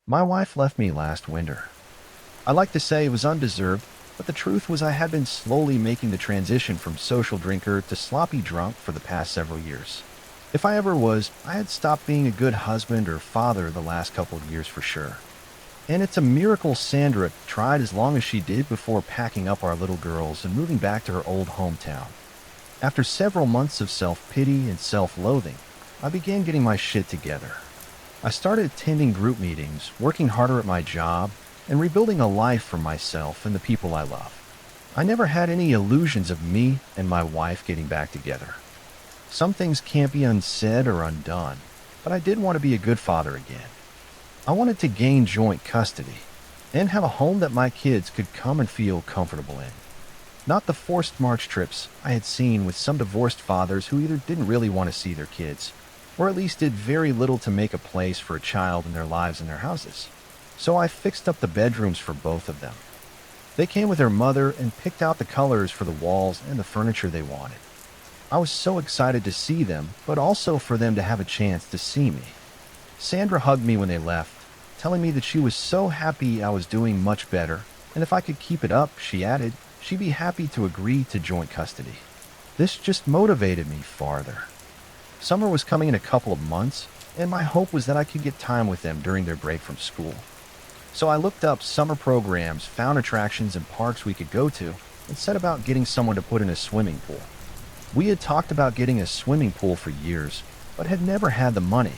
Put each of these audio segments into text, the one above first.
My wife left me last winter. I like to say it was undeserved, but the truth was I had been slowly making the transition from social drinker to sloppy drunk for the past several years. If I ever was, I had stopped being a good husband or father the last couple of years for sure. And it's a miracle Sandra tried as long as she did before packing up our little girls and moving back to her old hometown. After several months of self-pity and self-loathing, I began getting my shit together. I started attending group meetings, working harder at my job, and rebuilding a life for myself and the people I love. I never had any illusions of me and my wife getting back together. Some things can't be unsaid or undone, but I did want to be a good father again. I wanted to gain joint custody and have a home that my kids could come and feel comfortable in. Not the forced March trips I had seen with some divorced fathers who either didn't really want to see their kids, or at least did very little to make a place for a child in their lives and their houses. So I fixed up the bedrooms for both of them. They came with their mother and picked out the colors for the walls and the furniture they wanted. I was so excited to see them, but also for them to have a chance to see me. Sandra hugged me when they left, telling me that she was so happy I was doing much better, and if I could keep it up, she added, she'd be happy to agree to joint custody. This just motivated me farther. Summer was coming in a couple of months, and my hope was that I could get time with them during their break from school. So I looked up summer programs, found attractions and parks we could go to, and set about getting someone to put in a swimming pool. We had talked about getting a swimming pool for years, but had never had the money.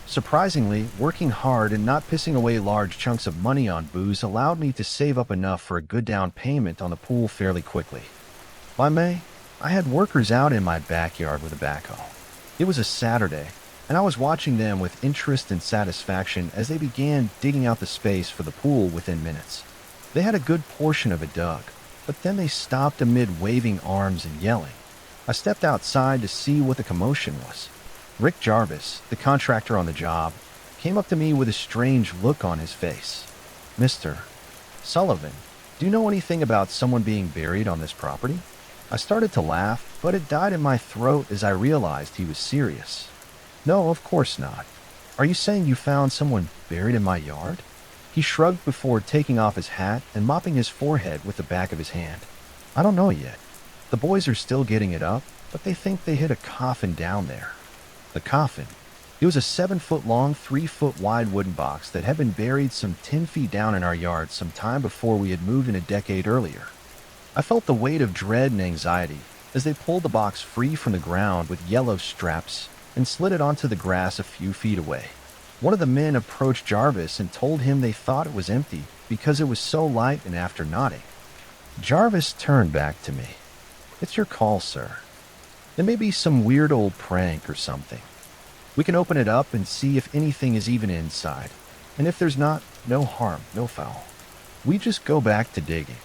Surprisingly, working hard and not pissing away large chunks of money on booze allowed me to save up enough for a good down payment on the pool fairly quickly. By May, I had workers out in my backyard with a backhoe. It was a Saturday, and I was watching them with interest and satisfaction as they began digging out the space for the pool within minutes. They had a good portion of it dug, but then they stopped amid waving arms and yelling. I stepped outside to see what the commotion was. Rick Jarvis, the contractor on the job, came up to me with a strange look on his face. "Mr. Sullivan, do you know anything about someone being buried on this property?" I started to laugh, but it died in my throat as I realized he was serious. "No, of course not. Are you saying you found someone buried in my yard?" He shrugged before taking off his hat and mopping his forehead with the back of his hand. "I don't know yet. The boys are still getting it up, but they think they hit a coffin down there." The coffin. It was a 7-foot-long, 3-foot-wide wooden box that had been buried some 10 feet down in our yard some time before we had moved in a decade earlier. I felt the weight of dread and anxiety as they pulled the box free from the ground with yellow straps and slid it onto the grass a few feet away. One of the men approached Jarvis and told him they thought it was empty because it was so light, and after nodding, Jarvis turned back to me. "It's your call, sir. It may be some weird old prank or something. We can open it up and see if anything is even inside. And if there's not, no harm, no foul. We just go back to digging.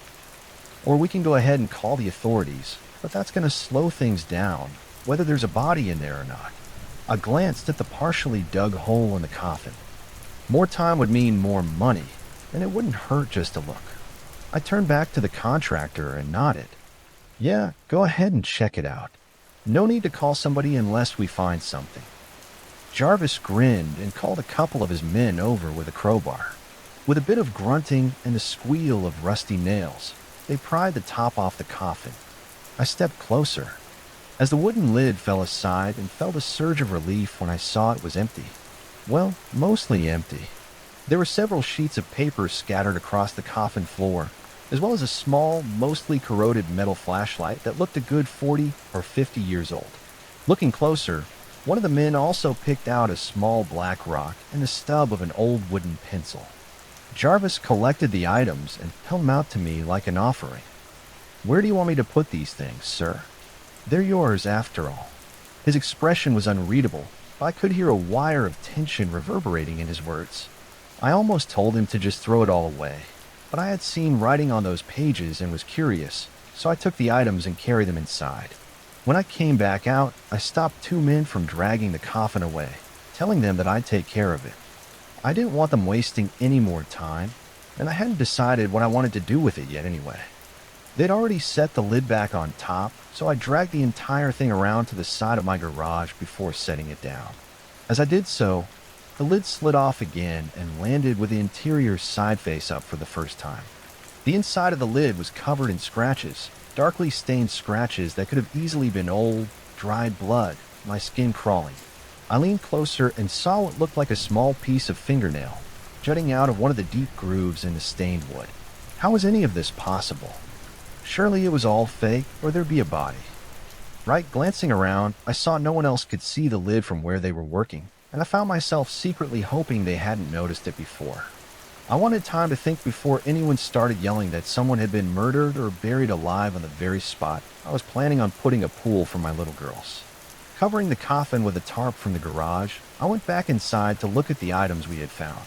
Or we can go ahead and call the authorities, but that's going to slow things down, whether there's a body in there or not." I glanced at the partially dug hole in the coffin. More time would mean more money, and it wouldn't hurt just to look. I turned back to the contractor and nodded. "Yeah, go ahead and check it out. No need to call somebody unless we find something." Jarvis grinned and called a couple of his men over with a crowbar. With a bit of grunting and a squeal of rusty nails, they pried the top off the coffin. I stepped closer. As the wooden lid fell aside and felt a surge of relief when I saw it was empty. Well, mostly empty. There were several sheets of paper scattered across the coffin floor, as well as a small, mostly corroded metal flashlight that looked a good 40 or 50 years old. Looking closer, one of the men also picked out a small black rock and the stub of an old wooden pencil. Jarvis collected the items and held them out to me like an offering. "Where do you want me to put these things, sir? They're yours after all." His expression was unreadable, but I could hear a wire of tension reverberating in his words. I almost told him to just throw it all away, but I had seen writing on those pages and was curious, so I took the items and carried them inside. When I came back out, I stopped two men from dragging the coffin away, telling them that I'd take care of it. I didn't want them wasting any more time, and I hadn't decided what I wanted to do with it yet anyway. They'd already set the lid back on top, so I dragged the entire thing around to the side of my garage before setting it down. As I did so, The lid slid off again and landed with the interior side face up for the first time. The inside of the lid was covered in scratches, darkly stained scratches that could have easily been old, dried blood, my skin crawling. I leaned closer and saw what looked like a small piece of fingernail, jutting out of one of the deep grooves in the stained wood. How was any of this possible? Surely it was all fake, or there'd be a body. Right, glancing around, I saw no one else could see the lid from where they were working, and I found myself secretly hoping they hadn't noticed it before. I wanted time to think before anyone started yelling that someone had been murdered or buried alive on the very spot I was planning on putting a pool for my little girls. Covering the coffin with a tarp from the garage, I went back inside to look at the items we had found.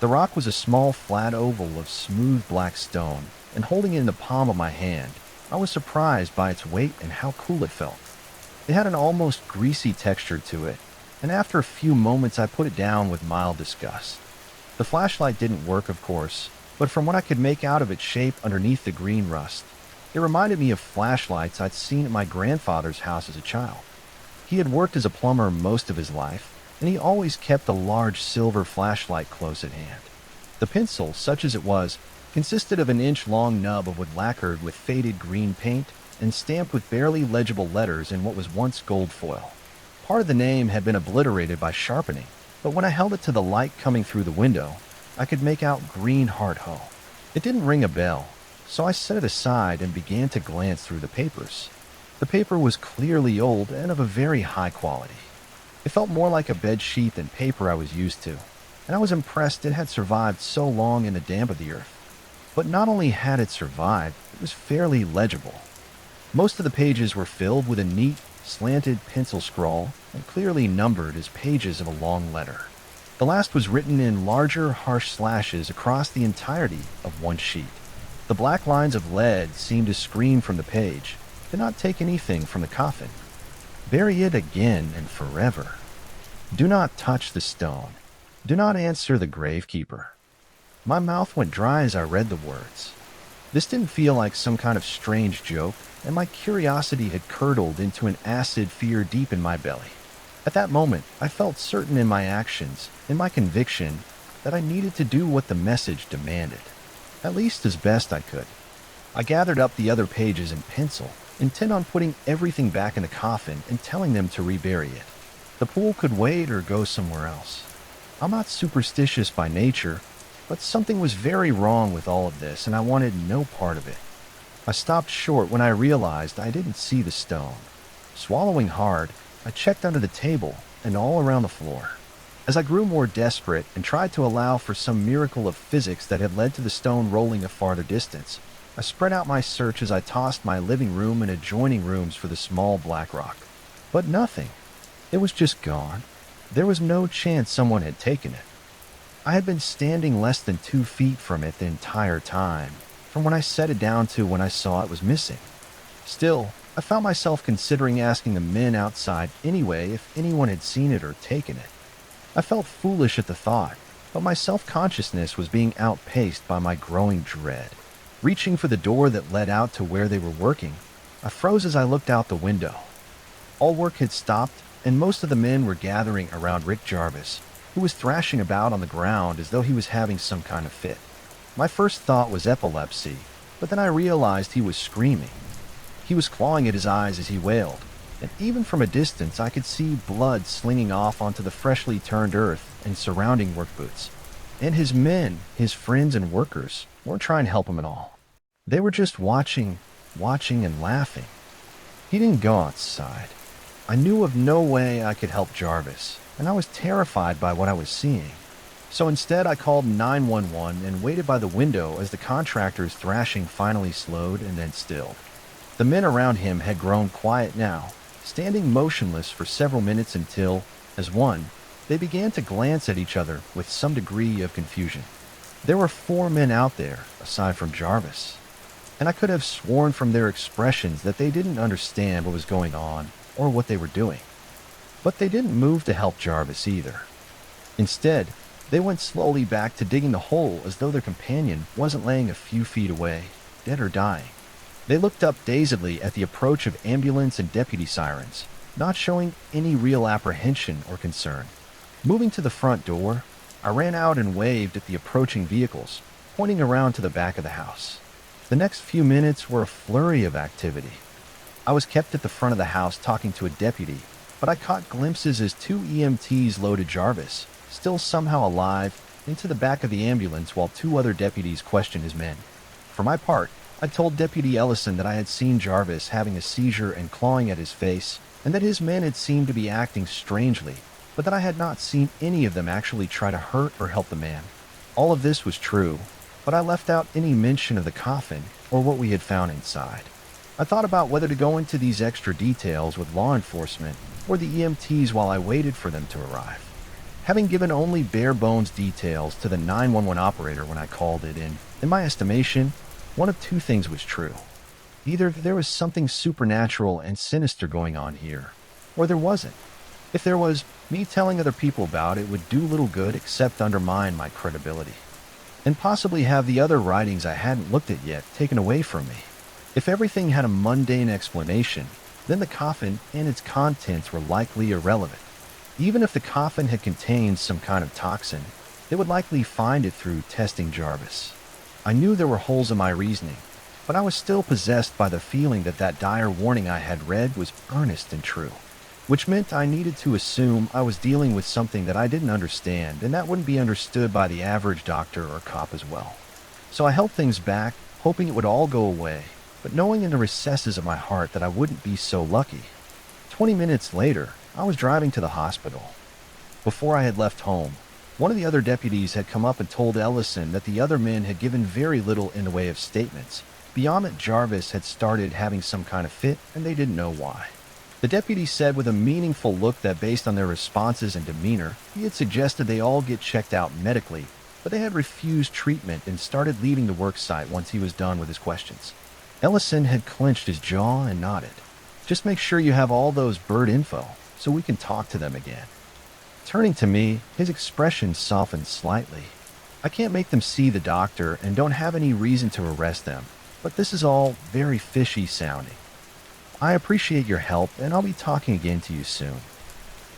The rock was a small flat oval of smooth black stone, and holding it in the palm of my hand, I was surprised by its weight and how cool it felt. It had an almost greasy texture to it, and after a few moments I put it down with mild disgust. The flashlight didn't work, of course, but from what I could make out of its shape underneath the green rust, it reminded me of flashlights I'd seen at my grandfather's house as a child. He had worked as a plumber most of his life, and he always kept a large silver flashlight close at hand. The pencil, such as it was, consisted of an inch-long nub of wood lacquered with faded green paint and stamped with barely legible letters in what was once gold foil. Part of the name had been obliterated by sharpening, but when I held it to the light coming through the window, I could make out Green Heart Ho. It didn't ring a bell, so I set it aside and began to glance through the papers. The paper was clearly old and of a very high quality. It felt more like a bed sheet than paper I was used to, and I was impressed it had survived so long in the damp of the earth. But not only had it survived, it was fairly legible. Most of the pages were filled with a neat, slanted pencil scrawl and clearly numbered as pages of a long letter. The last was written in larger, harsh slashes across the entirety of one sheet. The black lines of lead seemed to scream from the page, "Do not take anything from the coffin. Bury it again and forever. Do not touch the stone. Do not answer the gravekeeper." My mouth went dry as I read the words. This didn't feel like some kind of strange joke, and my curiosity had curdled into an acid fear deep in my belly. At that moment, I felt certain in my actions, in my conviction, that I needed to do what the message demanded, at least as best I could. I gathered up the other pages in pencil, intent on putting everything back in the coffin and telling them to rebury it. The pool could wait or go somewhere else. I'm not superstitious by nature, but something was very wrong with all of this, and I wanted no part of it. I stopped short when I realized I didn't see the stone. Swallowing hard, I checked under the table and all around the floor. As I grew more desperate and tried to allow for some miracle of physics that had led to the stone rolling a farther distance, I spread out my search as I tossed my living room and adjoining rooms for the small black rock. But nothing. It was just gone. There was no chance someone had taken it. I had been standing less than 2 feet from it the entire time, from when I set it down to when I saw it was missing. Still, I found myself considering asking the men outside anyway if anyone had seen it or taken it. I felt foolish at the thought, but my self-consciousness was being outpaced by my growing dread. Reaching for the door that led out to where they were working, I froze as I looked out the window. All work had stopped, and most of the men were gathering around Rick Jarvis, who was thrashing about on the ground as though he was having some kind of fit. My first thought was epilepsy, but then I realized he was screaming. He was clawing at his eyes as he wailed, and even from a distance I could see blood slinging off onto the freshly turned earth and surrounding work boots. And his men, his friends and workers, weren't trying to help him at all. They were just watching and laughing. He didn't go outside. I knew of no way I could help Jarvis, and I was terrified by what I was seeing. So instead I called 911 and waited by the window as the contractor's thrashing finally slowed and then stilled. The men around him had grown quiet now, standing motionless for several minutes until, as one, they began to glance at each other with some degree of confusion. There were 4 men out there, aside from Jarvis, and I could have sworn from their expressions that they didn't understand what was going on or what they were doing. But they didn't move to help Jarvis either. Instead, they went slowly back to digging the hole as though their companion wasn't laying a few feet away, dead or dying. They looked up dazedly at the approach of ambulance and deputy sirens, not showing any real apprehension or concern. Moving to the front door, I ran out and waved at the approaching vehicles, pointing around to the back of the house. The next few minutes were a flurry of activity. I was kept at the front of the house talking to a deputy, but I caught glimpses as two EMTs loaded Jarvis, still somehow alive, into the back of the ambulance while two other deputies questioned his men. For my part, I told Deputy Ellison that I had seen Jarvis having a seizure and clawing at his face, and that his men had seemed to be acting strangely, but that I had not seen any of them actually try to hurt or help the man. All of this was true, but I left out any mention of the coffin or what we had found inside. I thought about whether to go into these extra details with law enforcement or the EMTs while I waited for them to arrive. Having given only bare-bones details to the 911 operator when I called it in my estimation, one of two things was true. Either there was something supernatural and sinister going on here, or there wasn't. If there was, me telling other people about it would do little good except undermine my credibility, and possibly have the other writings I hadn't looked at yet taken away from me. If everything had a mundane explanation, then the coffin and its contents were likely irrelevant. Even if the coffin had contained some kind of toxin, they would likely find it through testing Jarvis. I knew there were holes in my reasoning, but I was still possessed by the feeling that that dire warning I had read was earnest and true, which meant I needed to assume I was dealing with something that I didn't understand and that wouldn't be understood by the average doctor or cop as well. So I held things back, hoping it would all go away, but knowing in the recesses of my heart that I wouldn't be so lucky. 20 minutes later, I was driving to the hospital. Before I had left home, one of the other deputies had come up and told Ellison that the other men had given very little in the way of statements, beyond that Jarvis had started having some kind of fit and they didn't know why. The deputy said with a meaningful look that based on their responses and demeanor, he had suggested they all get checked out medically, but they had refused treatment and started leaving the worksite once he was done with his questions. Ellison had clenched his jaw and nodded. Just make sure you have all those bird info, so we can talk to them again. Turning to me, his expression softened slightly. I can't make them see the doctor and don't have any reason to arrest them, but this is all very fishy sounding. I appreciate your help and I'll be talking again to you soon.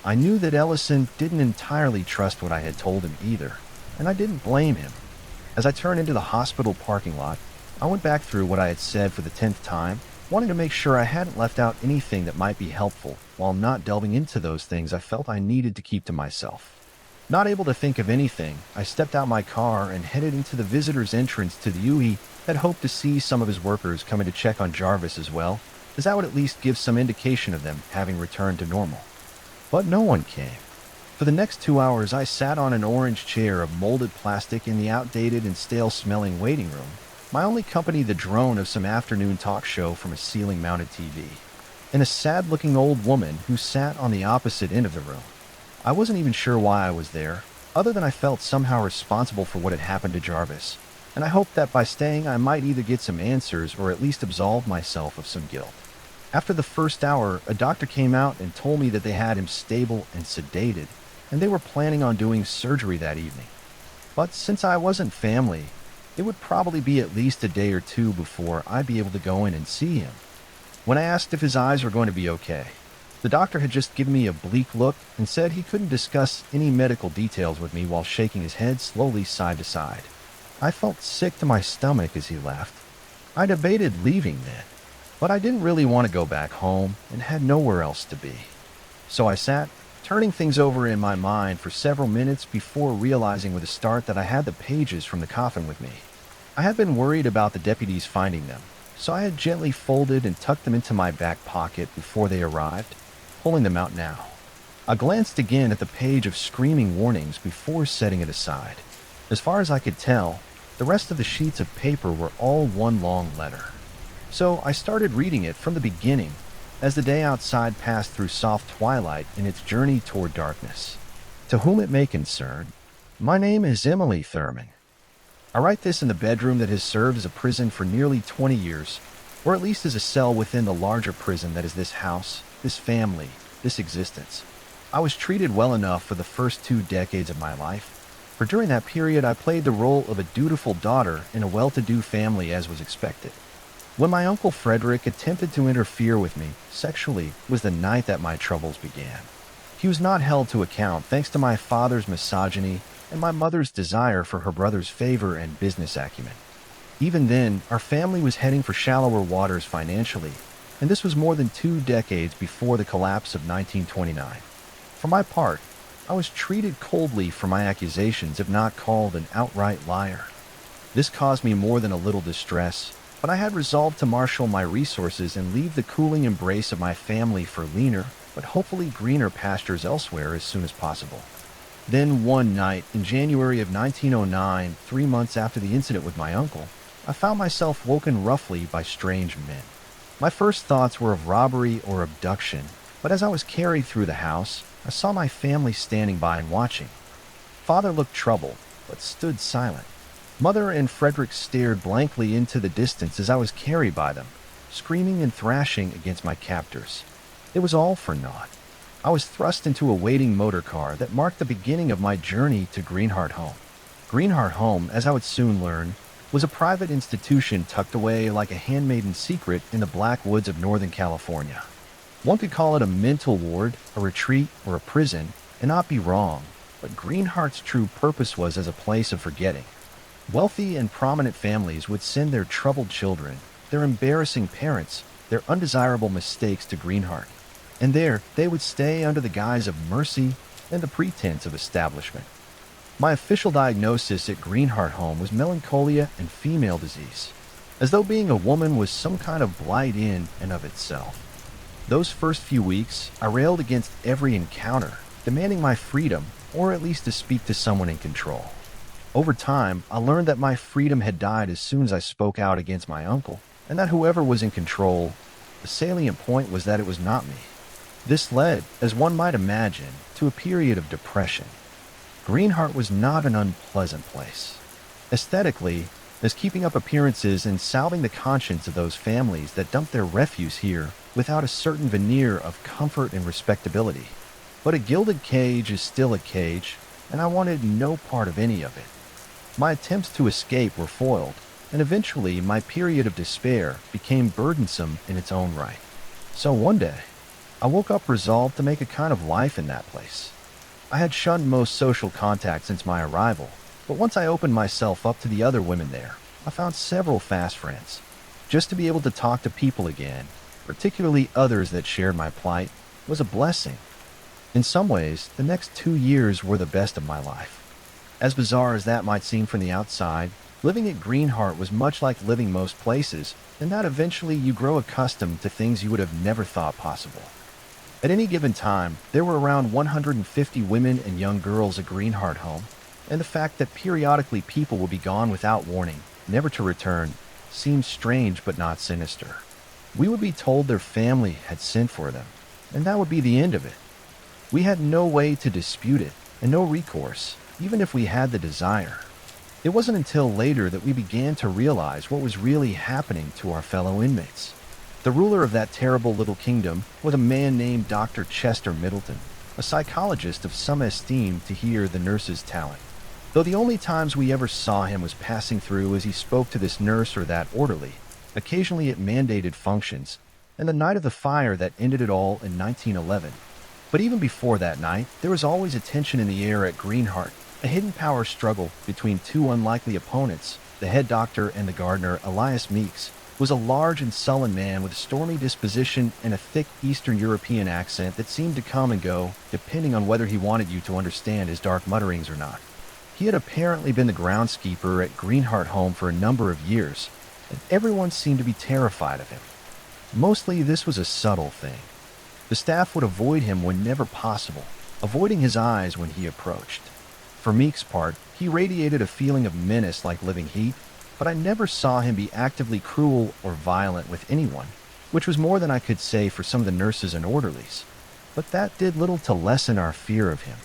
I knew that Ellison didn't entirely trust what I had told him either, and I didn't blame him. As I turned into the hospital parking lot, I went back through what I had said for the 10th time, wanting to make sure I hadn't left out anything that might be helpful, while not delving into those things I felt I needed to keep to myself. Not able to think of anything, I stepped out my car and headed into the visitor's entrance to the UE that hoped to see some of his workers coming to check on Jarvis as well, as that would at least give some indication of them having returned to normal. But no one came. For the next 2 hours, I sat on an orange chair of molded plastic in the outdated and stale-smelling waiting room, my only company the drone of some afternoon talk show from a ceiling-mounted TV, and a sad-looking old woman who sat on the opposite end of the room. I wasn't even sure why I was there, other than I felt somehow responsible for what had happened to Jarvis, and I hoped that by staying I might either get some answers or at least absolve myself of some guilt. After the first hour, a doctor came out and told me that they had him stable and sedated, and they were planning on doing surgery that evening. But since I wasn't family, it would probably be at least a day or two before I'd be able to go in and see him. When I asked if his eyes were going to be okay, the doctor had just given me a bleak look and said he couldn't discuss any medical details with me while shaking his head slowly side to side. I felt sick to my stomach as he left. I debated leaving then, but I didn't really want to go back home and had nowhere else to be. So I sat, turning things over in my mind for several minutes before realizing with a start that I had the pages from the coffin with me. I had been worried about the deputies finding them, so I had gently folded and tucked them into my back pocket before they arrived, pulling them out now. I glanced again at the page of screaming warnings before setting it aside. As far as I could tell, the rest of the sheets of paper were all one long letter. So I started reading it from the beginning, as the day outside passed through soft twilight in its journey toward darkness. To whom it may concern, my name is Emily Thurman. I write this in the bedroom that has served as a prison for nearly 20 years, or at least as a cell within the larger prison that is this house, this family, this existence. I was treated well enough for the first 2 decades of my life, for during that period I played the role of a dutiful daughter in a well-to-do family as was expected. When my Uncle Frederick attempted to interfere with me sexually was the night that my troubles began. He was not held to account thanks to my father's misogyny and my mother's desire for her brother's favor and business acumen. Even then, our family was heading for shallower waters financially, and this was more than 2 decades before the collapse of 1929. For my part, I was treated coldly for my accusations, if not called an outright liar. This caused me more than a little distress, but I had resolved to marshal my resources and leave the cooling embrace of my family for leaner, but hopefully greener pastures elsewhere as soon as possible. Then one night in January of 1909, 3 months after the incident with my uncle, I found myself woken roughly by strange men. My first thoughts were of robbery or abduction, but as I was carried through the house, I saw my family standing by and watching. Father looked troubled, but stood silent. Mother and Frederick stared blankly into the distance as I was carried by them, screaming and thrashing against my captors. It was all for naught. I was thrust into a waiting motor car that marked the beginning of my journey to Greenheart Home. Greenheart Home, as I would soon learn, was a private institution tucked away like a handmaiden secret in the black woods of Northern California. One could call it a mental ward, a retreat, or a prison, and not be wrong, but Greenheart's true purpose was as a place of forgetting. Wealthy and prominent families would send their troubled children, their embarrassing parents, their undesirable mistakes to Greenheart, and there they would stay under the guise of mercy and the pretense of establishment. My official diagnosis at Greenheart Home was melancholia and female disease, as though being a woman was some kind of blight in and of itself. Those first few weeks, I railed against every encounter, demanding my freedom, or at least to speak to someone in control. Over time, I learned that my freedom had died as soon as I spoke out against my uncle, and that whoever was in control, the salient point was that it was not me. This led, as one might imagine, to a period of depression. Greenheart was not an unpleasant place. Aesthetically, as keeping up appearances and salving the conscience of those families that dumped their refuse here without a certain veneer of comfort and respectability. But a gilded cage is still a cage, and I wanted no part of any of it. My attempts to escape were foiled, and eventually my period of despair became burdensome in its own right. So one day, I woke up resolved to make a kind of life in that place. I had shunned most social contact since my arrival, but once I opened myself up to the other women there, I found several fast friends. Just to be able to talk to people again, particularly others that shared my plight, was a blessing. In some ways, the next 2 years were the best of my life. As bizarre as that might seem from the outside, living at Greenheart was much like living most places, in that eventually you grow accustomed to things you would have never thought possible. At any given time, there were around 150 women and young girls at Greenheart Home, and the fact that periodically people would be gone without warning, never to return, seemed strange but not sinister. We would be told their family had sent for them, and that would be the end of it. We had no way to dispute it, and no recourse, even if we had the desire. It wasn't until later that we began to realize what was really happening to our fellow inmates. The ruler of that terrible little kingdom was a man named Dr. Chester Middleton, a psychologist of some esteem to hear the nurse's talent. Though the only times we ever saw him was passing through as he spoke to this nurse or that orderly, occasionally at mandated functions, and the night of the fire that ended it all in 1911. But even before that night, there was always a tension in the air at Greenheart, a hidden power struggle between two unlikely opponents. The head doctor and the gardener, Elias Meeks, was a large and sullen man with a stormy disposition and a thick Eastern European accent that seemed to come and go, depending on whether he wanted you to understand his dark mutterings or not. He had apparently been the groundskeeper at Greenheart Home for a number of years, and everyone seemed to be terrified of him. Mostly this was a subtle thing. The staff would avoid him whenever possible, avoiding his eyes when he approached. For Meek's part, he radiated a feeling of menace like living heat, but I never saw him be actively cruel or violent with anyone, which was more than I could say for some of the nurses and orderlies. But that did little to lessen our fear of him.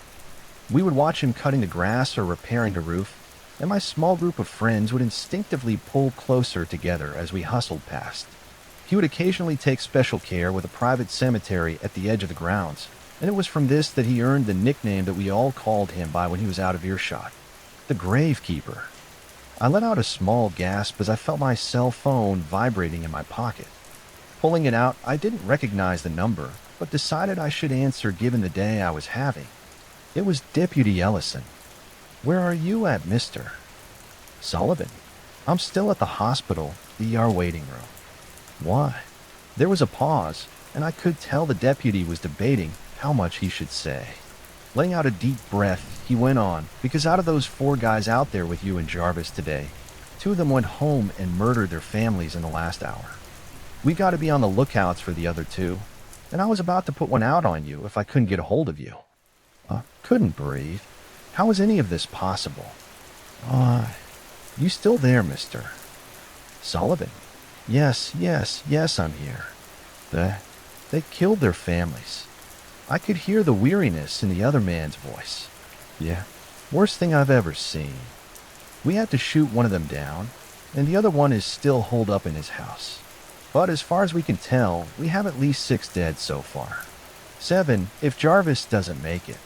We would watch him cutting the grass or repairing the roof, and my small group of friends would instinctively pull closer together as we hustled past. He would occasionally take special care with a private cemetery at the edge of the grounds, and it was from this that he earned the nickname that we all called him by when he was out of earshot, the Gravekeeper. I let out a small gasp as I felt my cell phone vibrating in my pocket. Pulling it out, I didn't recognize the number, but decided I should answer given the day I was having. It was Deputy Ellison. "Where are you at, mister?" "Sullivan. I'm still at the hospital, the ER waiting room." "Why?" There was a pause, and I could tell the deputy was debating how much he should say. Letting out a deep breath, he went on, "Because out of those 4 guys out there with you and Jarvis today, 2 of them went home and murdered their families in the last hour. We got to be on the lookouts for the other 2, and I was about to put one out on you if I couldn't get a hold of you." Couldn't breathe. How was any of this possible? You still there, mister?" "Sullivan. Yes, I'm here. They killed their families." I could hear the weariness in the other man's voice. "Yeah, worst thing I've ever seen. We had to shoot one of them down, and the other one is still holed up in his house. But as far as we can tell, we have at least 6 dead so far. 7 if Jarvis doesn't make it."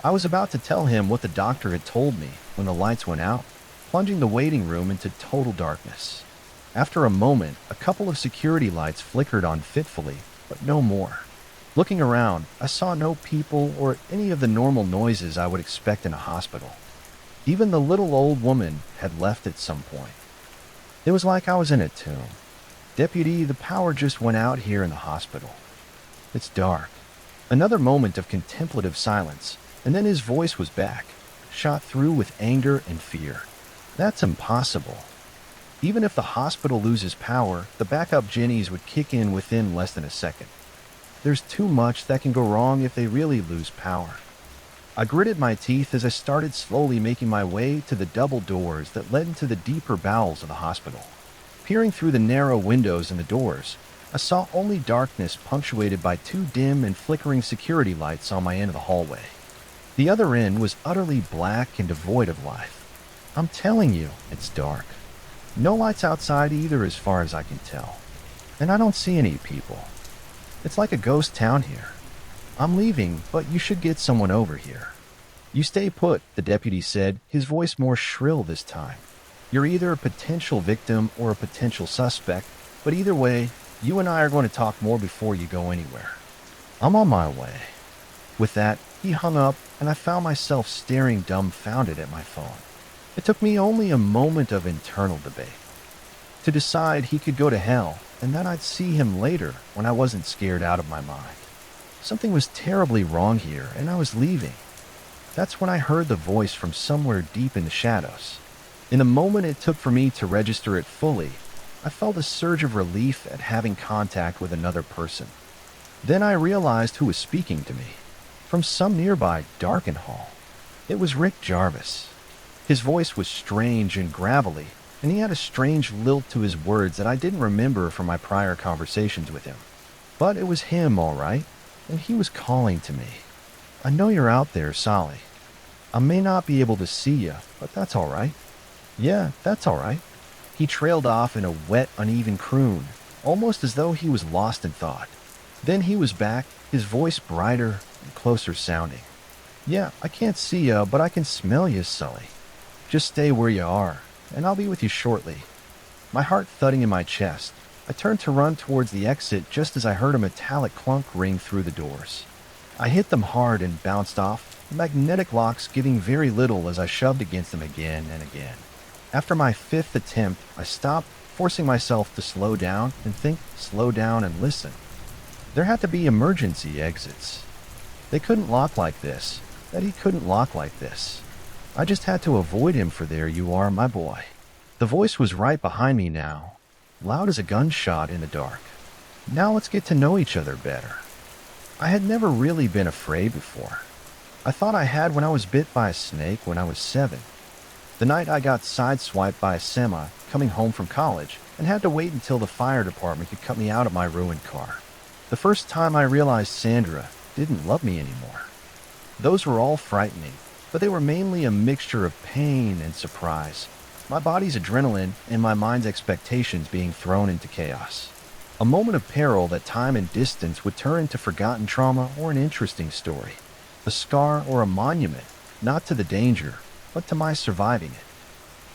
I was about to tell him what the doctor had told me when the lights went out, plunging the waiting room into total darkness. After a moment, a couple of security lights flickered on fitfully, but no more. Looking around, I saw no people or any of the normal noises I would expect in a hospital. Even the little old woman had left at some point. It was like I was in a tomb. "Deputy, the power just went out here in the hospital. It's dark." Another moment of contemplative silence, and then his voice was back, shot through with anger and fear. "That's impossible. Even if the hospital loses power, the backup Jennies would kick in within less than a second. There's too much that can go wrong if they really lose power." I gritted my teeth as I started slowly making my way to the double doors that led into the deeper bowels of the hospital. Peering through the narrow windows in the doors, I saw only darkness punctuated by 2 dim and flickering security lights on my end of the hallway. The other end was utterly black and devoid of life. I'm telling you, it's dark. No lights outside either as far as I can tell. And I don't see any people. It's like a ghost town here. I'm leaving, but you should get someone over here." "You stay put," the deputy said, his voice more shrill this time. "You're either a potential victim or a potential suspect, but either way, you and I are going to talk more before you go anywhere." "I'm on my way." With that, he hung up, and I found myself staring dumbfounded at my phone. It took me only a moment of internal debate to decide he could go to hell, and that I'd see him later when I wasn't scared out of my mind. Something was terribly wrong here, and I was leaving. That's when I heard the voice from somewhere deep in the shadows. In the moment it took for me to register it fully, I felt a surge of relief at having contact with another person. Then I realized who was speaking to me. From some nearby darkened hall. It was Rick Jarvis. His voice was strange and gravelly, and he had a strange lilt to his words that I didn't remember from my prior conversations with him. But it was him, all right, and he was calling to me. "I know you're out there, Sally. I may not be able to see you, but that's all right." "Yeah, that's all right." He trailed off in a wet, uneven croon, almost as though he was lost in thought. Then he was back, his voice brighter and closer sounding. "Yeah, I can't see you, but I can smell you, Sully. Just stay where you are, and I'll be with you shortly." My heart thudding in my chest, I turned to run towards the exit just as I heard a metallic clunk ring through the doors. I hit them hard and bounced off, the magnetic locks giving very little as I shoved against them again and again. After my 5th attempt, I stopped, forcing myself to slow down and think, slow down and listen. There had to be emergency exits. They couldn't lock like this, that he couldn't lock like this. I just had to avoid him for "There you are, my boy." The voice was right behind me now, loud as a gunshot in the dark. "Now let's get to know each other better." I had never really been afraid before. I thought I had when I was bit by a snake when I was 7. The night I got sideswiped by a semi coming home from college and had to wait until the fire department could cut me out of my ruined car. The first time I realized Sandra didn't love me anymore. Those were all frightening, but they were mainly a mixture of pain and surprise. My body's adrenaline and my mind's expectations being thrown into chaos. A moment of peril that time and distance would turn into forgotten trauma or an interesting story. A scar or a monument, not to the danger, but to my surviving it.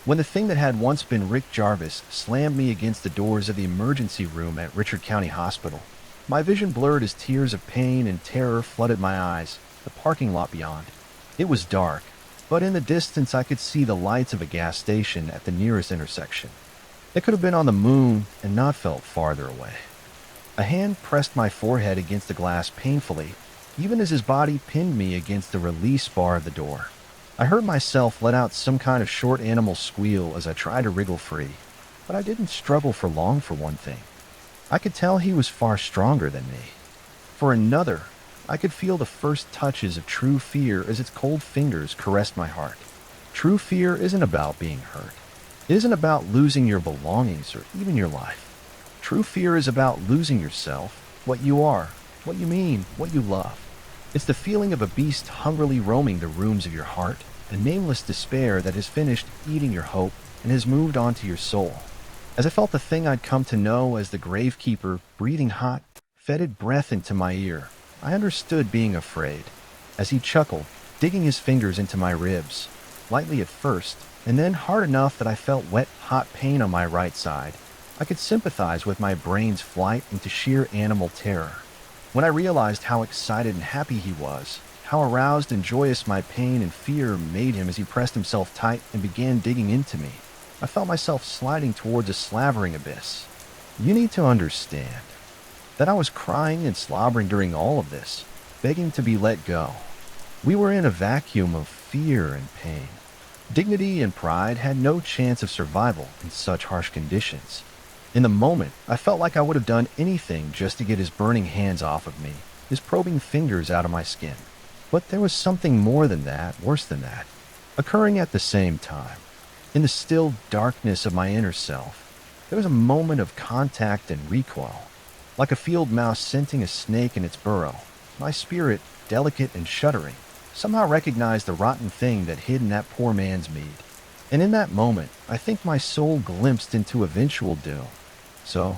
When the thing that had once been Rick Jarvis slammed me against the doors of the emergency room at Richard County Hospital, My vision blurred as tears of pain and terror flooded my eyes. The parking lot beyond. It was dark, but in the distance I could see the lights of a gas station at the nearest intersection. It could have been on the moon and not felt farther away. A hand pressed my forehead against the glass painfully, even as his body pinned me against the release bar of the door. I heard myself let out some kind of short animal squeal as I tried to wriggle free, but I didn't struggle for long for one thing. I could tell he was far stronger than me. For another, I could feel the first touches of true fear as its cold fingers caressed my heart. True fear isn't about being hurt. It isn't about losing your belongings or even your life. True fear is about losing yourself, what you are, what you mean, what you love. It's the feeling of a beast hungrily roaming the rooms of your heart, a nameless despair that has finished eating your hope and has moved on to your soul. As I felt the thing I'd come to know as the Gravekeeper breathing hot, fetid breath into my ear, I understood being afraid. As he chuckled, digging his fingers into my ribs, lightly at first, and then hard enough that I felt wet, hot pain on my right side, I could sympathize with my brain's flight into sheer animal terror. When I realized how excited and happy he was, how aroused and joyous my pain and fear made him as he pressed himself tight and began digging into me, I felt myself sliding towards a slavering abyss. You need to understand that I was crying and slobbering during all of this, begging to be let go. We were in a vacuum of fear and pain. Dignity and pride had no chance of survival in such harsh conditions. In the moment, I felt like I would have done anything just to get his burning hands off of me, his probing fingers out of my skin. But there was something more than that, worse than that, occurring at the same time. In the still darkness of my inner self, there was a moment of contact and recoil. Like a field mouse scenting a snake in its burrow, my spirit, delicate and shuddering, somehow recognized the rotten thing that hid in that poor man's mead. And in that moment, I think my soul glimpsed into eventual doom. So,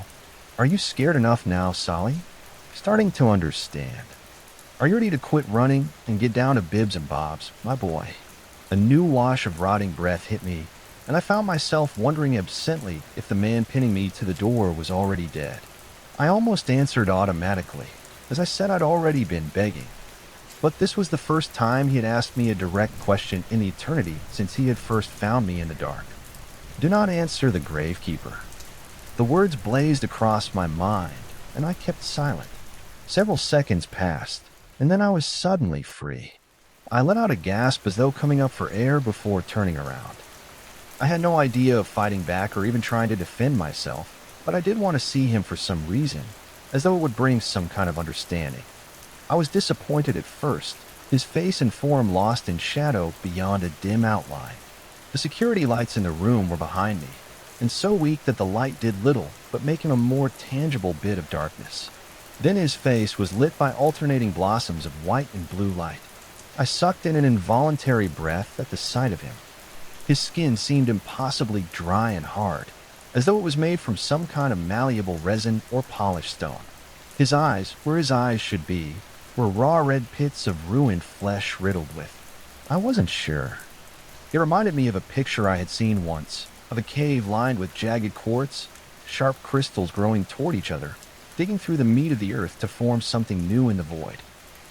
are you scared enough now, Solly? Starting to understand. Are you ready to quit running and get down to bibs and bobs, my boy? A new wash of rotting breath hit me, and I found myself wondering absently if the man pinning me to the door was already dead. I almost answered automatically, as I said I'd already been begging. But this was the first time he had asked me a direct question in eternity since he had first found me in the dark. Do not answer the Gravekeeper. The words blazed across my mind, and I kept silent. Several seconds passed, and then I was suddenly free. I let out a gasp as though coming up for air before turning around. I had no idea of fighting back or even trying to defend myself, but I did want to see him for some reason, as though it would bring some kind of understanding. I was disappointed at first, his face and form lost in shadow beyond a dim outline. The security lights in the room were behind me, and so weak that the light did little but make him a more tangible bit of darkness. Then his face was lit by alternating blossoms of white and blue light. I sucked in an involuntary breath at the sight of him. His skin seemed impossibly dry and hard, as though it was made from some kind of malleable resin or polished stone. His eyes, where his eyes should be, were raw red pits of ruined flesh riddled with. I wasn't sure. It reminded me of a picture I had seen once, of a cave lined with jagged quartz, sharp crystals growing toward each other, digging through the meat of the earth to form something new in the void.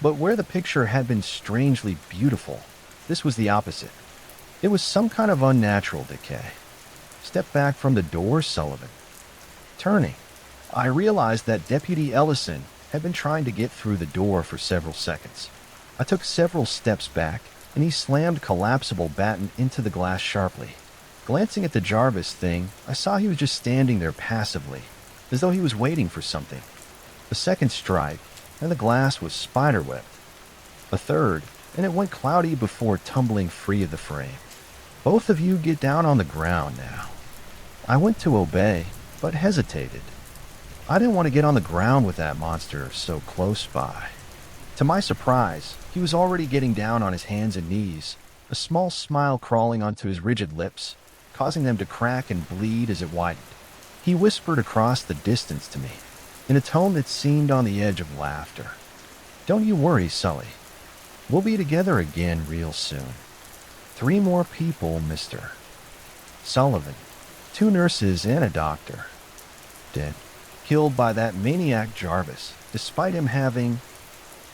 But where the picture had been strangely beautiful, this was the opposite. It was some kind of unnatural decay. Step back from the door, Sullivan. Turning, I realized that Deputy Ellison had been trying to get through the door for several seconds. I took several steps back, and he slammed collapsible baton into the glass sharply. Glancing at the Jarvis thing, I saw he was just standing there passively, as though he was waiting for something. A second strike, and the glass was spiderwebbed. A third, and it went cloudy before tumbling free of the frame. Both of you get down on the ground now. I went to obey, but hesitated. I didn't want to get on the ground with that monster so close by. To my surprise, he was already getting down on his hands and knees, a small smile crawling onto his rigid lips, causing them to crack and bleed as it widened. He whispered across the distance to me, in a tone that seemed on the edge of laughter. Don't you worry, Sully. We'll be together again real soon. 3 more people, Mr. Sullivan. 2 nurses and a doctor. Dead. killed by that maniac Jarvis, despite him having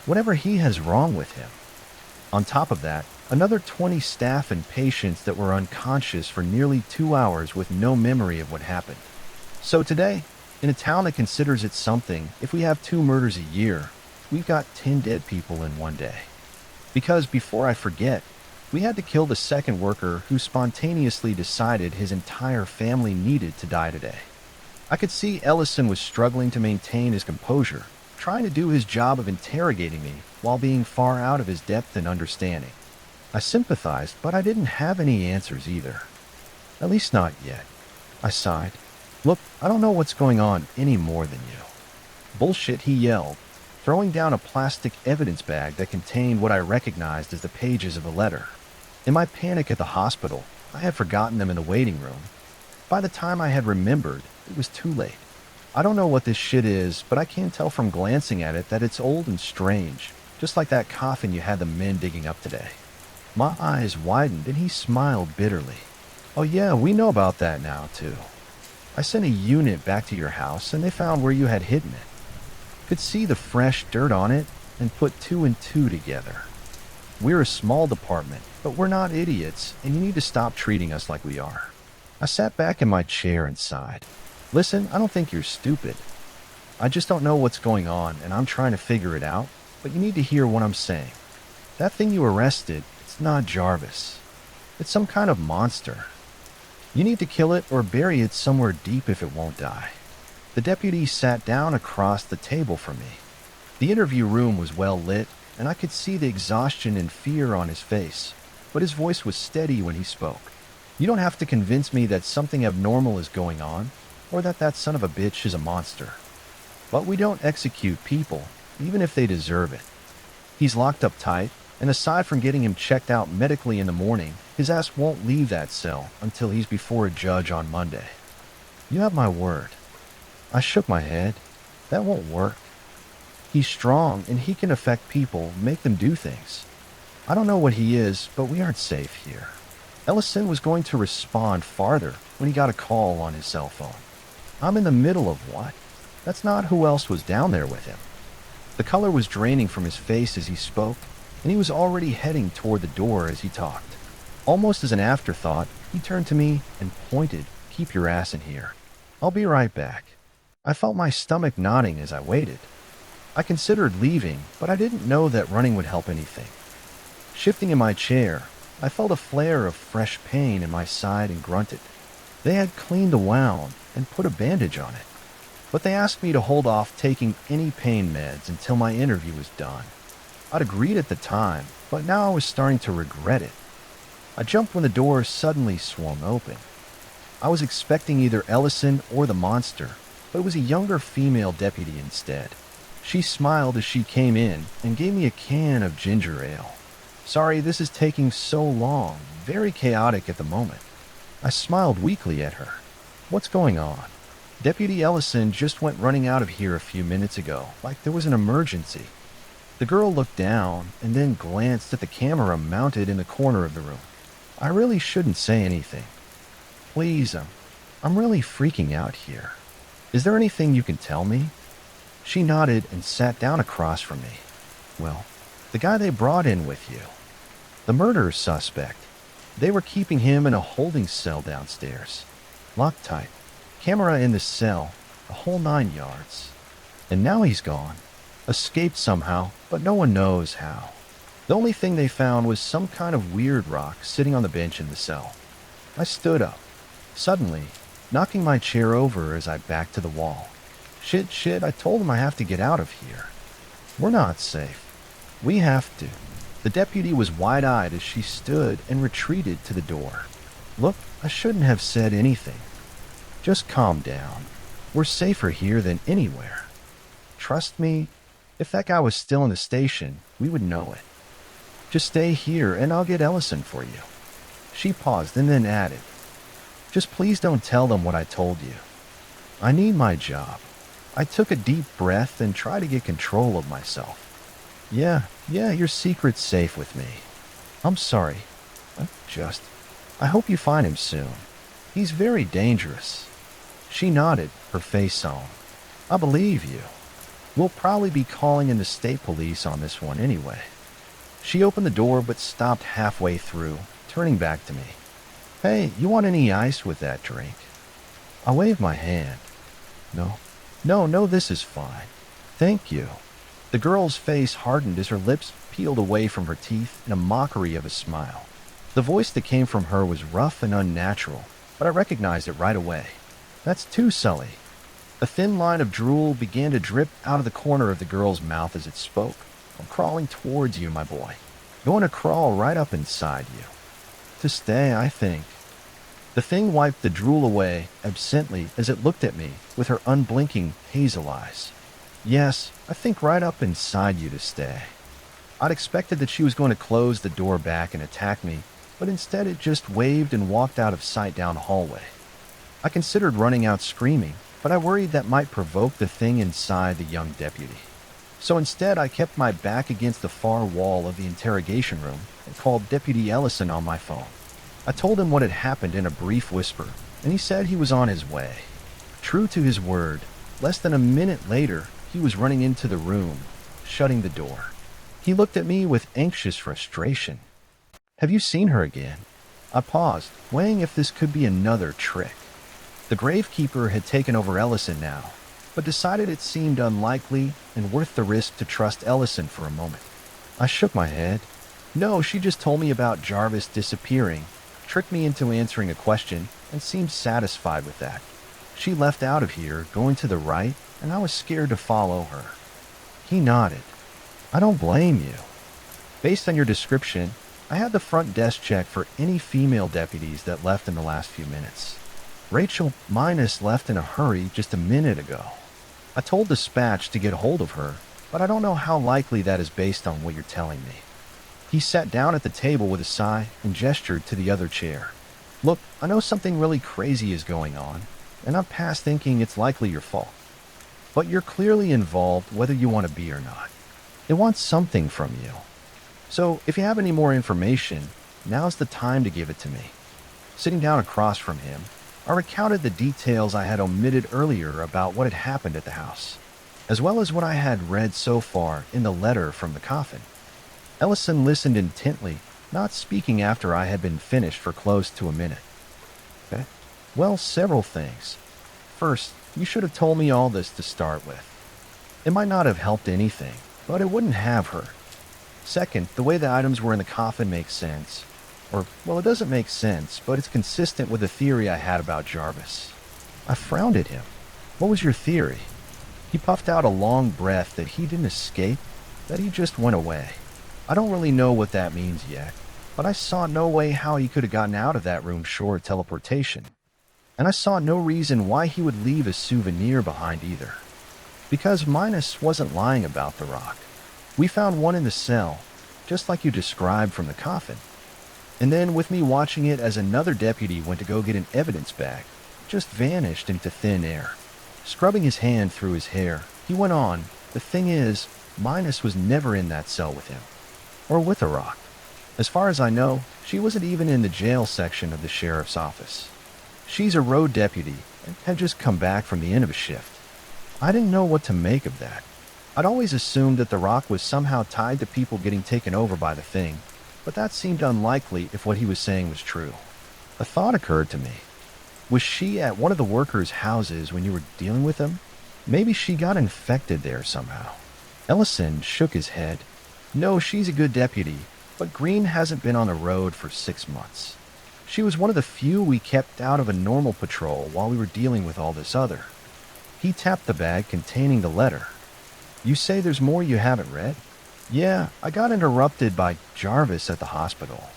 whatever he has wrong with him. On top of that, another 20 staff and patients that were unconscious for nearly 2 hours with no memory of what happened. So today, in a town that considers it something, if we have 2 murders a year, we've got 10 dead people in one day. Because before I forget, we had to kill the second worker who spontaneously decided his entire family needed to die today. I could see Ellison was struggling to maintain his composure, trying to do his job of interrogating me while being far out of his depth and understanding. I sympathized, but I didn't have any answers either. At least not yet. I sighed. Look, I don't know what's going on any more than you. Bullshit, he yelled, throwing down a plastic evidence bag that contained what I recognized as the pages of a letter. In my panic at the hospital, I had forgotten them in the waiting room. By the time I had remembered, it was too late. I don't know what this shit is, but I can tell from glancing at it that it's old and strange, just like that coffin you had the men digging up today. My eyes widened and he smiled bitterly. Oh yeah, we know about that now too. I sent a unit back to your house and they found where you had hidden it. Could see the fresh dirt on it and put 2 and 2 together. We're a small department, but we're not idiots and you need to stop treating us like we are. I sat back in my chair and sighed. Listen, I don't think you're stupid. I just don't know what's going on and I'm trying to figure it out, but you need to hear what I'm saying. That thing you arrested, it's not Jarvis. It's some kind of monster. You need to kill it or bury it somewhere deep if it won't die. The deputy sat down across the table from me. The interview room was well lit, and I could see the exhaustion and fear on his face, but his voice was steady when he spoke. You don't have to convince me that something abnormal is going on, or that that son of a bitch is a monster. But we don't execute people, even if they deserve it. He's locked up tight, and aside from getting him checked out medically in the morning, his ass won't leave that cell until he's before a judge on Monday. You have my word. I shook my head. That won't work. He's strong, and he can affect people, make them do things. I don't know what he is, but we aren't safe here. Ellison was going to respond farther when he got a call on his cell phone. I'm in the middle of what? That's not who else was down there with him. The color was draining from his face as he spoke, and he was already heading toward the door as he talked. Almost as an afterthought, he turned to me and pointed, "Keep your ass in here. I'll be right back." I felt my stomach nodding as I waited. I considered leaving, but I didn't know that running would help anything. Shifting in my chair, I felt a flare of fresh pain in my side and grunted. They had cleaned the wound and put a bandage on it, but they asked me to hold off taking any pain meds until my interview was done. I'd agreed at the time, but now I was starting to regret it. I jumped when the door suddenly swung open. I was expecting either Ellison or the monster, but it was a younger female deputy instead. She smiled as she came in and gave me a can of ginger ale. Sorry, this is taking so long, very chaotic at the moment. I smiled weakly at her. What's going on? Deputy Ellison just went running out of here a few minutes ago, like there was an emergency. The girl looked down and then glanced at the camera mounted in the corner of the room. I really shouldn't say anything. Please, I'm really freaking out here. Is there anything you can tell me? She nodded and sat down across from me. Well, the guy they brought in with you. The murder suspect. They were keeping him in a holding cell downstairs. Locked tight. Camera in the cell. The whole 9 yards. And now he's gone. Escaped somehow, but no one knows how. The only thing they found was some kind of weird rock sitting on the bench in the cell. I stood up, suddenly, knocking my chair over as I backed to the wall. Shit, I told him I have to get out of here. We're not safe. We have to. The deputy was wide-eyed as she stood and retreated to the door. Look, I shouldn't have said anything. Just calm down. We're safer here than anywhere. Trust me, if that guy was still in the station, we would know it. Just stay here and I'll get Ellison for you. She paused and then added, just please don't tell them what I told you. I need my job. I took a deep breath and tried to get control of myself. Yeah, your secret's safe with me. I'm sorry. I hope you find him soon. He's very dangerous. She nodded, her face solemn. I believe you. We'll probably be calling in the state police on this one anyway. She opened the door but stopped halfway through, turning back to me. Hey, you want any ice with that drink? I waved my hand. No. No, this is fine. Thank you. The girl's face hardened as her lips peeled away from her teeth in a mockery of a smile. The voice that came from her was rough and unnatural, but I recognized it right away. That's too Sully. A thin line of drool began to drip out of the corner of the girl's mouth as it spoke. I'm crawling towards you, my boy. Going to crawl right up inside you. To stay, I think. The thing wiped the drool away absently as it looked at me with her unblinking hazel eyes. Yes, I think right up inside you to stay. I'd expected that she was going to close the door back and attack me, but instead it just waved and walked out of sight down the hallway. I considered running out screaming, but I worried that might provoke the thing inside the young deputy. So instead I kept my back against the far wall of the interrogation room and called Deputy Ellison on my phone. I told him what had happened in a brief whisper, and he said he was on his way. True to his word, less than a minute later, he was running into the room, shutting the door. He looked at me with anxious frustration. Have you seen her again? I paused, weighing if this could be another trick. The gravekeeper had taken over Ellison now, but decided it seemed unlikely and worth the risk to trust Ellison for a moment. I shook my head. No, she just told me about Jarvis disappearing, tricked me into answering a question, and seemed satisfied with that. She left out of here, going to the right, and I was scared to follow her. He nodded. I don't blame you. Based on your description, I had the front desk check for any female deputies that left in the last few minutes. Rachel Minus left in a hurry just a minute ago. I told dispatch to get hold of her, but I don't know how likely that is based on what you're telling me. He sat down at the table with a sigh and gestured to the other chair. Look, I know something really crazy is going on, and I'm past thinking it's likely your fault. But you're clearly involved whether you want to be or not. It wants something from you. So if you have any more information, now's the time to give it to me. Sitting down across from him, I recounted the details I had omitted earlier about what had happened at the house, as well as what I had read so far in the letter from the coffin. Ellison listened intently, not speaking after I had been finished for close to a minute. Okay. Well, several things. First, you should have told me all this to start with. It might not have helped anything, but it wouldn't have hurt. Second, the way the items were in the coffin makes sense. Well, it doesn't make sense, but it's consistent with the theory I had about Jarvis. I frowned at him. What was your theory? He puffed out a long breath that he didn't escape, that he just went away. I don't really know what that means yet, but I saw no way how he could have gotten out of that room short of teleportation. And I saw no reason why he would leave a souvenir behind either. Because Minus wasn't lying about the rock. We found one in the cell, just like you described from the coffin. And then with me watching it as another deputy went to go get an evidence bag, it just vanished into thin air. Scrubbing his hand through his hair, he went on, the thing is, Minus was never in that cell with him. Or with a rock. As far as I know, she wasn't even in the jail section of the sheriff's office. She's a road deputy and had just come back from the end of a shift. I didn't know what to make of that. I'd always assumed that the rock was somehow tied to people getting taken over by the thing, but that seemed unlikely if what he was saying was true. A thought occurred to me. Was she at one of the workers' houses when you were dealing with them? Maybe she got infected there somehow. Ellison shook his head. No, she's a good deputy, but Green hasn't been on the road for 6 months. She was one of the few we kept out of a normal patrol while we were dealing with all this other. He tapped the bag containing the letter. You say there's more you haven't read? Yeah, I got interrupted by Jarvis at the hospital.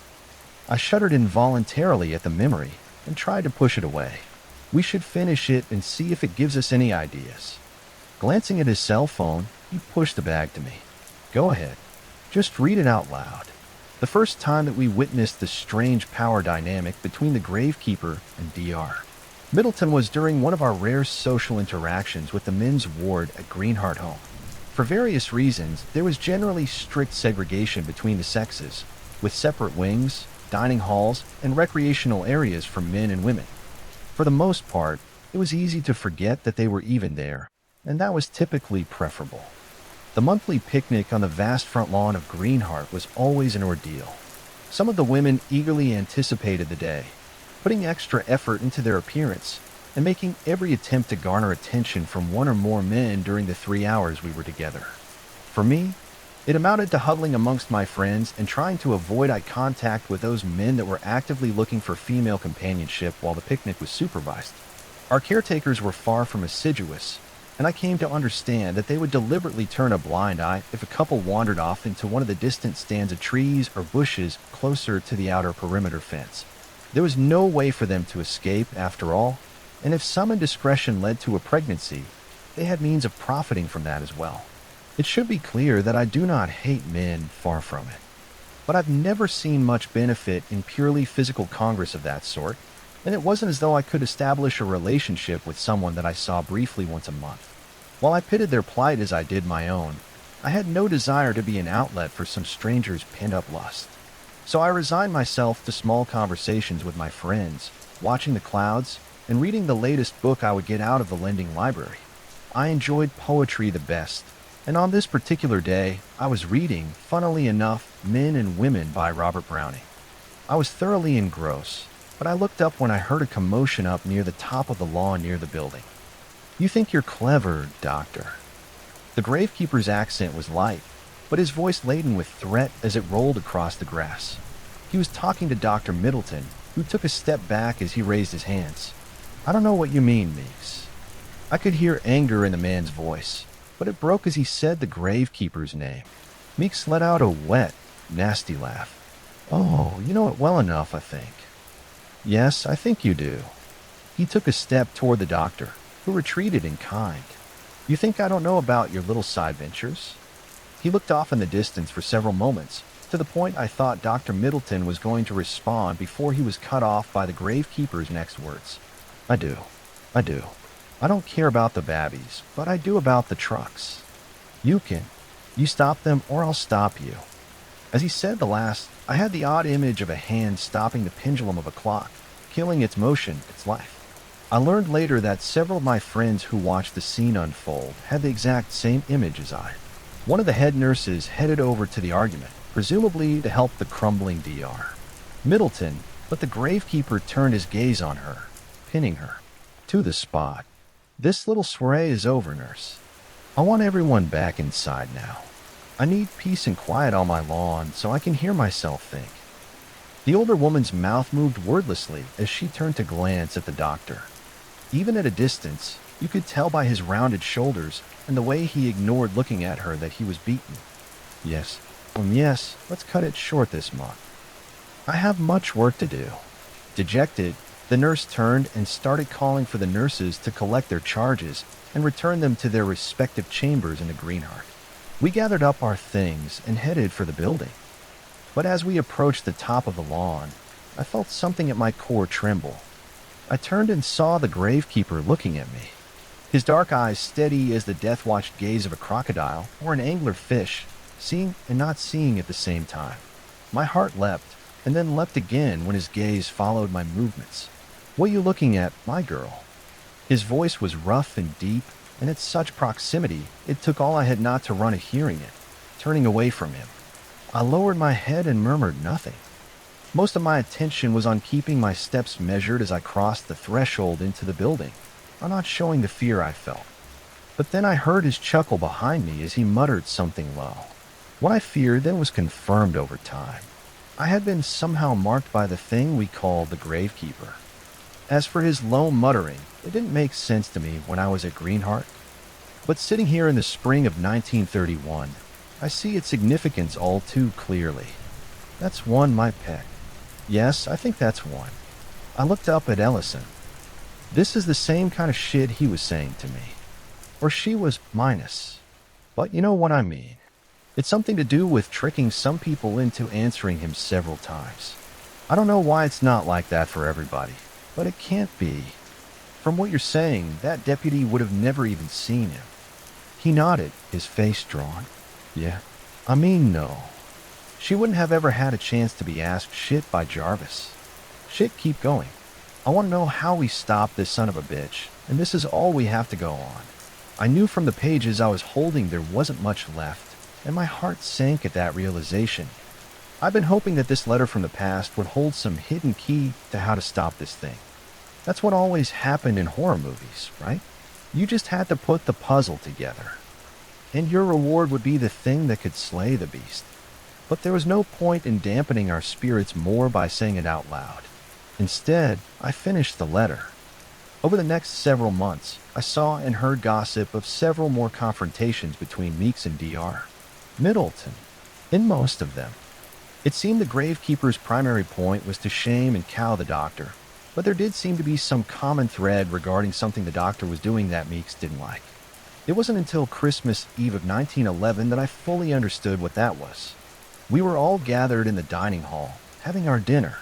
I shuddered involuntarily at the memory and tried to push it away. We should finish it and see if it gives us any ideas. Glancing at his cell phone, he pushed the bag to me. Go ahead. Just read it out loud. The first time that we witnessed the strange power dynamic between the gravekeeper and DR. Middleton was during one of our rare social interactions with the men's ward at Greenheart Home. For various reasons, there was generally strict segregation between the sexes, with separate wings, dining halls, and recreational areas for men and women. For the most part, it was easy to forget that they were even there, and that was typically preferable. The monthly picnic on the vast front lawn of Greenheart was always an ordeal. Some of the women eagerly anticipated the day, putting extra effort into their appearance and making every attempt to garner attention from one or more men during the 3 hours we were together. For me, it amounted to huddling amongst my friends and trying to avoid eye contact with those men that were actively looking for female companionship while the picnic was supervised. Our caretakers were far from assiduous, and I came to understand that they would deliberately turn a blind eye if a couple wandered off into one of the distant stands of trees or bushes closer to the outer perimeter fence. There was no way for them to escape, after all, and if some indiscretion led to a pregnancy, they had means of profiting from that as well. It should be clear that I do not hate men, far from it. But I've never seen much benefit in purely physical congress of that sort, and it wasn't as though I could establish a relationship with someone that I saw briefly once a month. While I pitted their plight as I did my own, I had no desire to be an outlet for some stranger's pent-up lust. So I resigned myself to small conversations with my friends, watching the clouds, and reading the latest book I would get out of the lending library. I enjoyed poetry the best, and on this particular day, I was reading, funnily enough, Men and Women by Robert Browning. I was thoroughly engrossed, but I looked up when I heard a commotion up near the top of the lawn near the building. "You think you're clever, Doctor." The gravekeeper's accent was light, but his voice laden with threat as it rolled across the grass. He was talking to Dr. Middleton, who took a step back as he raised his hands. "I don't know what you mean, Meeks." I could hear anger in the man's voice, but it broke as he said the gravekeeper's name. Meeks let out a wet, nasty laugh. "Oh, you know it well enough, I think." "Yes, I think you do." He took a step toward the doctor, who retreated in kind. "You think I don't know about your little side ventures?" He looked off in the distance for several moments, to the point I thought Dr. Middleton was going to respond before he was cut off by the gravekeeper's next words. I do. I don't care about the babbies, but I do about the trucks. You stop them or I'll stop you." As he said the last, I had the odd image of a hand stopping the pendulum of a clock, killing its motion, its life. I learned later that several of my friends who watched the scene unfold had the exact same image as I. One of the head nurses headed over to the argument, presumably to help the crumbling DR. Middleton, but the gravekeeper turned his gaze on her, pinning her to the spot. "This little soiree is over, nurse. I want everyone back inside now. I need peace and quiet on my lawn so I can hear myself think." The older woman's mouth moved wordlessly as she turned to glance at the doctor. Even at a distance, you could tell by his rounded shoulders and the way he ignored looking at her that he was beaten. Yes, let's cut it short this month. I have much work to do." Dejected, the nurse turned and started calling for the nurses to collect their charges and return them to their respective chambers in the Greenheart. We gathered up our things and headed for the building. But as we approached the top of the lawn, I felt something at my core tremble. I turned and saw the gravekeeper looking at me, his dark eyes steady as the death-watched gaze of a crocodile or an angler fish, seeing and not seeing at the same time. My heart leapt, and then leapt again when his gaze followed my movements. "What are you looking at, my girl?" His voice was rough and deep, and at such proximity, it took all I had not to run a hearing it, turning away from him. I lowered my head and murmured nothing. Most of my attention was on keeping my steps measured as I crossed the threshold into the building, on not showing the fear I felt. But then I heard his chuckle behind me as he muttered something low. What I feared then was confirmed over time. I had been somehow marked by the thing we called the gravekeeper. As for his low muttering, it didn't make sense to me when I was at Greenheart. But sitting here in the spring of 1931, I see its significance all too clearly. "That's one, my pet." "Yes, I think that's one." I looked up at Ellison. This is the same kind of shit he was saying to me. Or she was minus. But you know what I mean. It's something to do with tricking some people into answering him several times. I don't know why it's not like that for everybody, but it can't be. From what you're saying, that deputy would have never even seen him. He nodded, his face drawn. "Yeah, I mean, no. She wouldn't have ever had a chance to be asked shit by Jarvis. Shit, keep going. I want to know how we stop this son of a bitch, and this is all we have to go on." I knew from the pages I was holding there wasn't much left, and my heart sank at that realization. I've been hoping that this letter from the past would hold some hidden key to how to stop this thing. That's what always happened in horror movies, right? You just had to put the puzzle together. And your reward would be the thing that could slay the beast. But there was no point in dampening our spirits more by saying it out loud. Instead, I finished the letter. Over the next several months, I saw and heard gossip of several more confrontations between Meeks and Dr. Middleton. In most of them, it seemed the gravekeeper's primary point was to shame and cow the doctor, but there did seem to be some common thread regarding something the doctor was doing that Meeks didn't like. It wasn't until Christmas Eve of 1911 that I fully understood what that was. We were all gathered in the dining hall, having our dinner.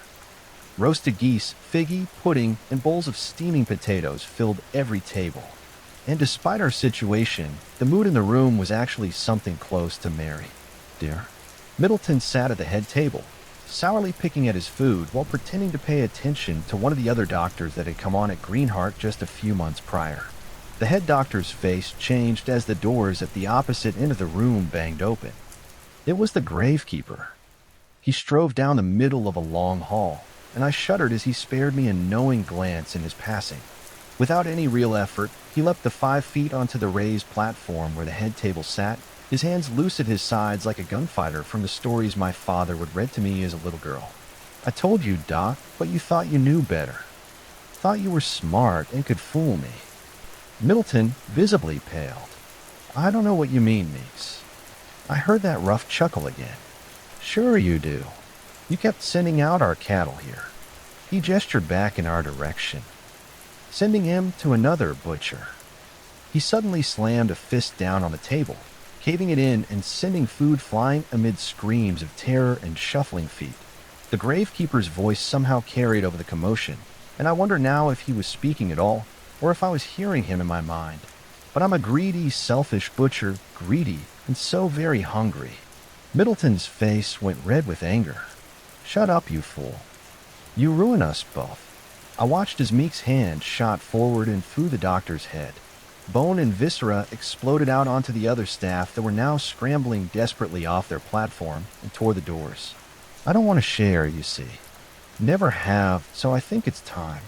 Roasted geese, figgy, pudding, and bowls of steaming potatoes filled every table. And despite our situation, the mood in the room was actually something close to merry. Dear Middleton sat at the head table, sourly picking at his food while pretending to pay attention to one of the other doctors that had come on at Greenheart just a few months prior. The head doctor's face changed as the doors at the opposite end of the room banged open. It was the gravekeeper. He strode down the middle of a long hall, and I shuddered as he spared me a knowing glance in his passing. Without any real effort, he leapt the 5 feet onto the raised platform where the head table sat, his hands loose at his sides like a gunfighter from the stories my father would read to me as a little girl. I told you, Doc, but you thought you knew better. Thought you were smart and could fool me. Middleton visibly paled. I don't know what you mean, Meeks. I heard that rough chuckle again. Sure you do. You kept sending out our cattle here. He gestured back in our direction. Sending him to another butcher. He suddenly slammed a fist down on the table, caving it in and sending food flying amid screams of terror and shuffling feet. The gravekeeper's voice somehow carried over the commotion, and I wonder now if he was speaking at all, or if I was hearing him in my mind. But I'm a greedy, selfish butcher, greedy, and so very hungry. Middleton's face went red with anger. Shut up, you fool. You ruin us both. I watched as Meek's hand shot forward and through the doctor's head. Bone and viscera exploded out onto the other staff that were now scrambling desperately off their platform and toward the doors. I don't want to share, you see. Never have, so I think it's time.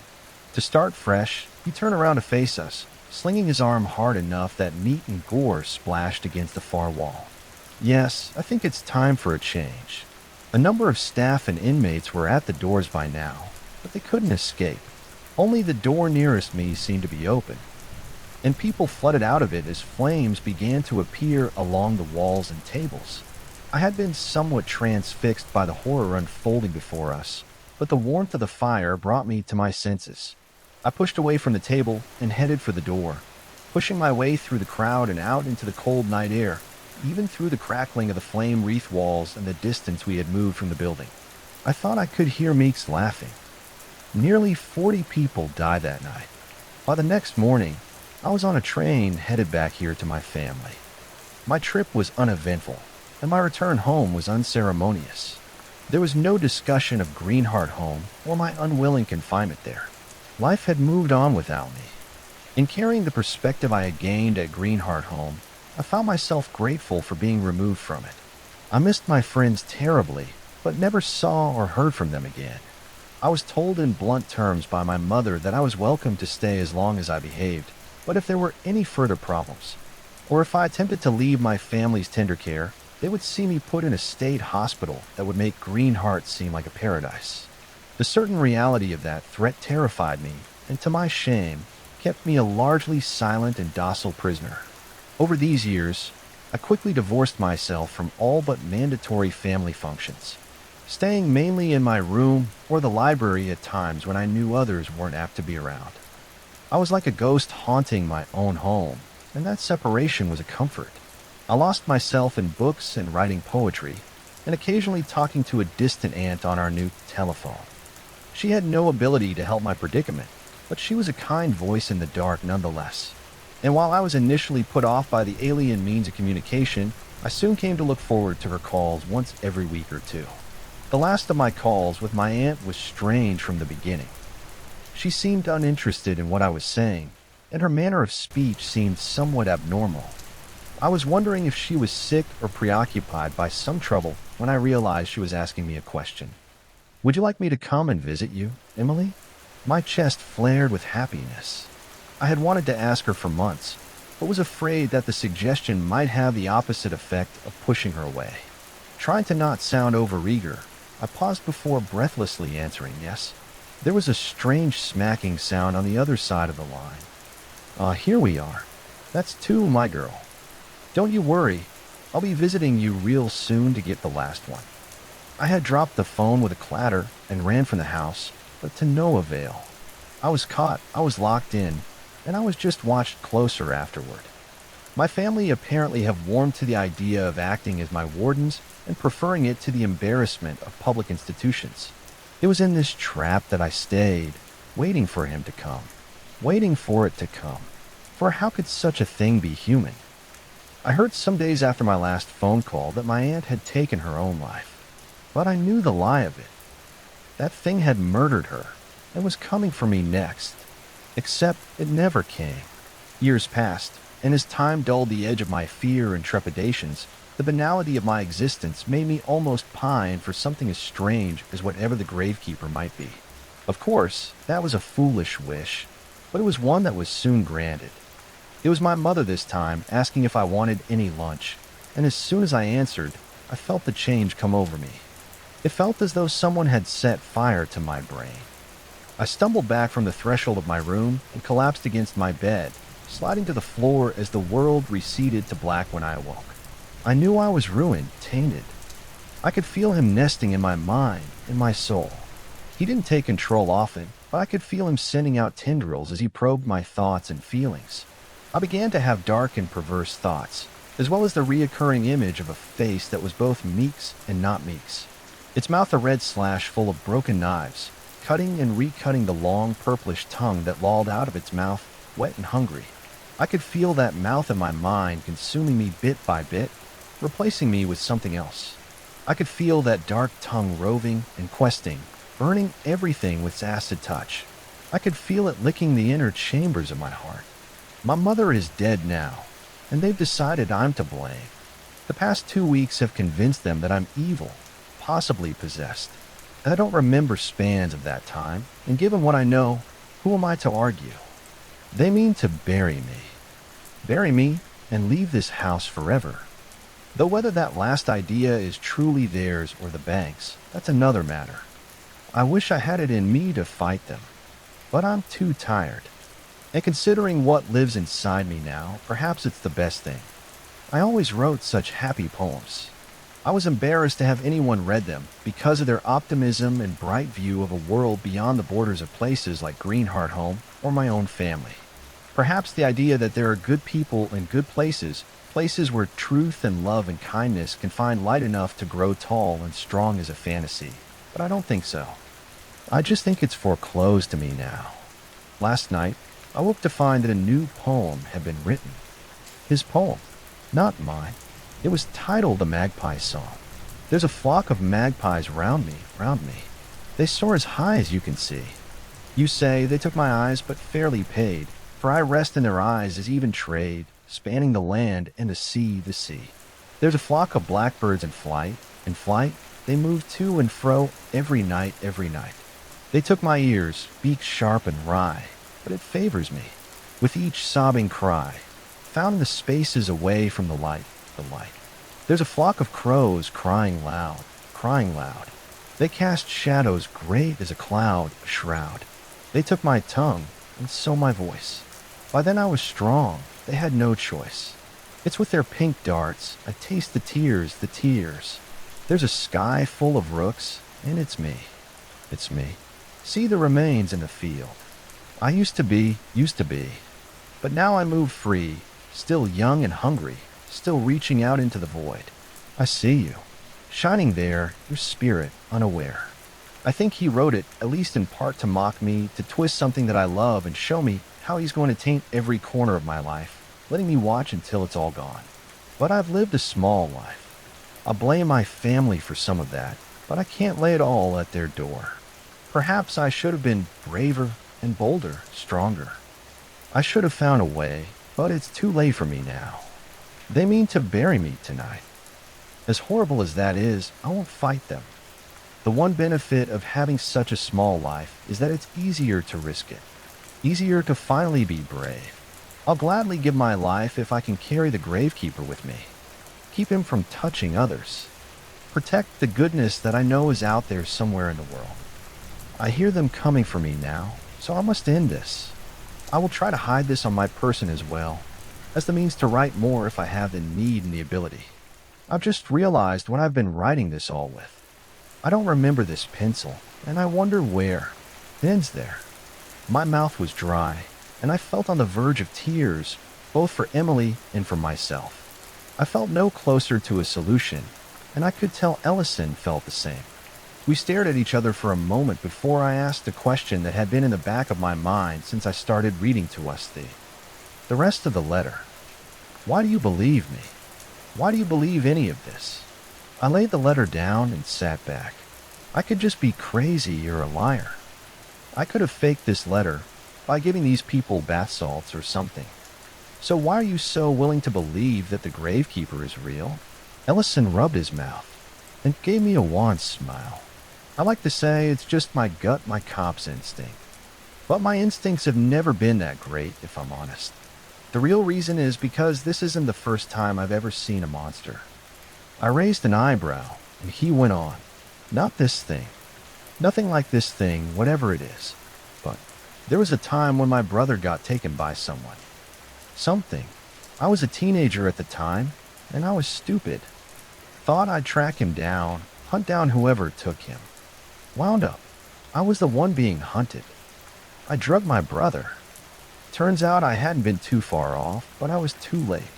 To start fresh, he turned around to face us, slinging his arm hard enough that meat and gore splashed against the far wall. Yes, I think it's time for a change. A number of staff and inmates were at the doors by now, but they couldn't escape. Only the door nearest me seemed to be open, and people flooded out of it as flames began to appear along the walls and tables. I had been somewhat transfixed by the horror unfolding before us, but the warmth of the fire brought me to my senses. I pushed away from the table and headed for the door, pushing my way through the crowd and out into the cold night air, even through the crackling of the flame-wreathed walls and the distance we had moved from the building. I thought I could hear Meeks laughing. Nearly 40 people died that night. By the next morning, I was on a train headed back here to my family. My trip was uneventful, and my return home was unceremonious. There was no discussion of Greenheart home or my unwilling confinement there. Life had moved on without me. In carrying the perspective I had gained at Greenheart home, I found myself grateful for being removed from it. I missed my friends terribly, but never saw or heard from them again. I was told in blunt terms by my mother that I was welcome to stay as long as I behaved, but if there were any further problems, or if I attempted to leave my family's tender care, they would see me put in a state hospital that would make Greenheart seem like a paradise. The certain reality of that threat terrified me, and to my shame, kept me a largely silent and docile prisoner. Over these years, I quickly divorced myself from all but mandatory family functions, staying mainly in my room or the library at times when I knew others weren't apt to be around. I was like a ghost haunting my own home, and that separation was a comfort. I lost myself in books and writing poetry, and occasionally talking to a distant aunt on our new telephone. She had no ability to help my predicament, but she was a kind voice in the dark nonetheless. And while I was initially put off by the alien means of communication, I soon came to look forward to her calls once every week or two. The last of my calls with my aunt was strange from the beginning. She seemed uninterested in what I was saying, and her manner of speech seemed somewhat abnormal. I was wondering if she was sick or preoccupied by some trouble when I realized she was asking me a question. "Would you like me to come and visit you, Emily?" My chest flared with happiness. I had wanted to ask her for months, but was afraid that the suggestion might have the opposite effect of pushing her away. Trying to not sound overeager, I paused before breathlessly answering yes. There was a strange smacking sound on the other side of the line. Here we are. That's two, my girl. Don't you worry. I'll be visiting you real soon to get the last one. I had dropped the phone with a clatter and ran from the house, but to no avail. I was caught, I was locked in, and I was just watched closer afterward. My family apparently have warmed to the idea of acting as my wardens and preferring it to the embarrassment of public institutions. It was in this trap that I stayed, waiting for him to come, waiting for it to come. For how could such a thing be human? I heard some days after my last phone call that my aunt had taken her own life, but I knew the lie of it. That thing had murdered her and was coming for me next. Except it never came. Years passed, and as time dulled the edge of my fear and trepidations, the banality of my existence made me almost pine for something as strange as whatever the gravekeeper might be. Of course, that was a foolish wish, but it was one that was soon granted. It was my mother this time asking if I wanted any lunch, and as soon as I answered, I felt the change come over me. It felt as though someone had set fire to my brain. I stumbled back from the threshold of my room and collapsed against my bed, sliding to the floor as the world receded to black when I awoke. I knew I was ruined, tainted. I could feel him nesting in my mind, in my soul. He didn't take control often, but I could feel him sending out tendrils as he probed my thoughts and feelings. I began to have dark and perverse thoughts, as well as the reoccurring image of a face that was both Meek's and not Meek's. Its mouth a red slash full of broken knives, cutting and recutting the long purplish tongue that lolled out of its mouth, wet and hungry. I could feel that mouth in my mind consuming me bit by bit, replacing me with something else. I could feel that dark tongue roving and questing, burning everything with its acid touch. I could feel it licking the inner chambers of my heart. My mother is dead now, and they've decided I'm to blame. The past 2 weeks have convinced them that I'm evil, possibly possessed. I don't remember spans of that time, and given what I know, who am I to argue? They mean to bury me. Bury me and leave this house forever. Though whether that last idea is truly theirs or the bank's, that's another matter. I wish I had it in me to fight them, but I'm too tired. And considering what lives inside me now, perhaps it's the best thing. I always wrote such happy poems. I was embarrassed to have anyone read them because of their optimism and bright view of a world beyond the borders of places like Greenheart Home or my own family. Perhaps the idea that there are good people in good places, places where truth and love and kindness can find light enough to grow tall and strong as a fantasy. But I don't think so. I just think it's foreclosed to me now. Last night, I woke to find that a new poem had been written. His poem, not mine. It was titled A Magpie Song. There's a flock of magpies round me. They soar as high as you can see. You say they took my eyes but fairly paid, for I rest in their eyes as even trade, spanning the land and the sea. There's a flock of blackbirds in flight. In flight, they move to and fro every night. They took my ears, beaks sharp and wry, but it favors me, with each sobbing cry, found in the spaces away from the light. There's a flock of crows crying loud. They cast shadows great as a cloud, a shroud. They took my tongue, and so my voice. By then I was strong, they had no choice. It's with their pink darts, I taste the tears. There's a sky full of rooks, and it's me. See the remains in the field. I used to be, but now I move free, still young and hungry, still reaching out into the void. I see you, shining there, your spirit, unaware. I think he wrote it, at least in part to mock me, to twist something that I love and show me how he's going to taint every corner of my life, letting me watch until it's all gone. But I've lived a small life. I blame my family for some of that, but I can't lay it all at their door. Perhaps I should have been braver and bolder, stronger. I should have found a way, but it's too late for me now. They mean to bury me tonight. As horrible as that is, I won't fight them. The one benefit of having such a small life is that it's easier to risk it. Easier to finally be brave. I'll gladly give my life if I can carry the Gravekeeper with me. Keep him from touching others. Protect the goodness that I know is out there somewhere in the world. I hear them coming for me now, so I must end this. I will try to hide this on my person as well, as the means to write more if I have the need and the ability. I've just realized what I've been writing this all with. I don't remember this pencil, and I wonder where. It ends there. My mouth was dry, and I felt on the verge of tears, both for Emily and for myself. I felt no closer to a solution, and I could tell Ellison felt the same. We stared at each other for a moment before I asked a question that had been in the back of my mind since I started reading to us the rest of the letter. Why do you believe me? Why do you believe any of this? I laid the letter down and sat back. I could just be crazy or a liar. I could have faked this letter by giving these people bath salts or something. So why are you so willing to believe that the Gravekeeper is real? Ellison rubbed his mouth and gave me a wan smile. I like to say it's just my gut, my cop's instinct. But my instincts have never been that great, if I'm honest. The real reason is because this isn't the first time I've ever seen a monster. I raised an eyebrow, and he went on. Not this thing. Nothing like this thing, whatever it is. But there was a time when my brother got taken by someone. Something. I was a teenager at the time, and I was stupid. Thought I'd track him down, hunt down whoever took him. Wound up, I was the one being hunted. I drugged my brother. Turns out I hadn't been too far off, but I was too late.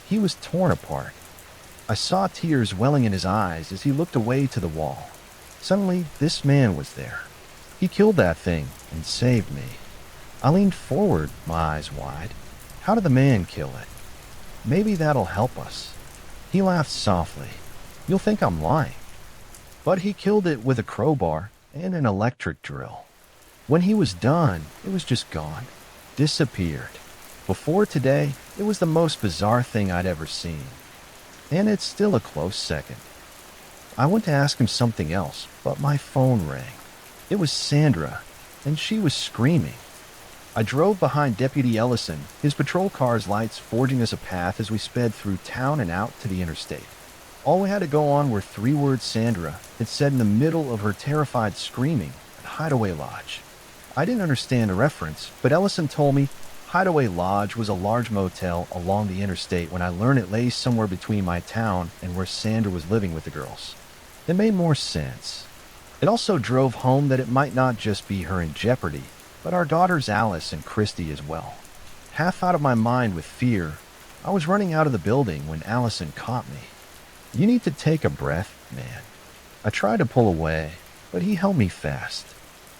He was torn apart. I saw tears welling in his eyes as he looked away to the wall. Suddenly, this man was there. He killed that thing and saved me. I leaned forward, my eyes wide. How did the man kill it? Maybe that'll help us. He laughed softly. You'll think I'm lying. But he killed it with a crowbar and an electric drill. When he was done, it was just gone. Disappeared. Before today, it was the most bizarre thing I'd ever seen. And it's still a close second. I went to ask him something else, but my phone rang. It was Sandra, and she was screaming. I drove behind Deputy Ellison, his patrol car's lights forging us a path as we sped through town and out to the interstate. All we had to go on were 3 words Sandra had said in the middle of her terrified screaming at Hideaway Lodge. I didn't understand the reference, but Ellison told me Hideaway Lodge was a large motel along the interstate when I learned it lay somewhere between my town and where Sandra was living with the girls. It made more sense. It also drove home that it might not just be her in jeopardy, but our daughters Alice and Christy as well. Half out of my mind with fear, I was running out of the building when Allison caught me. You need to take a breath, man. I tried to pull away, but he held me fast.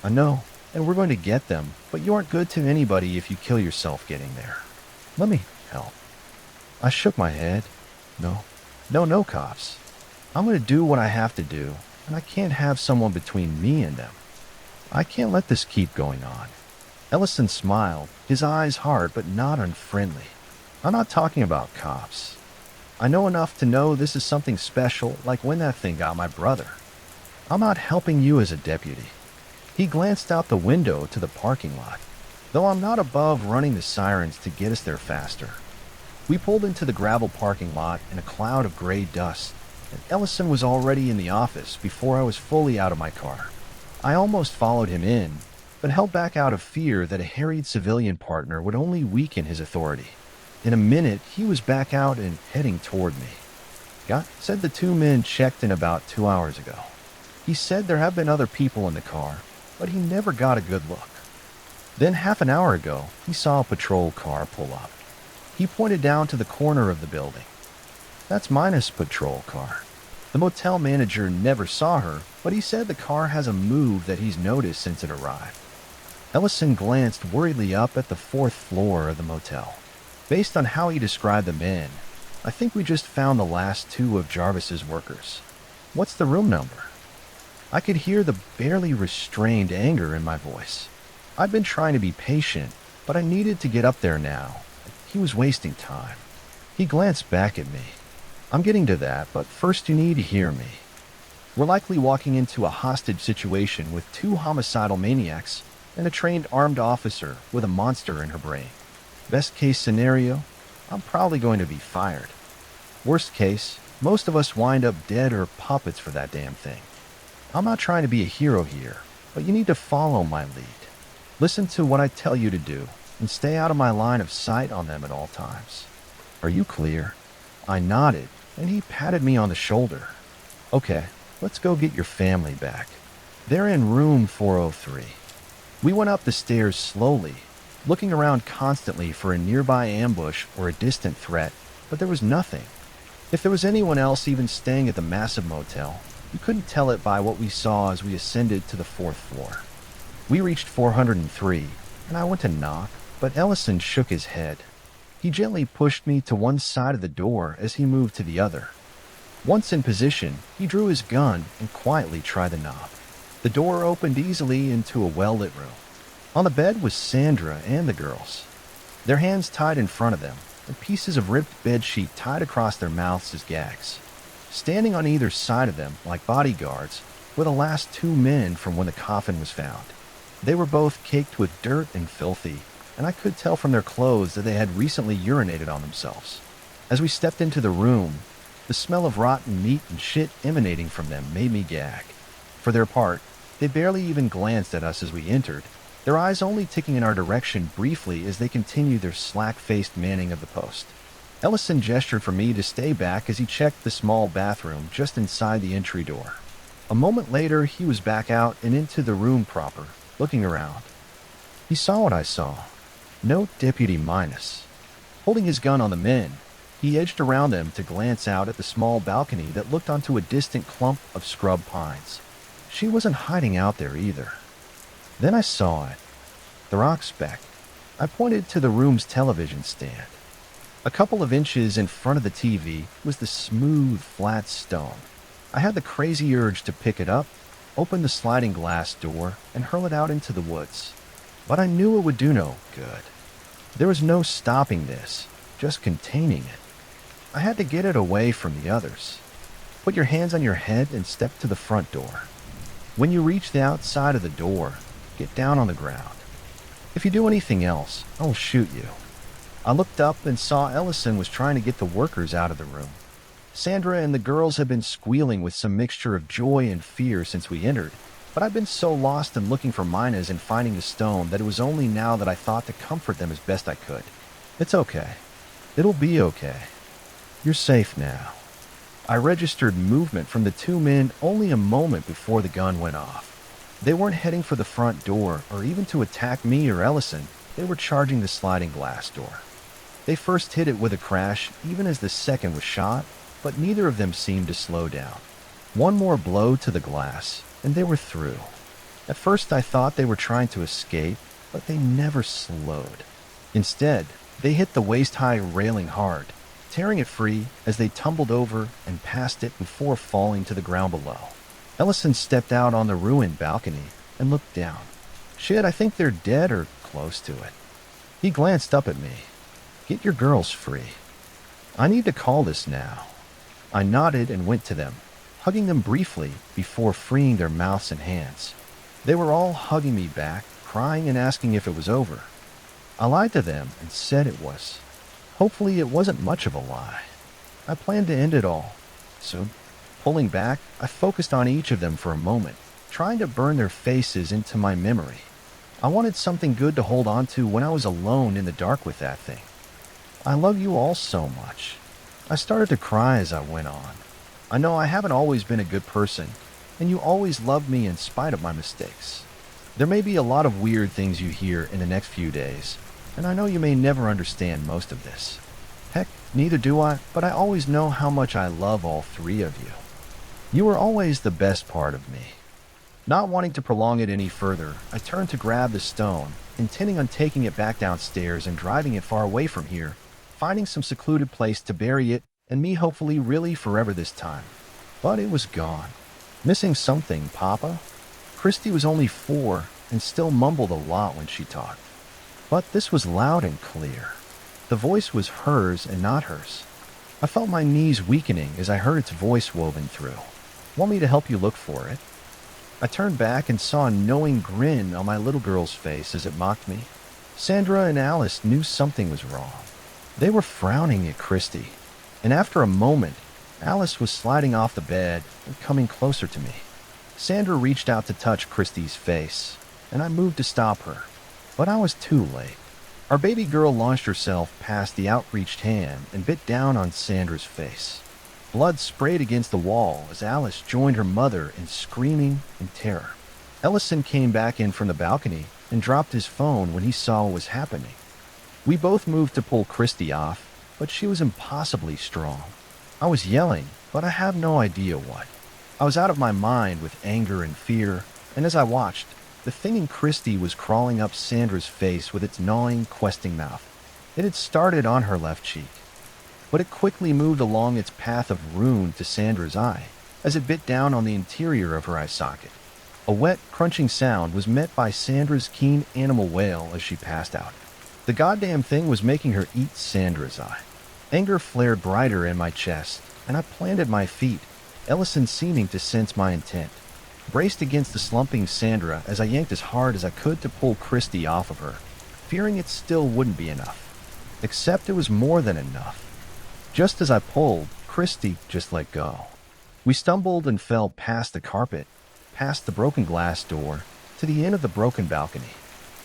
I know, and we're going to get them, but you aren't good to anybody if you kill yourself getting there. Let me help. I shook my head. No, cops. I'm going to do what I have to do, and I can't have someone between me and them. I can't let this keep going on. Ellison smiled, his eyes hard but not unfriendly. I'm not talking about cops. I know enough to know this is something special, like when that thing got my brother. I'm not helping you as a deputy. He glanced out the window to the parking lot, though I'm not above running the sirens to get us there faster. We pulled into the gravel parking lot in a cloud of gray dust, and Ellison was already in the office before I was fully out of my car. I almost followed him in, but held back out of fear that a harried civilian partner would only weaken his authority. In a minute, he was back out and heading toward me. Said the 2 men checked in about 2 hours ago. He said there have been other people in the car, but he never got a good look. Then half an hour ago, he saw a patrol car pull up. He pointed down to the corner of the building. That's Mina's patrol car. The motel manager never saw her, but he said the car has a move that he's noticed since it arrived. Ellison glanced worriedly up at the 4th floor of the motel. Based on how he described the men, I think we just found the last 2 of Jarvis's workers. What's the room number? I could hear the barely restrained anger in my voice. I'd been trying to be patient, but I needed to get up there now. He was wasting time. He glanced back at me. I'm getting to that, but first you need to hear me. We're likely walking into a hostage situation with two homicidal maniacs and a trained armed officer with a monster in her brain. Best case scenario, I'm probably going to be fired. Worst case, most of us wind up dead or puppets for that damn thing. I'm not trying to be a hero here, but you need to follow my lead. Listen to what I tell you to do, and stay out of my line of sight on them at all times. Are you clear? I nodded, and he patted me on the shoulder. Okay, let's go get your family back. They're in room 403. We went up the stairs slowly, looking around constantly for a nearby ambush or a distant threat, but there was nothing. If there was anyone else even staying at the massive motel, you couldn't tell it by what we saw as we ascended to the fourth floor. We reached 403, and I went to knock, but Ellison shook his head. He gently pushed me to one side of the door as he moved to the other. Once in position, he drew his gun and quietly tried the knob. The door opened easily into a well-lit room. On the bed was Sandra and the girls, their hands tied in front of them, and pieces of ripped bedsheet tied across their mouths as gags. Standing on either side of them, like bodyguards, were the last two men from when the coffin was found. They were both caked with dirt and filthy, and I could tell from their clothes that they had recently urinated on themselves. As we stepped into the room, the smell of rotten meat and shit emanating from them made me gag. For their part, they barely even glanced at us as we entered, their eyes only ticking in our direction briefly as they continued their slack-faced manning of the post. Ellison gestured for me to stay back as he checked the small bathroom just inside the entry door. A moment later, he was back out and into the room proper, looking around. He saw what I saw. Note Deputy Minus. Holding his gun on the men, he edged around them to glance out at the small balcony that looked onto a distant clump of scrub pines. She wasn't hiding out there either. Then I saw it. The rock speck. I pointed to the room's television stand. A couple of inches in front of the TV was the smooth, flat stone. I had the crazy urge to pick it up, open the sliding glass door, and hurl it out into the woods. But I knew it would do no good. There was no stopping this, just containing it. I had to get it away from the others. Put your hands on your head and step to the front door. When you reach the outside of the door, get down on the ground. If you do anything else, I will shoot you. I looked up and saw Ellison was trying to get the workers out of the room. Sandra and the girls had been squealing with some mixture of joy and fear since we entered, but I'd been so lost in looking for Minas and finding the stone that it was only now that I thought to comfort them as best I could. It's okay. It'll be okay. You're safe now. I registered movement from the two men only a moment before the gun went off. They weren't heading for the front door or even to attack me or Ellison. They were charging the sliding glass door. They first hit it with a crash even as the second was shot, but neither of them seemed to slow down. One more blow to the glass, and they were through. At first I thought they were trying to escape, but they never slowed. Instead, they hit the waist-high railing hard, tearing it free as they tumbled over and past it before falling to the ground below. Ellison stepped out on the ruined balcony and looked down. Shit, I think they're dead or close to it. He glanced up at me. Get your girls free. I need to call this now. I nodded and went to them, hugging them briefly before freeing their mouths and hands. They were all hugging me back, crying and asking if it was over. I lied to them and said it was. Hopefully it wasn't much of a lie. I planned to end it all. So, pulling back, I focused on each of them for a moment, trying to burn their faces into my memory. I wanted something good to hold on to when I was alone in the dark with that thing. I love you all so much. I started to cry as I went on. I know I haven't always been a good person, and you always loved me in spite of my mistakes. There may be a lot of weird things you hear in the next few days, and I know you may never understand most of this. Heck, neither do I, but I always know how much I love all three of you. You were always the best part of me. Not wanting to prolong it any further, I turned to grab the stone, intending on taking it back downstairs and driving it far away from here, finding some secluded place to bury it, and me hopefully really forever this time. But it was gone. Missing something, Papa? Christy was only 4 and still mumbled a lot when she talked. But this was loud and clear. The voice was hers and not hers. I felt my knees weakening as I heard its voice woven through. Want me to help you look for it? I turned back and saw a knowing grin on my little girl's face as it mocked me. Sandra and Alice knew something was wrong. They were frowning at Christy, and after a moment, Alice was sliding off the bed and coming closer to me. Sandra reached out to touch Christy's face, and I moved to stop her, but I was too late. Our baby girl launched herself past the outreached hand and bit down on Sandra's face. Blood sprayed against the wall as Alice joined her mother in screaming in terror. Ellison came back in from the balcony and dropped his phone when he saw what was happening. We both moved to pull Christy off, but she was impossibly strong. I was yelling, but I have no idea what. I was out of my mind with anger and fear, and as I watched, the thing in Christy was crawling up Sandra's face with its gnawing, questing mouth. It had started on her left cheek, but it quickly moved along its path of ruin to Sandra's eye, as it bit down on the interior of her eye socket. A wet, crunching sound was met by Sandra's keen animal wail as she passed out. The goddamn thing was making her eat Sandra's eye. Anger flared brighter in my chest, and I planted my feet, Ellison seeming to sense my intent. Braced against the slumping Sandra as I yanked as hard as I could to pull Christy off of her, fearing it still wouldn't be enough. Except it was more than enough. Just as I pulled, Christy just let go. We stumbled and fell past the carpet, past the broken glass door, to the end of the broken balcony.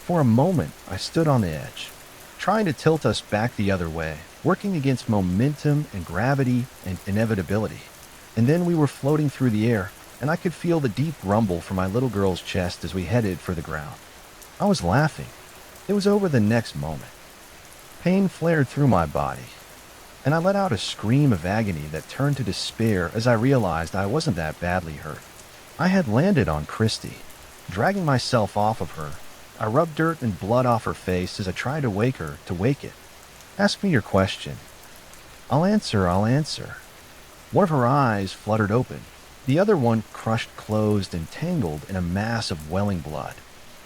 For a moment, I stood on the edge, trying to tilt us back the other way, working against momentum and gravity and inevitability. And then we were floating through the air, and I could feel the deep rumble from my little girl's chest as we headed for the ground. I was laughing. It was over the next moment. Pain flared through my body, and I let out a scream of agony that turned to despair as I realized I wasn't that badly hurt. I had landed on Christy. Dragging myself off of her, I rubbed dirt and blood off her face as I tried to wake her to wake it. Ask me your question. I'll answer. One of her eyes fluttered open. The other one crushed closed and tangled in a mass of welling blood.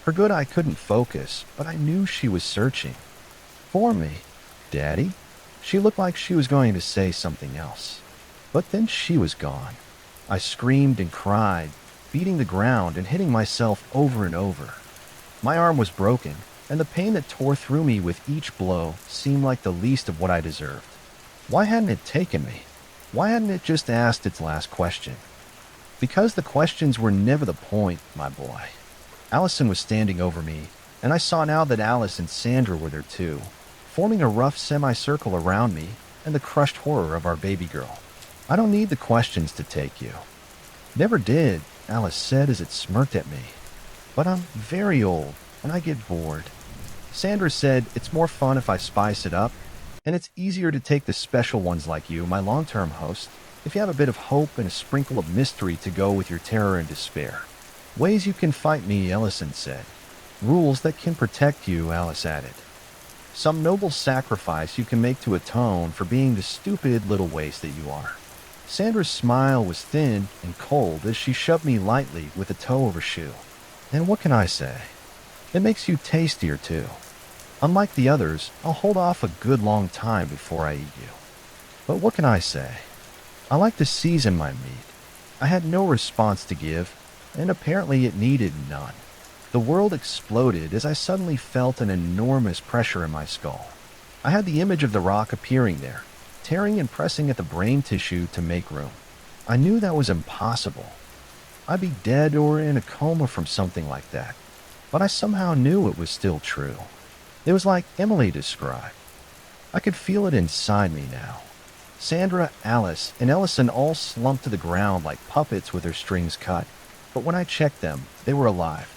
Her good eye couldn't focus, but I knew she was searching. For me. Daddy? She looked like she was going to say something else. But then she was gone. I screamed and cried, beating the ground and hitting myself over and over. My arm was broken, and the pain that tore through me with each blow seemed like the least of what I deserved. Why hadn't it taken me? Why hadn't it just asked its last question? Because the questions were never the point, my boy. Allison was standing over me, and I saw now that Alice and Sandra were there too, forming a rough semicircle around me and the crushed horror of our baby girl. I don't need the questions to take you. Never did, Alice said as it smirked at me. But I'm very old, and I get bored. Sandra said it's more fun if I spice it up, and it's easier to take the special ones like you, my long-term host, if you have a bit of hope and a sprinkle of mystery to go with your terror and despair. Ways you can fight me, Ellison said. Rules that can protect you, Alice added. Some noble sacrifice you can make to atone for being the stupid little waste that you are. Sandra's smile was thin and cold as she shoved me lightly with the toe of her shoe. And what can I say? It makes you tastier too. Unlike the others, I'll hold off a good long time before I eat you. But what can I say? I like to season my meat. I had no response to give, and apparently it needed none. The world exploded as I suddenly felt an enormous pressure in my skull. I had the image of the rock appearing there, tearing and pressing at the brain tissue to make room. I knew that was impossible. I'd be dead or in a coma from something like that, but I somehow knew it was still true. It was like Emily described. I could feel it inside me now. Sandra, Alice, and Ellison all slumped to the ground like puppets with their strings cut, but when I checked them, they were alive.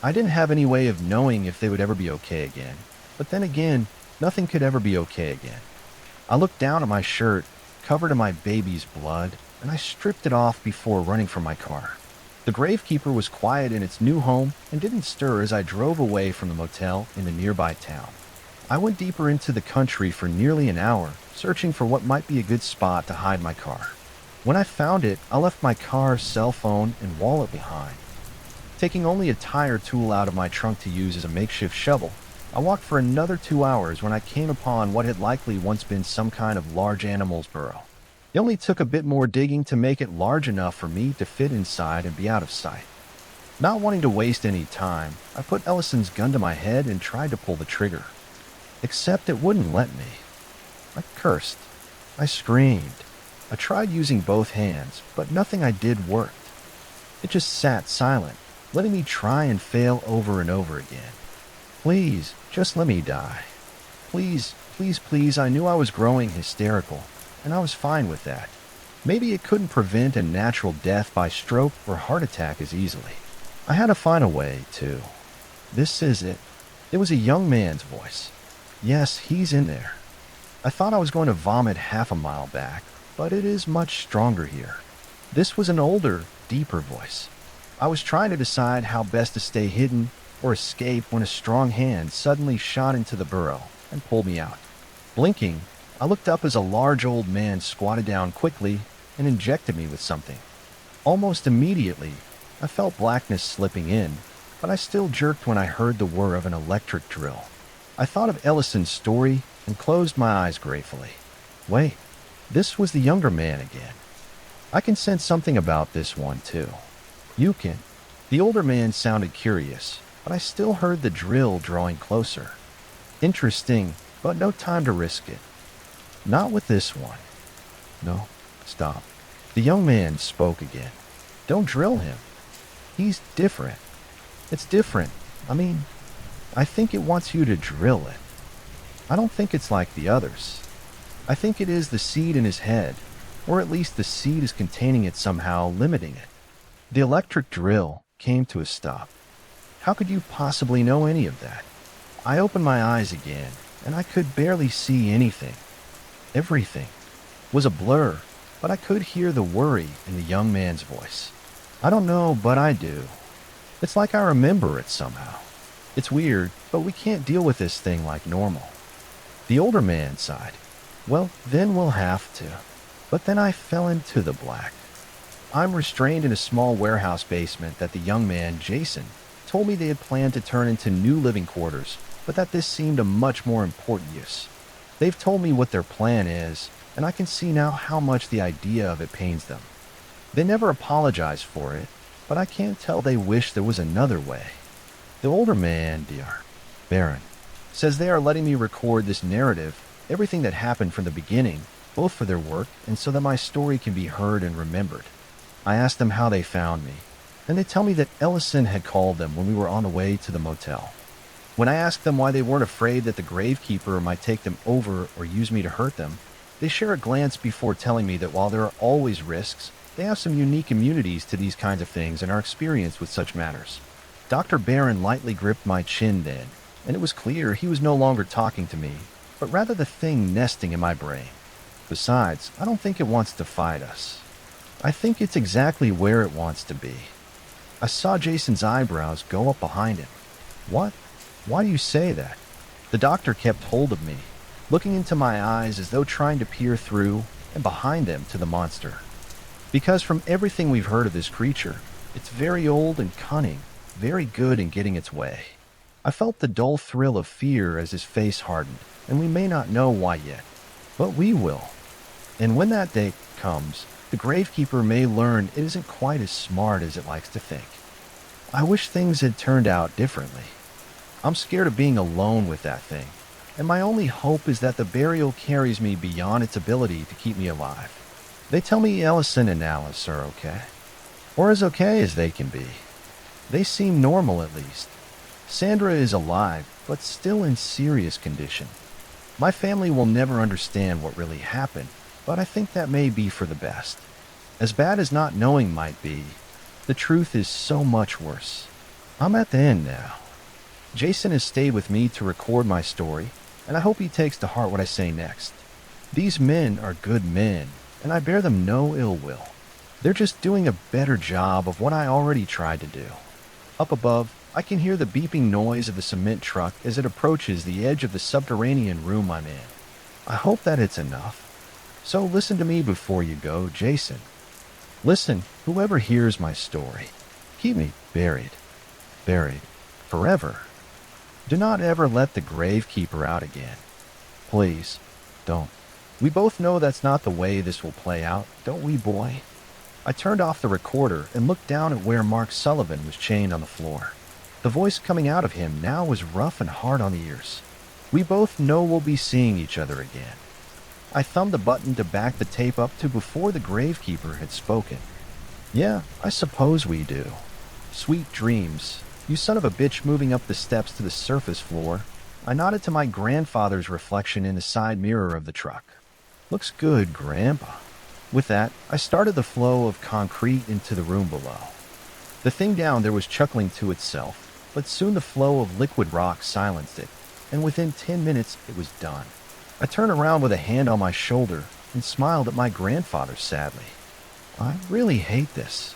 I didn't have any way of knowing if they would ever be okay again, but then again, nothing could ever be okay again. I looked down at my shirt, covered in my baby's blood, and I stripped it off before running for my car. The gravekeeper was quiet in its new home and didn't stir as I drove away from the motel in the nearby town. I went deeper into the country for nearly an hour, searching for what might be a good spot to hide my car. When I found it, I left my car, cell phone, and wallet behind. Taking only a tire tool out of my trunk to use as a makeshift shovel, I walked for another 2 hours when I came upon what had likely once been some kind of large animal's burrow. It only took a bit more digging to make it large enough for me to fit inside and be out of sight. Not wanting to waste any time, I put Ellison's gun to my head and tried to pull the trigger. Except it wouldn't let me. I cursed. I screamed. I tried using both hands, but nothing I did worked. It just sat silent, letting me try and fail over and over again. Please, just let me die. Please, please, please. I knew I was growing hysterical, and I was fine with that. Maybe it couldn't prevent a natural death by stroke or heart attack as easily. I had to find a way, too. This is it. It was a young man's voice. Yes, he's in there. I thought I was going to vomit half a mile back, but it is much stronger here. This was an older, deeper voice. I was trying to decide how best to stay hidden or escape when a strong hand suddenly shot into the burrow and pulled me out. Blinking, I looked up as a large old man squatted down quickly and injected me with something. Almost immediately, I felt blackness slipping in, but I still jerked when I heard the whir of an electric drill. I thought of Ellison's story and closed my eyes gratefully. Wait, this was the younger man again. I can sense something about this one, too. You can. The older man sounded curious, but I still heard the drill drawing closer. Interesting, but no time to risk it. Not with this one. No, stop. The young man spoke again. Don't drill him. He's different. It's different. I think it wants you to drill it. I don't think it's like the others. I think it is the seed in his head, or at least the seed is containing it somehow, limiting it. The electric drill came to a stop. How could you possibly know any of that? I opened my eyes again, and I could barely see anything. Everything was a blur, but I could hear the worry in the young man's voice. I don't know, but I do. It's like I remember it somehow. It's weird, but we can't deal with this thing like normal. The older man sighed. Well, then we'll have to. But then I fell into the black. I'm restrained in a small warehouse basement that the young man, Jason, told me they had planned to turn into new living quarters, but that this seemed a much more important use. They've told me what their plan is, and I can see now how much the idea of it pains them. They never apologize for it, but I can't tell they wish there was another way. The older man, Dr. Baron, says they are letting me record this narrative, everything that happened from the beginning, both for their work and so that my story can be heard and remembered. I asked them how they found me, and they tell me that Ellison had called them when we were on the way to the motel. When I asked them why they weren't afraid that the gravekeeper might take them over or use me to hurt them, they share a glance before telling me that while there are always risks, they have some unique immunities to these kinds of things and are experienced with such matters. Dr. Barron lightly gripped my chin then, and it was clear he was no longer talking to me, but rather the thing nesting in my brain. Besides, I don't think it wants to fight us. I think it's exactly where it wants to be. I saw Jason's eyebrows go up behind him. What? Why do you say that? The doctor kept hold of me, looking into my eyes as though trying to peer through and behind them to the monster. Because from everything we've heard of this creature, it's very old and cunning, very good in getting its way. I felt the dull thrill of fear as his face hardened, and we may not know why yet, but we will. And when that day comes, the gravekeeper may learn it isn't quite as smart as it likes to think. I wish things had turned out differently. I'm scared of being alone with that thing, and my only hope is that the burial carries me beyond its ability to keep me alive. They tell me Ellison and Alice are okay, or as okay as they can be. They seem normal at least. Sandra is alive, but still in serious condition. My family will never understand what really happened, but I think that may be for the best. As bad as not knowing might be, the truth is so much worse. I'm at the end now. Jason has stayed with me to record my story, and I hope he takes to heart what I say next. These men are good men, and I bear them no ill will. They're just doing a better job of what I already tried to do. Up above, I can hear the beeping noise of the cement truck as it approaches the edge of the subterranean room I'm in. I hope that it's enough. So listen to me before you go, Jason. Listen, whoever hears my story. Keep me buried. Buried. Forever. Do not ever let the gravekeeper out again. Please, don't. We both know that's not the way this will play out, don't we, boy? I turned off the recorder and looked down at where Mark Sullivan was chained on the floor. The voice coming out of him now was rough and hard on the ears. We both know we'll be seeing each other again. I thumbed the button to back the tape up to before the gravekeeper had spoken. Yeah, I suppose we do. Sweet dreams. You son of a bitch moving up the steps to the surface floor. I nodded to my grandfather's reflection in the side mirror of the truck. Looks good, Grandpa. With that, I started the flow of concrete into the room below. The thing down there was chuckling to itself, but soon the flow of liquid rock silenced it, and within 10 minutes it was done. I turned around with a hand on my shoulder and smiled at my grandfather sadly. I really hate this.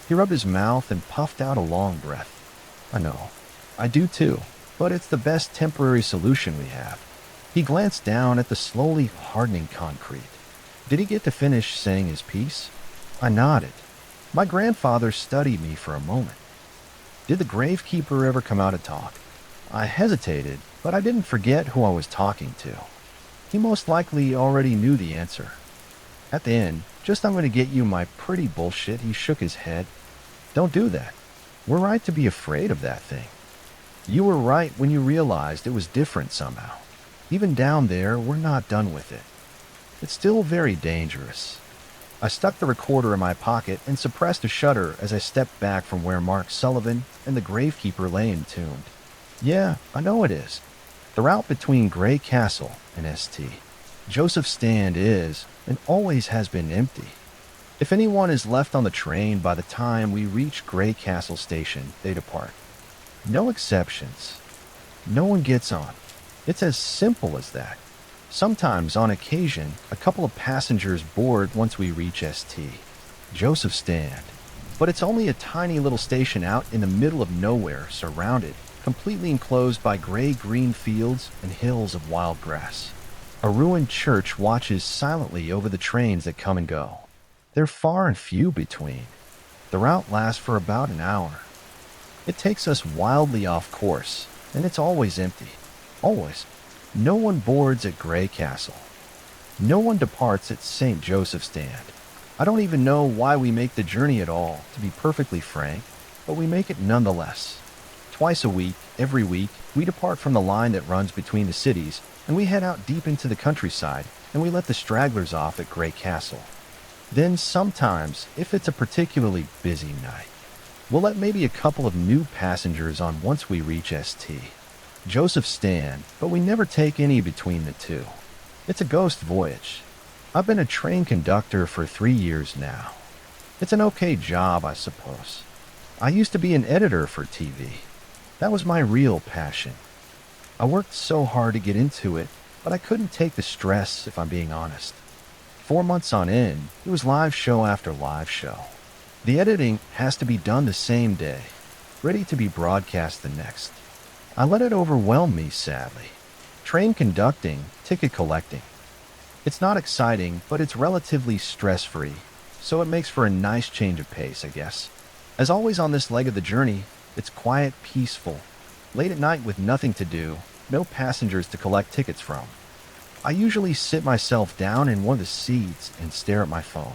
He rubbed his mouth and puffed out a long breath. I know. I do too, but it's the best temporary solution we have. He glanced down at the slowly hardening concrete. Did he get to finish saying his piece? I nodded. My grandfather studied me for a moment. Did the gravekeeper ever come out to talk? I hesitated, but I didn't forget who I was talking to. He most likely already knew the answer. At the end, just I'm going to get you my pretty bullshit, he shook his head. Don't do that. We're right to be afraid of that thing. You were right when you realized it was different somehow. Even down there, we're not done with it. It's still very dangerous. I stuck the recorder in my pocket and suppressed a shudder as I stepped back from where Mark Sullivan and the gravekeeper lay entombed. Yeah, I know it is. The route between Grey Castle and St. Joseph Stand is, and always has been, empty. If anyone is left on the train by the time we reach Grey Castle Station, they depart. No exceptions. No one gets on. It's as simple as that. Sometimes, on occasion, a couple of passengers board once we reach St. Joseph Stand. But it's only a tiny little station out in the middle of nowhere, surrounded, completely enclosed by gray-green fields and hills of wild grass. A ruined church watches silently over the trains that come and go. They're far and few between. The route lasts for about an hour. It takes us wildly off course, and it's always empty. Always. No one boards at Grey Castle. No one departs at St. Joseph Stand. I don't even know why we make the journey at all, to be perfectly frank, but we make it nonetheless. Twice a week, every week, we depart from the line that runs between the cities, and we head out deep into the countryside, and we let the stragglers off at Grey Castle. Then sometimes, if it's a particularly busy night, we'll let maybe a couple of new passengers on once we reach St. Joseph Stand, but we never take any between the two. It's a ghost voyage. I've been a train conductor for 3 years now. It's an okay job, I suppose. I used to be an editor for TV. That was my real passion. I worked so hard to get into it, but I couldn't take the stress, if I'm being honest. 4 months on end, it was live show after live show. The editing has to be done the same day, ready to be broadcast the next. I let it overwhelm me, sadly. Train conducting, ticket collecting. It's not exciting, but it's relatively stress-free, so it makes for a nice change of pace, I guess. As always on this leg of the journey, it's quiet, peaceful. Late at night with nothing to do, no passengers to collect tickets from. I usually sit myself down in one of the seats and stare at my phone.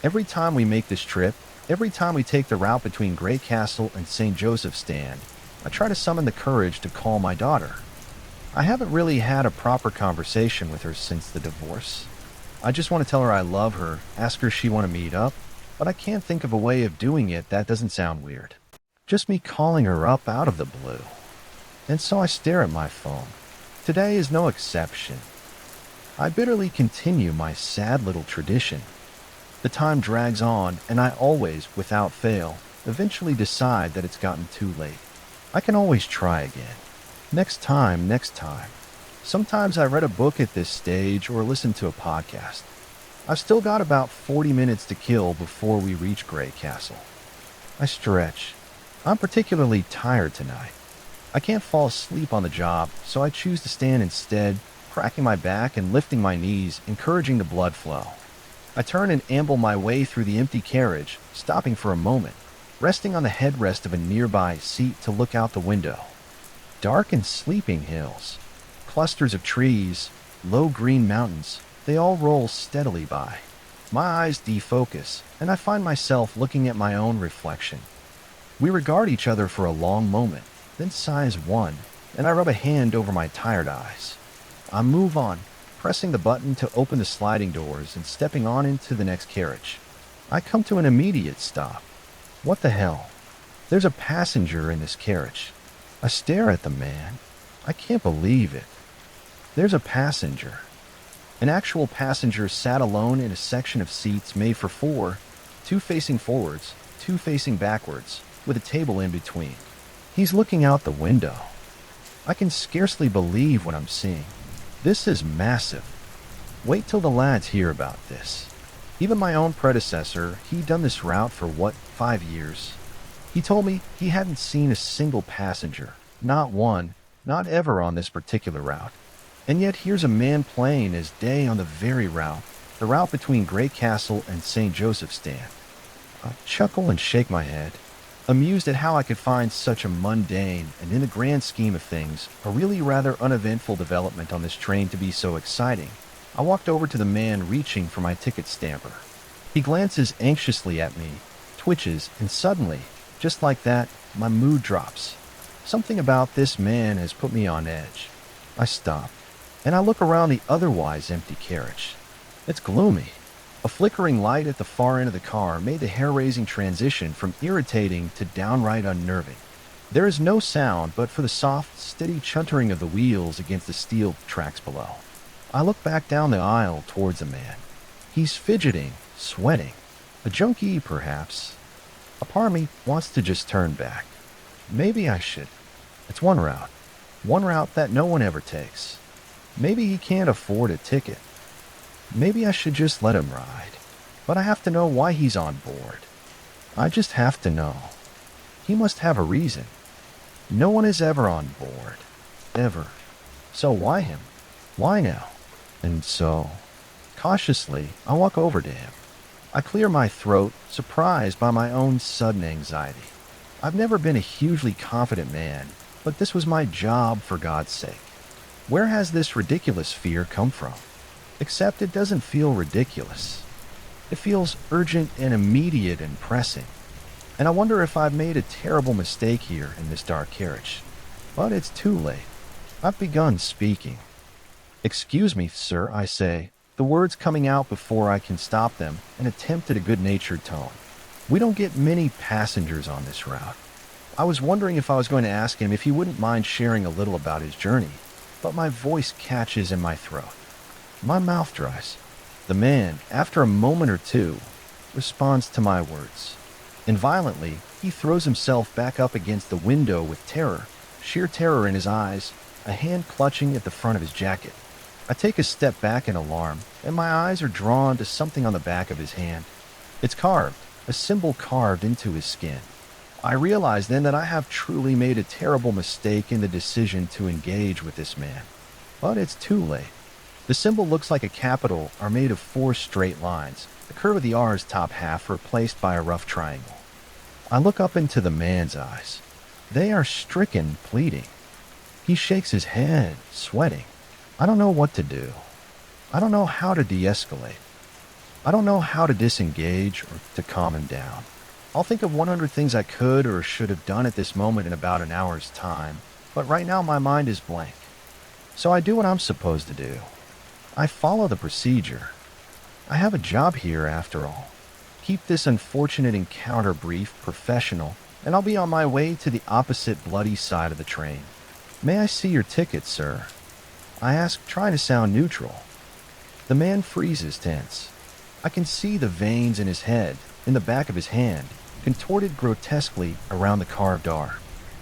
Every time we make this trip, every time we take the route between Grey Castle and St. Joseph Stand, I try to summon the courage to call my daughter. I haven't really had a proper conversation with her since the divorce. I just want to tell her I love her, ask her if she want to meet up, but I can't think of a way of doing it that doesn't sound weird. Just me calling her up out of the blue. And so I stare at my phone. Today is no exception. I bitterly continue my sad little tradition. The time drags on, and I always, without fail, eventually decide that it's gotten too late. I can always try again. Next time, next time. Sometimes I read a book at this stage or listen to a podcast. I've still got about 40 minutes to kill before we reach Grey Castle. I stretch. I'm particularly tired tonight. I can't fall asleep on the job, so I choose to stand instead, cracking my back and lifting my knees, encouraging the blood flow. I turn and amble my way through the empty carriage, stopping for a moment, resting on the headrest of a nearby seat to look out the window. Dark and sleeping hills, clusters of trees, low green mountains, they all roll steadily by. My eyes defocus, and I find myself looking at my own reflection. We regard each other for a long moment, then sighs one, and I rub a hand over my tired eyes. I move on, pressing the button to open the sliding doors and stepping on into the next carriage. I come to an immediate stop. What the hell? There's a passenger in this carriage. I stare at the man. I can't believe it. There's a passenger. An actual passenger sat alone in a section of seats made for four, two facing forwards, two facing backwards, with a table in between. He's looking out the window. I can scarcely believe what I'm seeing. This is massive. Wait till the lads hear about this. Even my own predecessor, he'd done this route for 5 years? He told me he hadn't seen a single passenger, not one, not ever on this particular route. And yet here's a man playing his day on the very route, the route between Great Castle and St. Joseph's Stand. I chuckle and shake my head, amused at how I could find such a mundane and, in the grand scheme of things, a really rather uneventful development on this train to be so exciting. I walked over to the man reaching for my ticket stamper. He glances anxiously at me, twitches, and suddenly, just like that, my mood drops. Something about this man has put me on edge. I stop, and I look around the otherwise empty carriage. It's gloomy. A flickering light at the far end of the car made the hair-raising transition from irritating to downright unnerving. There is no sound but for the soft, steady chuntering of the wheels against the steel tracks below. I look back down the aisle towards the man. He's fidgeting, sweating. A junkie, perhaps. A part of me wants to just turn back. Maybe I should. It's one route that no one ever takes. Maybe he can't afford a ticket. Maybe I should just let him ride. But I have to know why he's on board. I just have to know. He must have a reason. No one is ever on board. Ever. So why him? Why now? And so, cautiously, I walk over to him. I clear my throat, surprised by my own sudden anxiety. I've never been a hugely confident man, but this was my job, for God's sake. Where has this ridiculous fear come from? Except it doesn't feel ridiculous. It feels urgent and immediate and pressing. And I wonder if I've made a terrible mistake here in this dark carriage. But it's too late. I've begun speaking. "Excuse me, sir," I say, the words coming out before I can stop them, and attempt at a good-natured tone. "We don't get many passengers on this route." I was wondering if I was going to ask him if he wouldn't mind sharing a little about his journey, but my voice catches in my throat. My mouth dries. The man, after a moment or two, responds to my words. And violently, he throws himself back up against the window with terror, sheer terror in his eyes, a hand clutching at the front of his jacket. I take a step back in alarm, and my eyes are drawn to something on the back of his hand. It's carved, a symbol carved into his skin. I realize then that I have truly made a terrible mistake in the decision to engage with this man. But it's too late. The symbol looks like a capital are made of 4 straight lines, the curve of the R's top half replaced by a rough triangle. I look up into the man's eyes. They are stricken, pleading. He shakes his head, sweating. I don't know what to do. I don't know how to de-escalate. I don't know how to disengage or to calm him down. I'll think of 100 things I could or should have done at this moment in about an hour's time, but right now my mind is blank. So I do what I'm supposed to do. I follow the procedure. I have a job here after all. Keep this unfortunate encounter brief, professional, and I'll be on my way to the opposite bloody side of the train. "May I see your ticket, sir?" I ask, trying to sound neutral. The man freezes tense. I can see the veins in his head, in the back of his hand, contorted grotesquely around the carved R.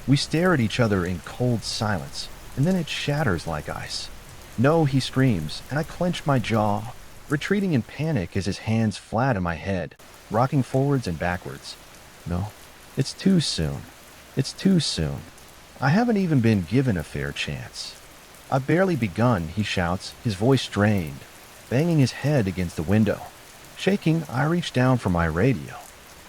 We stare at each other in cold silence, and then it shatters like ice. "No," he screams, and I clench my jaw, retreating in panic as his hands flat in my head, rocking forwards and backwards. "No, it's too soon. It's too soon. I haven't even been given a fair chance. I've barely begun," he shouts, his voice strained, banging his head against the window. Shaking, I reach down for my radio.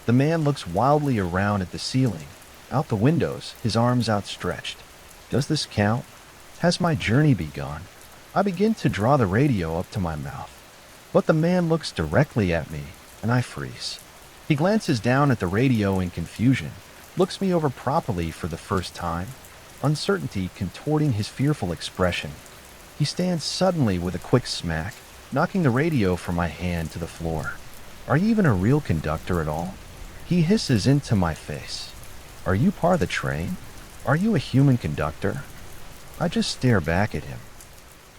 The man looks wildly around at the ceiling, out the windows, his arms outstretched. Does this count? Has my journey begun? I begin to draw the radio up to my mouth, but the man looks directly at me, and I freeze. He glances down at the radio in confusion, looks me over properly for the first time, uncertainty contorting his fearful expression. He stands suddenly with a quick smack, knocking the radio from my hand to the floor. Are you even a real conductor at all? He hisses into my face. Are you part of the train? Are you a human conductor? I just stare back at him.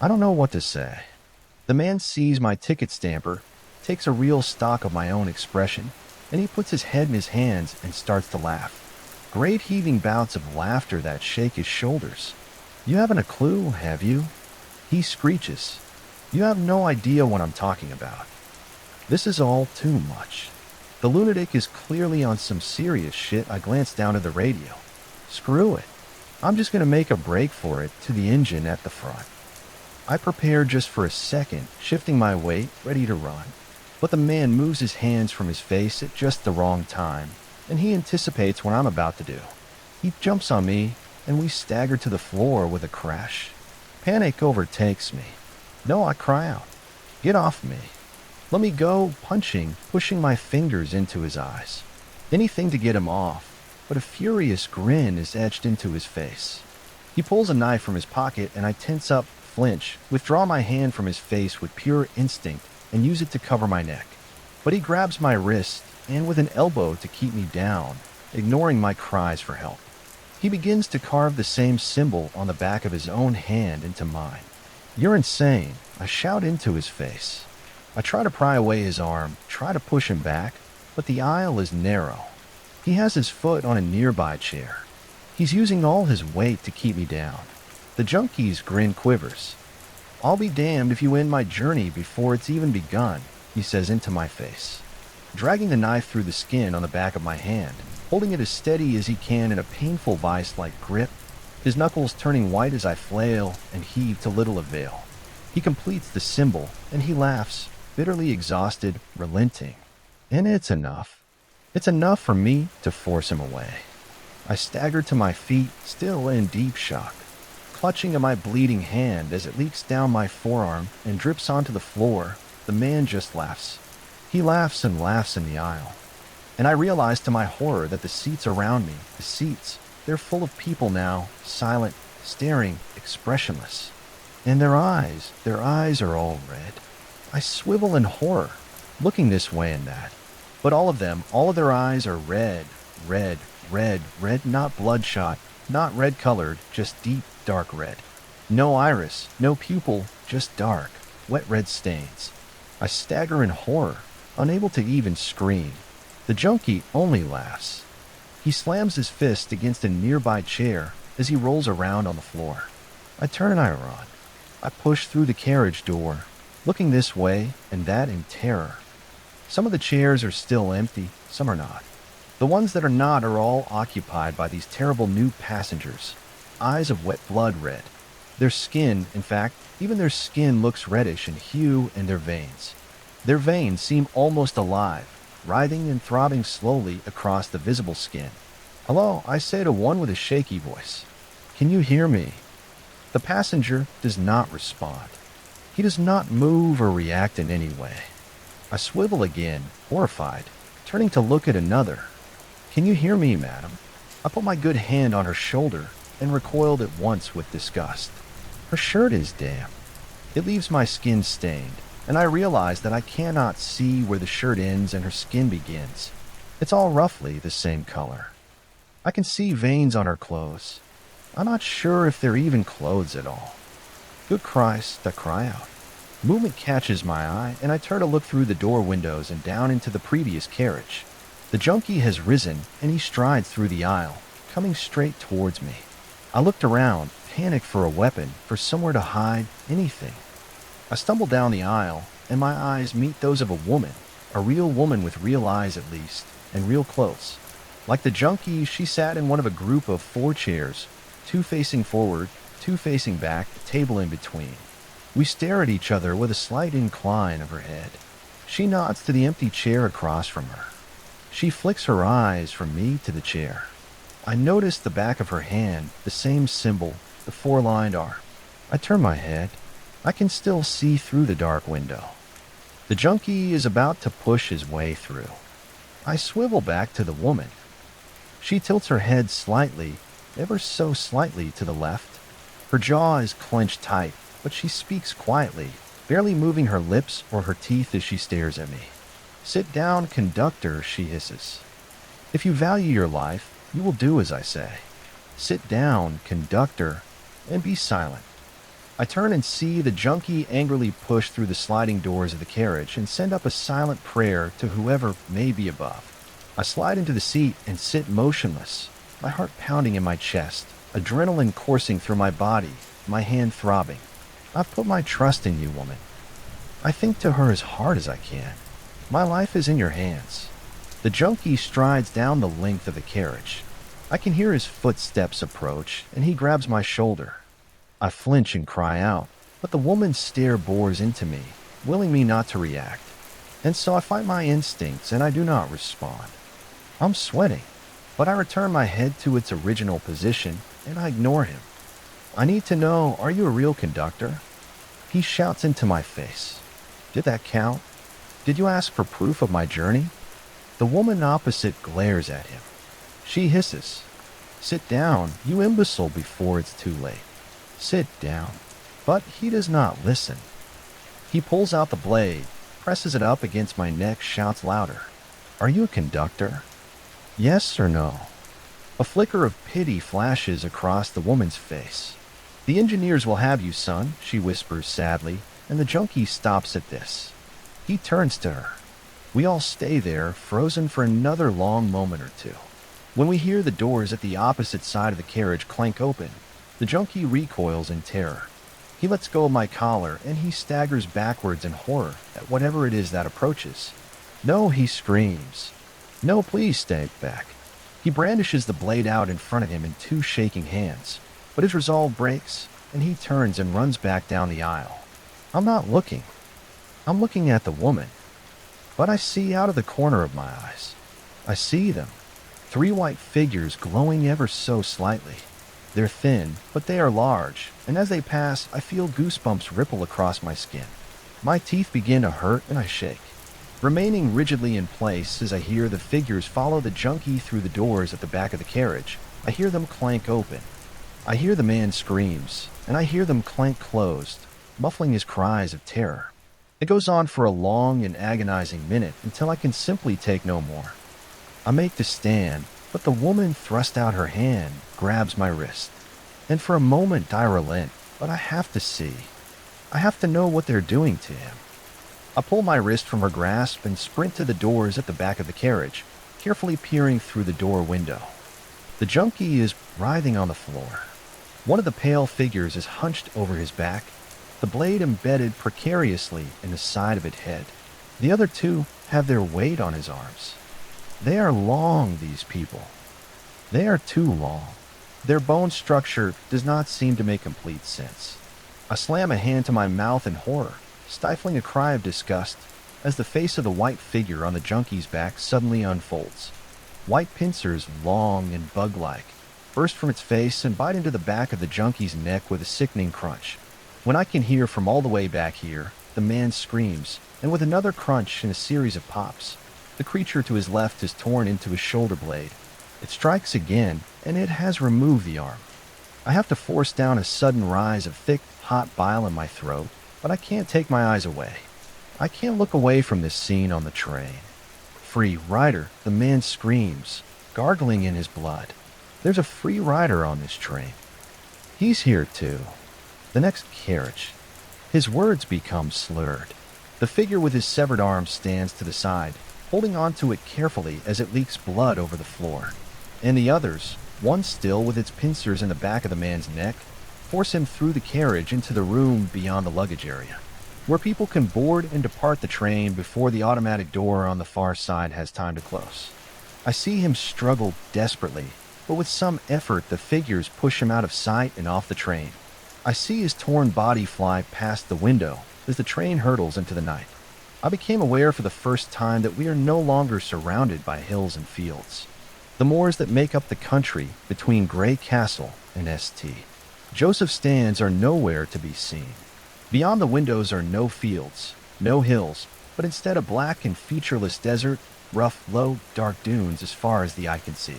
I don't know what to say. The man sees my ticket stamper, takes a real stock of my own expression, and he puts his head in his hands and starts to laugh. Great heaving bouts of laughter that shake his shoulders. You haven't a clue, have you? He screeches. You have no idea what I'm talking about. This is all too much. The lunatic is clearly on some serious shit. I glance down at the radio. Screw it. I'm just going to make a break for it to the engine at the front. I prepare just for a second, shifting my weight, ready to run. But the man moves his hands from his face at just the wrong time, and he anticipates what I'm about to do. He jumps on me, and we stagger to the floor with a crash. Panic overtakes me. No, I cry out. Get off me. Let me go, punching, pushing my fingers into his eyes. Anything to get him off, but a furious grin is etched into his face. He pulls a knife from his pocket, and I tense up, flinch, withdraw my hand from his face with pure instinct, and use it to cover my neck. But he grabs my wrist, and with an elbow to keep me down, ignoring my cries for help. He begins to carve the same symbol on the back of his own hand into mine. You're insane, I shout into his face. I try to pry away his arm, try to push him back, but the aisle is narrow. He has his foot on a nearby chair. He's using all his weight to keep me down. The junkie's grin quivers. I'll be damned if you end my journey before it's even begun, he says into my face, dragging the knife through the skin on the back of my hand, holding it as steady as he can in a painful vice-like grip, his knuckles turning white as I flail and heave to little avail. He completes the symbol, and he laughs, bitterly exhausted, relenting. And it's enough. It's enough for me to force him away. I stagger to my feet, still in deep shock, clutching at my bleeding hand as it leaks down my forearm and drips onto the floor. The man just laughs. He laughs and laughs in the aisle. And I realize to my horror that the seats around me, the seats, they're full of people now, silent, staring, expressionless. And their eyes are all red. I swivel in horror, looking this way and that. But all of their eyes are red, red, red, red, not bloodshot, not red-colored, just deep, dark red. No iris, no pupil, just dark, wet red stains. I stagger in horror, unable to even scream. The junkie only laughs. He slams his fist against a nearby chair as he rolls around on the floor. I turn and I run. I push through the carriage door, looking this way and that in terror. Some of the chairs are still empty, some are not. The ones that are not are all occupied by these terrible new passengers, eyes of wet blood red. Their skin, in fact, even their skin looks reddish in hue, and their veins. Their veins seem almost alive, writhing and throbbing slowly across the visible skin. Hello, I say to one with a shaky voice. Can you hear me? The passenger does not respond. He does not move or react in any way. I swivel again, horrified, turning to look at another. Can you hear me, madam? I put my good hand on her shoulder and recoiled at once with disgust. Her shirt is damp. It leaves my skin stained, and I realize that I cannot see where the shirt ends and her skin begins. It's all roughly the same color. I can see veins on her clothes. I'm not sure if they're even clothes at all. Good Christ, I cry out. Movement catches my eye, and I turn to look through the door windows and down into the previous carriage. The junkie has risen, and he strides through the aisle, coming straight towards me. I looked around, panicked for a weapon, for somewhere to hide, anything. I stumble down the aisle, and my eyes meet those of a woman, a real woman with real eyes at least, and real clothes. Like the junkie, she sat in one of a group of 4 chairs, 2 facing forward, 2 facing back, a table in between. We stare at each other with a slight incline of her head. She nods to the empty chair across from her. She flicks her eyes from me to the chair. I noticed the back of her hand, the same symbol, the four-lined R. I turn my head. I can still see through the dark window. The junkie is about to push his way through. I swivel back to the woman. She tilts her head slightly, ever so slightly to the left. Her jaw is clenched tight, but she speaks quietly, barely moving her lips or her teeth as she stares at me. "Sit down, conductor," she hisses. "If you value your life, you will do as I say. Sit down, conductor, and be silent." I turn and see the junkie angrily push through the sliding doors of the carriage and send up a silent prayer to whoever may be above. I slide into the seat and sit motionless, my heart pounding in my chest, adrenaline coursing through my body, my hand throbbing. "I've put my trust in you, woman." I think to her as hard as I can. "My life is in your hands." The junkie strides down the length of the carriage. I can hear his footsteps approach, and he grabs my shoulder. I flinch and cry out, but the woman's stare bores into me, willing me not to react. And so I fight my instincts and I do not respond. I'm sweating, but I return my head to its original position and I ignore him. "I need to know, are you a real conductor?" He shouts into my face. Did that count? Did you ask for proof of my journey? The woman opposite glares at him. She hisses, "Sit down, you imbecile, before it's too late. Sit down." But he does not listen. He pulls out the blade, presses it up against my neck, shouts louder, "Are you a conductor? Yes or no?" A flicker of pity flashes across the woman's face. "The engineers will have you, son," she whispers sadly, and the junkie stops at this. He turns to her. We all stay there, frozen for another long moment or two. When we hear the doors at the opposite side of the carriage clank open, the junkie recoils in terror. He lets go of my collar and he staggers backwards in horror at whatever it is that approaches. "No," he screams. "No, please stay back." He brandishes the blade out in front of him in two shaking hands, but his resolve breaks and he turns and runs back down the aisle. I'm not looking. I'm looking at the woman. But I see out of the corner of my eyes. I see them. Three white figures glowing ever so slightly. They're thin, but they are large, and as they pass, I feel goosebumps ripple across my skin. My teeth begin to hurt and I shake, remaining rigidly in place as I hear the figures follow the junkie through the doors at the back of the carriage. I hear them clank open. I hear the man's screams, and I hear them clank closed, muffling his cries of terror. It goes on for a long and agonizing minute until I can simply take no more. I make the stand, but the woman thrusts out her hand, grabs my wrist. And for a moment I relent, but I have to see. I have to know what they're doing to him. I pull my wrist from her grasp and sprint to the doors at the back of the carriage, carefully peering through the door window. The junkie is writhing on the floor. One of the pale figures is hunched over his back, the blade embedded precariously in the side of its head. The other two have their weight on his arms. They are long, these people. They are too long. Their bone structure does not seem to make complete sense. I slam a hand to my mouth in horror, stifling a cry of disgust as the face of the white figure on the junkie's back suddenly unfolds. White pincers, long and bug-like, burst from its face and bite into the back of the junkie's neck with a sickening crunch. When I can hear from all the way back here, the man screams, and with another crunch and a series of pops, the creature to his left is torn into his shoulder blade. It strikes again, and it has removed the arm. I have to force down a sudden rise of thick, hot bile in my throat, but I can't take my eyes away. I can't look away from this scene on the train. "Free rider," the man screams, gargling in his blood. There's a free rider on this train. He's here too. The next carriage. His words become slurred. The figure with his severed arm stands to the side, holding onto it carefully as it leaks blood over the floor. And the others, one still with its pincers in the back of the man's neck, force him through the carriage into the room beyond the luggage area, where people can board and depart the train before the automatic door on the far side has time to close. I see him struggle desperately, but with some effort the figures push him out of sight and off the train. I see his torn body fly past the window as the train hurtles into the night. I became aware for the first time that we are no longer surrounded by hills and fields. The moors that make up the country between Grey Castle and St. Joseph stands are nowhere to be seen. Beyond the windows are no fields, no hills, but instead a black and featureless desert, rough, low, dark dunes as far as the eye can see.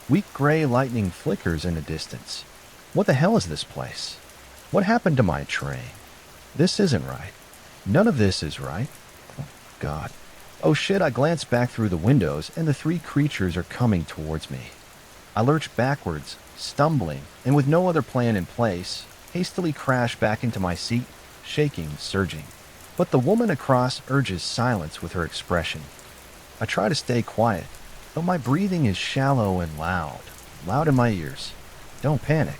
Weak gray lightning flickers in the distance. What the hell is this place? What happened to my train? This isn't right. None of this is right. Oh, God. Oh shit, I glance back through the windows and the three creatures are coming towards me. I lurch backwards, stumbling, and with no other plan in place, hastily crash back into my seat, shaking, surging. But the woman across urges silence with her expression. I try to stay quiet, though my breathing is shallow and loud in my ears. Don't panic.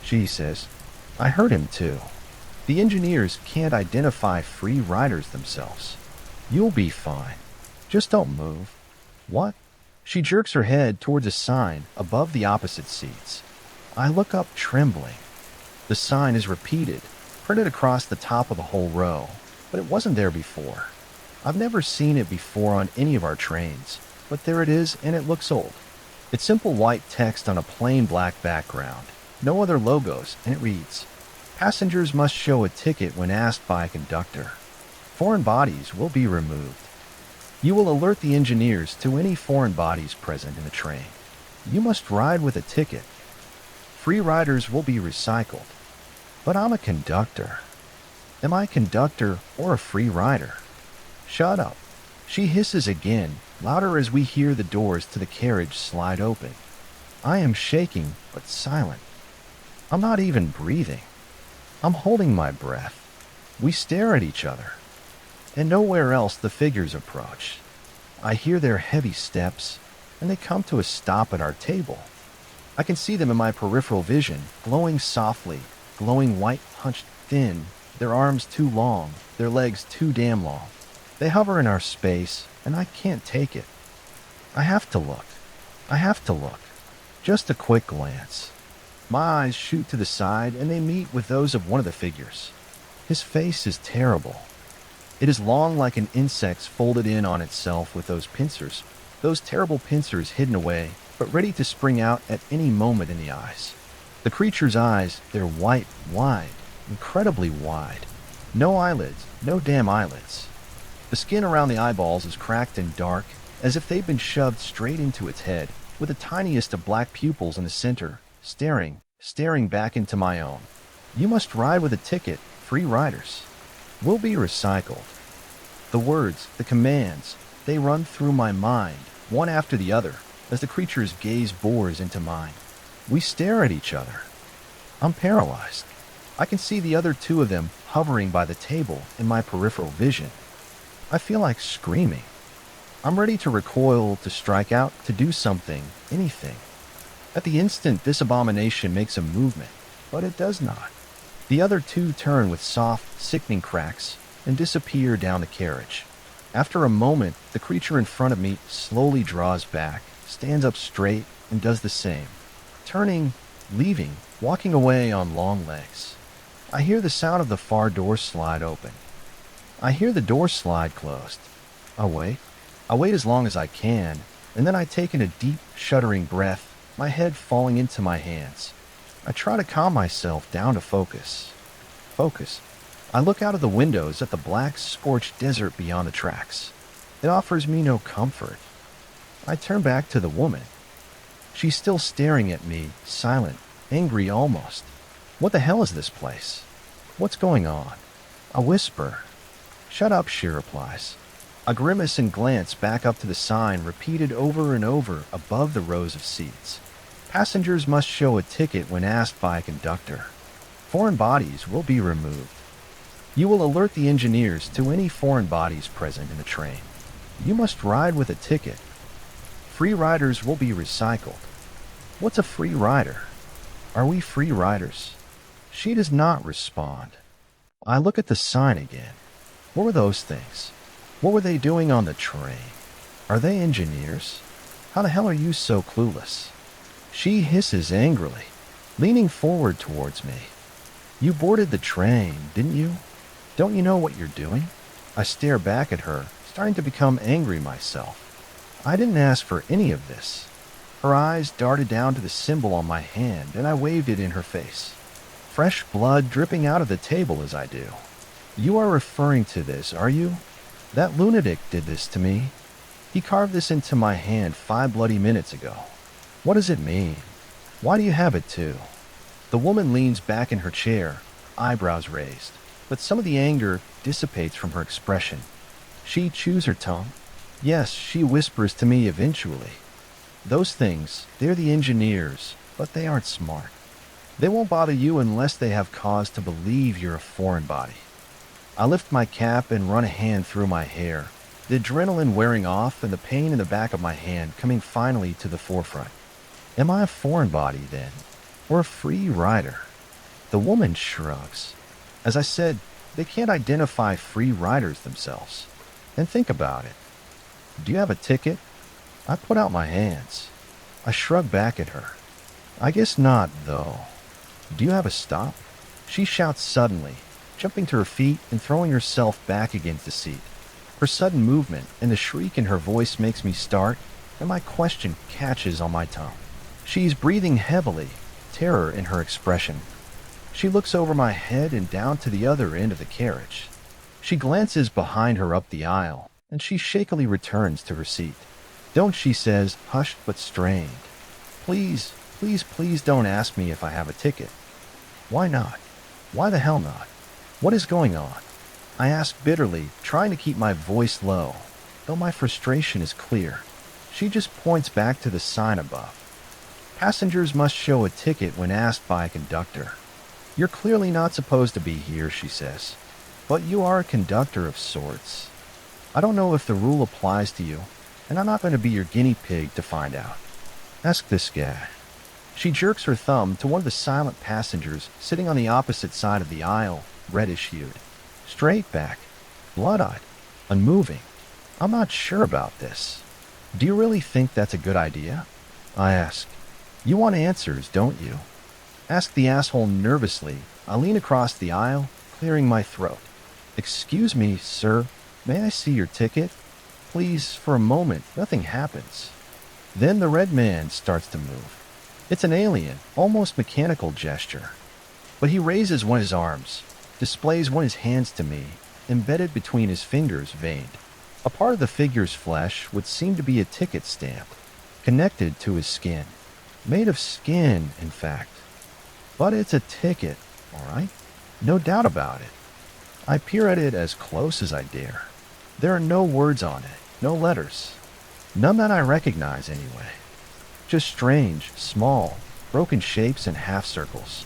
She says, I heard him too. The engineers can't identify free riders themselves. You'll be fine. Just don't move. What? She jerks her head towards a sign above the opposite seats. I look up trembling. The sign is repeated, printed across the top of the whole row, but it wasn't there before. I've never seen it before on any of our trains, but there it is and it looks old. It's simple white text on a plain black background, no other logos, and it reads, Passengers must show a ticket when asked by a conductor. Foreign bodies will be removed. You will alert the engineers to any foreign bodies present in the train. You must ride with a ticket. Free riders will be recycled. But I'm a conductor. Am I a conductor or a free rider? Shut up. She hisses again, louder as we hear the doors to the carriage slide open. I am shaking, but silent. I'm not even breathing. I'm holding my breath. We stare at each other. And nowhere else the figures approach. I hear their heavy steps, and they come to a stop at our table. I can see them in my peripheral vision, glowing softly, glowing white, hunched thin, their arms too long, their legs too damn long. They hover in our space, and I can't take it. I have to look. I have to look. Just a quick glance. My eyes shoot to the side, and they meet with those of one of the figures. His face is terrible. It is long like an insect's folded in on itself with those pincers, those terrible pincers hidden away, but ready to spring out at any moment in the eyes. The creature's eyes, they're white, wide, incredibly wide. No eyelids, no damn eyelids. The skin around the eyeballs is cracked and dark, as if they've been shoved straight into its head, with the tiniest of black pupils in the center, staring back into my own. You must ride with a ticket, free riders. Will be recycled. The words, the commands, they run through my mind, one after the other, as the creature's gaze bores into mine. We stare at each other. I'm paralyzed. I can see the other two of them hovering by the table in my peripheral vision. I feel like screaming. I'm ready to recoil, to strike out, to do something, anything. At the instant, this abomination makes a movement, but it does not. The other two turn with soft, sickening cracks and disappear down the carriage. After a moment, the creature in front of me slowly draws back, stands up straight, and does the same. Turning, leaving, walking away on long legs. I hear the sound of the far door slide open. I hear the door slide closed. I wait. I wait as long as I can, and then I take in a deep, shuddering breath, my head falling into my hands. I try to calm myself down to focus. I look out of the windows at the black, scorched desert beyond the tracks. It offers me no comfort. I turn back to the woman. She's still staring at me, silent, angry almost. What the hell is this place? What's going on? I whisper. Shut up, she replies. I grimace and glance back up to the sign repeated over and over above the rows of seats. Passengers must show a ticket when asked by a conductor. Foreign bodies will be removed. You will alert the engineers to any foreign bodies present in the train. You must ride with a ticket. Free riders will be recycled. What's a free rider? Are we free riders? She does not respond. I look at the sign again. What were those things? What were they doing on the train? Are they engineers? How the hell are you so clueless? She hisses angrily, leaning forward towards me. You boarded the train, didn't you? Don't you know what you're doing? I stare back at her, starting to become angry myself. I didn't ask for any of this. Her eyes darted down to the symbol on my hand, and I waved it in her face. Fresh blood dripping out of the table as I do. You are referring to this, are you? That lunatic did this to me. He carved this into my hand 5 bloody minutes ago. What does it mean? Why do you have it too? The woman leans back in her chair, eyebrows raised, but some of the anger dissipates from her expression. She chews her tongue. Yes, she whispers to me eventually. Those things, they're the engineers, but they aren't smart. They won't bother you unless they have cause to believe you're a foreign body. I lift my cap and run a hand through my hair, the adrenaline wearing off and the pain in the back of my hand coming finally to the forefront. Am I a foreign body then? Or a free rider? The woman shrugs. As I said, they can't identify free riders themselves. And think about it. Do you have a ticket? I put out my hands. I shrug back at her. I guess not, though. Do you have a stop? She shouts suddenly, jumping to her feet and throwing herself back against the seat. Her sudden movement and the shriek in her voice makes me start, and my question catches on my tongue. She's breathing heavily, terror in her expression. She looks over my head and down to the other end of the carriage. She glances behind her up the aisle, and she shakily returns to her seat. Don't, she says, hushed but strained. Please, please, please don't ask me if I have a ticket. Why not? Why the hell not? What is going on? I ask bitterly, trying to keep my voice low, though my frustration is clear. She just points back to the sign above. Passengers must show a ticket when asked by a conductor. You're clearly not supposed to be here, she says. But you are a conductor of sorts. I don't know if the rule applies to you, and I'm not going to be your guinea pig to find out. Ask this guy. She jerks her thumb to one of the silent passengers sitting on the opposite side of the aisle, reddish-hued. Straight back, blood-eyed, unmoving. I'm not sure about this. Do you really think that's a good idea? I ask. You want answers, don't you? Ask the asshole nervously. I lean across the aisle, clearing my throat. Excuse me, sir. May I see your ticket? Please, for a moment, nothing happens. Then the red man starts to move. It's an alien, almost mechanical gesture. But he raises one of his arms, displays one of his hands to me, embedded between his fingers veined. A part of the figure's flesh would seem to be a ticket stamp, connected to his skin. Made of skin, in fact. But it's a ticket, all right? No doubt about it. I peer at it as close as I dare. There are no words on it, no letters. None that I recognize anyway. Just strange, small, broken shapes and half circles.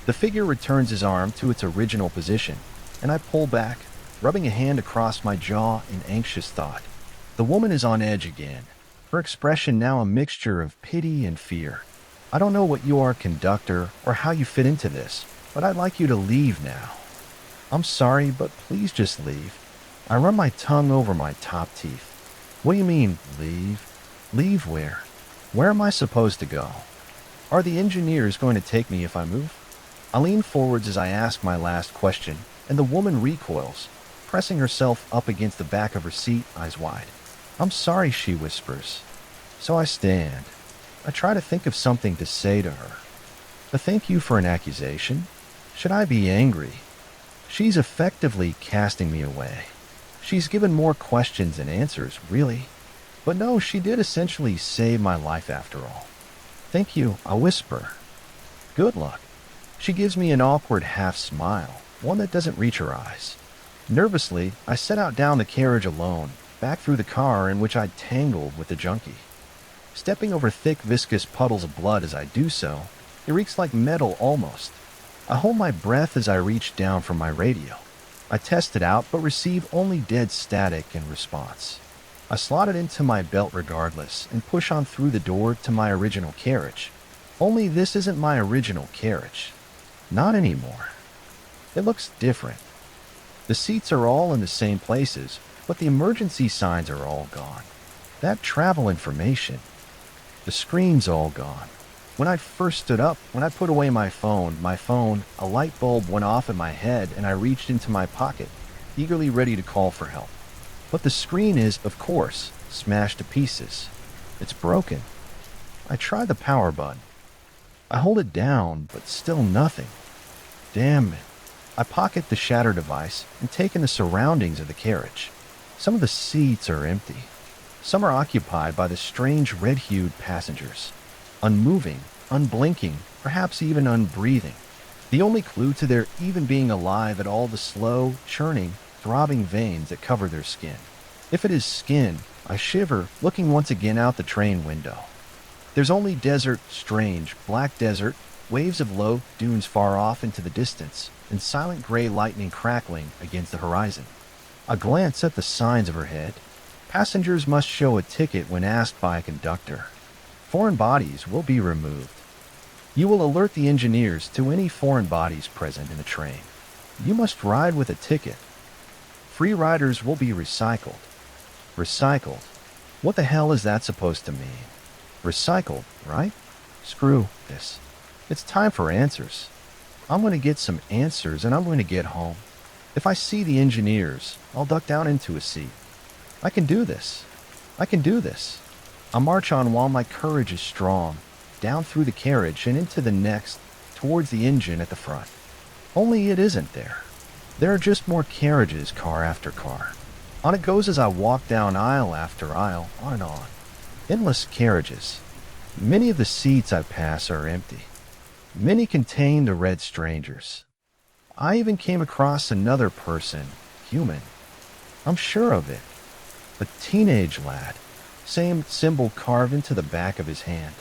The figure returns his arm to its original position, and I pull back, rubbing a hand across my jaw in anxious thought. The woman is on edge again, her expression now a mixture of pity and fear. I don't know what you are, conductor, or how you fit into this, but I'd like you to leave now. I'm sorry, but please just leave. I run my tongue over my top teeth. What do you mean, leave? Leave where? Where am I supposed to go? Are the engineers going to take me if I move? I lean forwards as I ask my last question, and the woman recoils, pressing herself up against the back of her seat, eyes wide. I'm sorry, she whispers. So I stand. I try to think of something to say to her. A thank you for an accusation? Should I be angry? She's effectively casting me away. She's given more questions than answers, really. But no, she did essentially save my life after all. Thank you, I whisper. Good luck. She gives me an awkward half smile, one that doesn't reach her eyes. Nervously, I set out down the carriage alone, back through the car in which I'd tangled with the junkie. Stepping over thick, viscous puddles of blood as I do so, it reeks like metal almost. I hold my breath as I reach down for my radio. I test it out, but receive only dead static in response. I slot it into my belt regardless and push on through the door to my original carriage. Only this isn't my original carriage. Not anymore. It looks different. The seats are all in the same places, but the emergency signs are all gone. That travel information. The screen's all gone. When I first stood up, when I put away my phone, a light bulb went off in my head and I reached into my pocket, eagerly ready to call for help. But the screen is, of course, smashed to pieces. It's broken. I try the power button. I hold it down, but still nothing. Damn it. I pocket the shatter device and take in the surroundings of the carriage. Some of the seats are empty. Some are occupied by the strange red-hued passengers. Unmoving, unblinking, perhaps even unbreathing. The only clue to their even being alive at all the slow, churning, throbbing veins that cover their skin. If it is skin, I shiver, looking once again out the train window. There's only desert, strange, black desert, waves of low dunes far off into the distance, and silent gray lightning crackling against the horizon. A glance at the signs overhead. Passengers must show a ticket when asked by a conductor. Foreign bodies will be removed. You will alert the engineers to any foreign bodies present in the train. You must ride with a ticket. Free riders will be recycled. Recycled? What the hell is that supposed to mean? Recycled, right? Screw this. It's time for answers. I'm going to get some answers and I'm going to get home. If I see the engineers, I'll duck down into a seat. I can do this. I can do this. I march on while my courage is strong, down through the carriage and into the next, towards the engine at the front. Only it isn't there. There are just more carriages, car after car. On it goes as I walk down aisle after aisle, on and on. Endless carriages. Many of the seats I pass are empty. Many contain the red strangers. I even came across another person, human. I'm sure of it. A teenage lad. Same symbol carved into the back of his hand.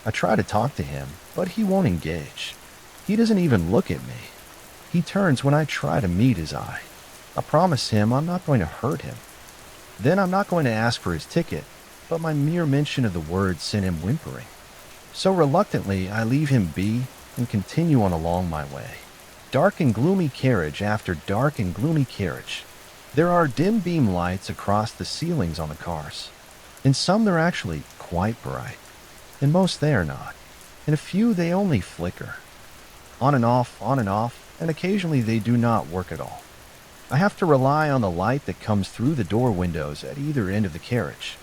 I try to talk to him, but he won't engage. He doesn't even look at me. He turns when I try to meet his eye. I promise him I'm not going to hurt him. Then I'm not going to ask for his ticket, but my mere mention of the word sent him whimpering. So reluctantly, I leave him be and continue on along my way. Dark and gloomy carriage after dark and gloomy carriage. There are dim beam lights across the ceilings on the cars. In some they're actually quite bright. In most they are not. In a few they only flicker. On and off, and occasionally they do not work at all. I have to rely on the light that comes through the door windows at either end of the carriage.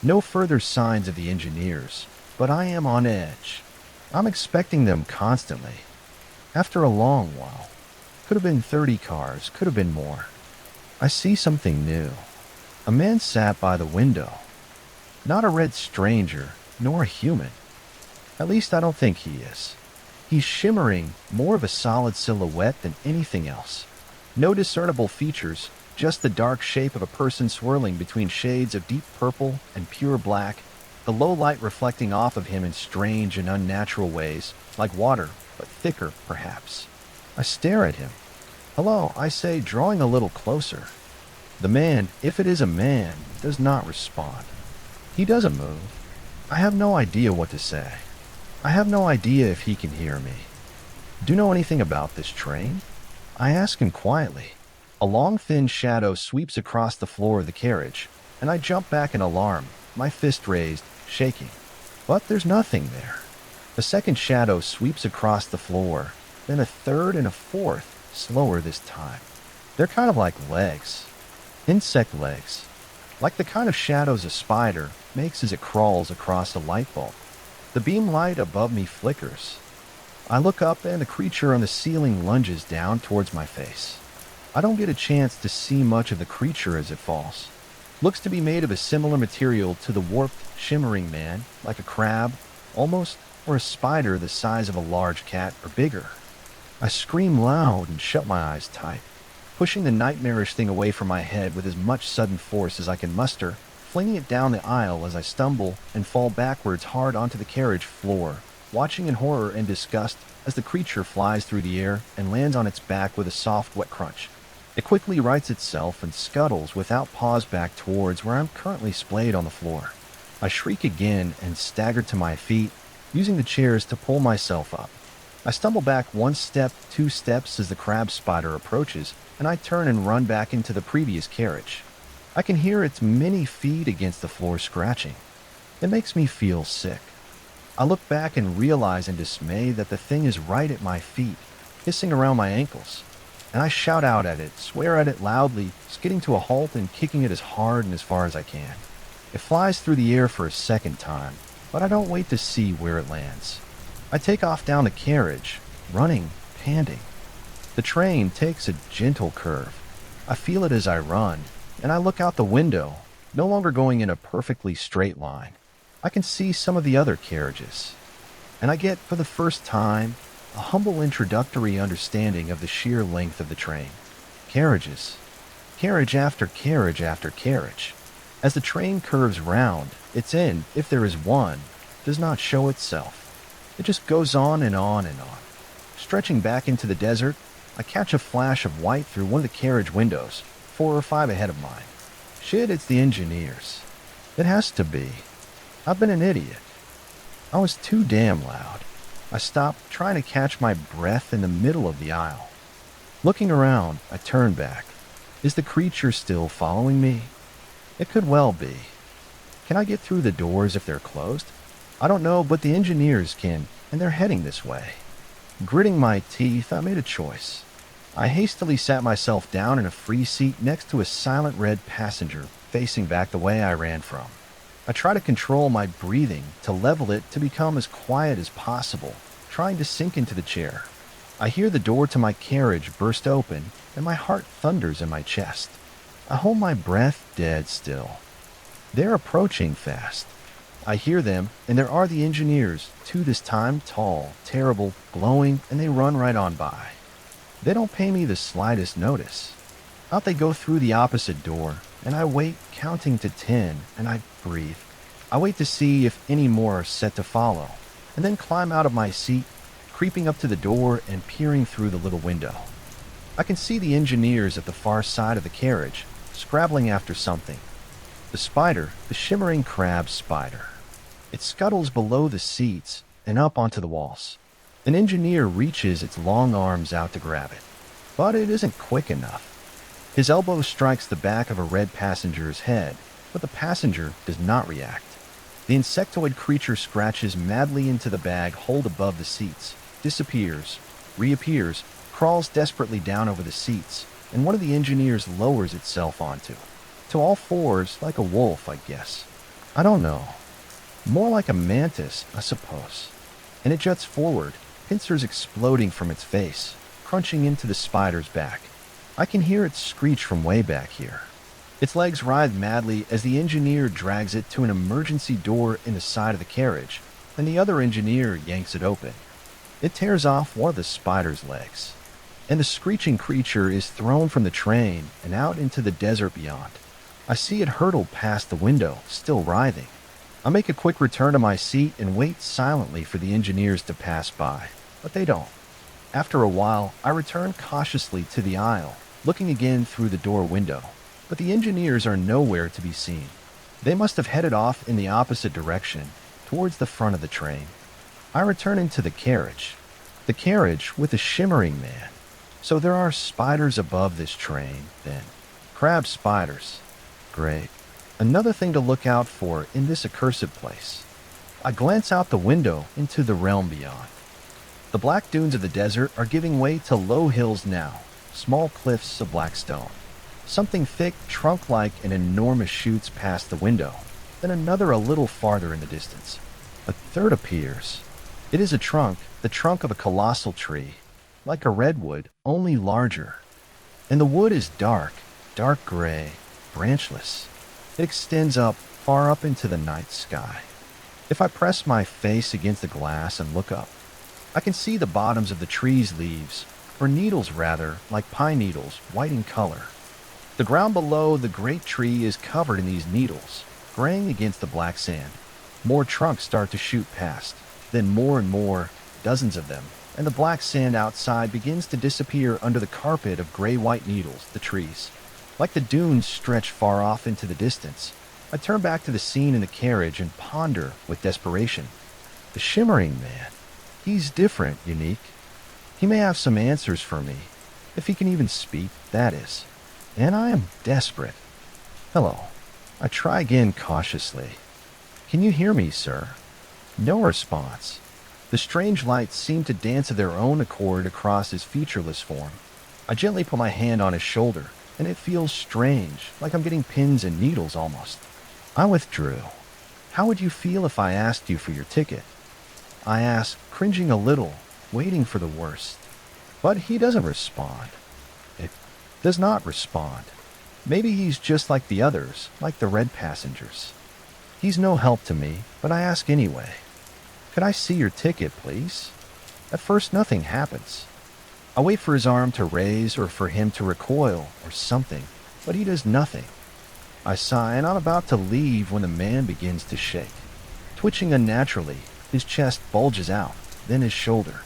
No further signs of the engineers, but I am on edge. I'm expecting them constantly. After a long while. Could have been 30 cars, could have been more. I see something new. A man sat by the window. Not a red stranger, nor a human. At least I don't think he is. He's shimmering, more of a solid silhouette than anything else. No discernible features, just the dark shape of a person swirling between shades of deep purple and pure black, the low light reflecting off of him in strange and unnatural ways, like water, but thicker, perhaps. I stare at him. Hello, I say, drawing a little closer. The man, if it is a man, does not respond. He doesn't move. I have no idea what to say. I have no idea if he can hear me. Do you know anything about this train? I ask him quietly. A long, thin shadow sweeps across the floor of the carriage, and I jump back in alarm, my fist raised, shaking. But there's nothing there. A second shadow sweeps across the floor, then a third and a fourth, slower this time. They're kind of like legs. Insect legs. Like the kind of shadows a spider makes as it crawls across a light bulb. The beam light above me flickers. I look up and the creature on the ceiling lunges down towards my face. I don't get a chance to see much of the creature as it falls. Looks to be made of a similar material to the warped, shimmering man, like a crab, almost, or a spider the size of a large cat or bigger. I scream loud and shut my eyes tight, pushing the nightmarish thing away from my head with as much sudden force as I can muster, flinging it down the aisle as I stumble and fall backwards hard onto the carriage floor, watching in horror and disgust as the creature flies through the air and lands on its back with a soft, wet crunch. It quickly rights itself and scuttles without pause back towards where I'm currently splayed on the floor. I shriek again and stagger to my feet, using the chairs to pull myself up. I stumble back 1 step, 2 steps as the crab spider approaches, and I turn and run back into the previous carriage. I can hear its many feet against the floor scratching. It makes me feel sick. I look back and realize in dismay that the thing is right at my feet, hissing around my ankles. And I shout out at it, swear at it loudly, skidding to a halt and kicking it as hard and as far as I can. It flies through the air for a second time, but I don't wait to see where it lands. I take off down the carriage, running, panting. The train takes a gentle curve. I feel it as I run, and I look out the window, no longer going in a perfectly straight line. I can see some of the other carriages, and I get, for the first time, a humble introductory understanding of the sheer length of the train. Carriages. Carriage after carriage after carriage. As the train curves round, its end, if there is one, does not show itself. It just goes on and on and on. Stretching back into the desert, I catch a flash of white through one of the carriage windows, 4 or 5 ahead of mine. Shit, it's the engineers. It has to be. I've been an idiot. I was too damn loud. I stopped, trying to catch my breath in the middle of the aisle. Looking around, I turn back. Is the creature still following me? It could well be. Can I get through the doors if they're closed? I don't know, but the engineers can, and they're heading this way. Gritting my teeth, I made a choice. I hastily sat myself down in a free seat next to a silent red passenger facing back the way I ran from. I try to control my breathing, to level it to become as quiet as possible, trying to sink into the chair. I hear the door to my carriage burst open, and my heart thunders in my chest. I hold my breath dead still. They're approaching fast. I hear them, and there are the engineers, 2 this time, tall, terrible, glowing, and they run right on by. They don't pay me the slightest notice. Out they go through the opposite door, and I wait, counting to 10, and I breathe. I wait to see if any more are set to follow, and then climb out of my seat, creeping up to the door and peering through the little window. I can see the engineers at the far side of the carriage, scrabbling after something. The spider, the shimmering crab spider. It scuttles below the seats and up onto the walls. An engineer reaches its long arms out to grab it, but it isn't quick enough. His elbow strikes the back of a red passenger's head, but the passenger does not react. The insectoid creature scratches madly into the bag holed above the seats, disappears, reappears, crawls desperately down over the seats, and one of the engineers lowers itself onto. To all fours, like a wolf, I guess. I don't know. More like a mantis, I suppose. And it juts forward, pincers exploding from its face, crunching into the spider's back. I can hear it screech from way back here. Its legs writhe madly as the engineer drags it to an emergency door in the side of the carriage, and the other engineer yanks it open. It tears off one of the spider's legs, and the screeching creature is thrown from the train and out into the desert beyond. I see it hurtle past the window, still writhing. I make a quick return to my seat and wait silently for the engineers to pass by, but they don't. After a while, I return cautiously to the aisle, looking again through the door window, but the engineers are nowhere to be seen. They must have headed off in the opposite direction, towards the front of the train. I return into the carriage with the shimmering man. So there are spiders above this train, then. Crab spiders. Great. Another thing to look out for in this accursed place. I glance out the window into the realm beyond. The black dunes of the desert are giving way to low hills now, small cliffs of black stone. Something thick, trunk-like, and enormous shoots past the window, then another a little farther in the distance. A third appears. It is a trunk, the trunk of a colossal tree, like a redwood, only larger. And the wood is dark gray, branchless. It extends up, far up into the night sky. If I press my face against the glass and look up, I can see the bottoms of the tree's leaves, or needles rather, like pine needles, white in color. The ground below the great tree is covered in these needles, graying against the black sand. More trunks start to shoot past, then more and more, dozens of them, and the black sand outside begins to disappear under the carpet of gray-white needles, the trees. Like the dunes stretch far off into the distance, I turn back to the scene in the carriage and ponder with desperation. The shimmering man. He's different, unique. He may have some answers for me, if he can even speak, that is. And I am desperate. Hello. I try again cautiously. Can you hear me, sir? No response. The strange lights seem to dance of their own accord across his featureless form. I gently put my hand on his shoulder, and it feels strange, like I'm getting pins and needles almost. I withdrew. How would you feel if I asked you for your ticket? I ask, cringing a little, waiting for the worst. But he doesn't respond. It does not respond. Maybe he's just like the others, like the red passengers. He's no help to me, but I ask anyway. Could I see your ticket, please? At first, nothing happens. I wait for his arm to raise or for him to recoil or something, but he does nothing. I sigh and I'm about to leave when the man begins to shake. Twitching unnaturally, his chest bulges out, then his shoulder.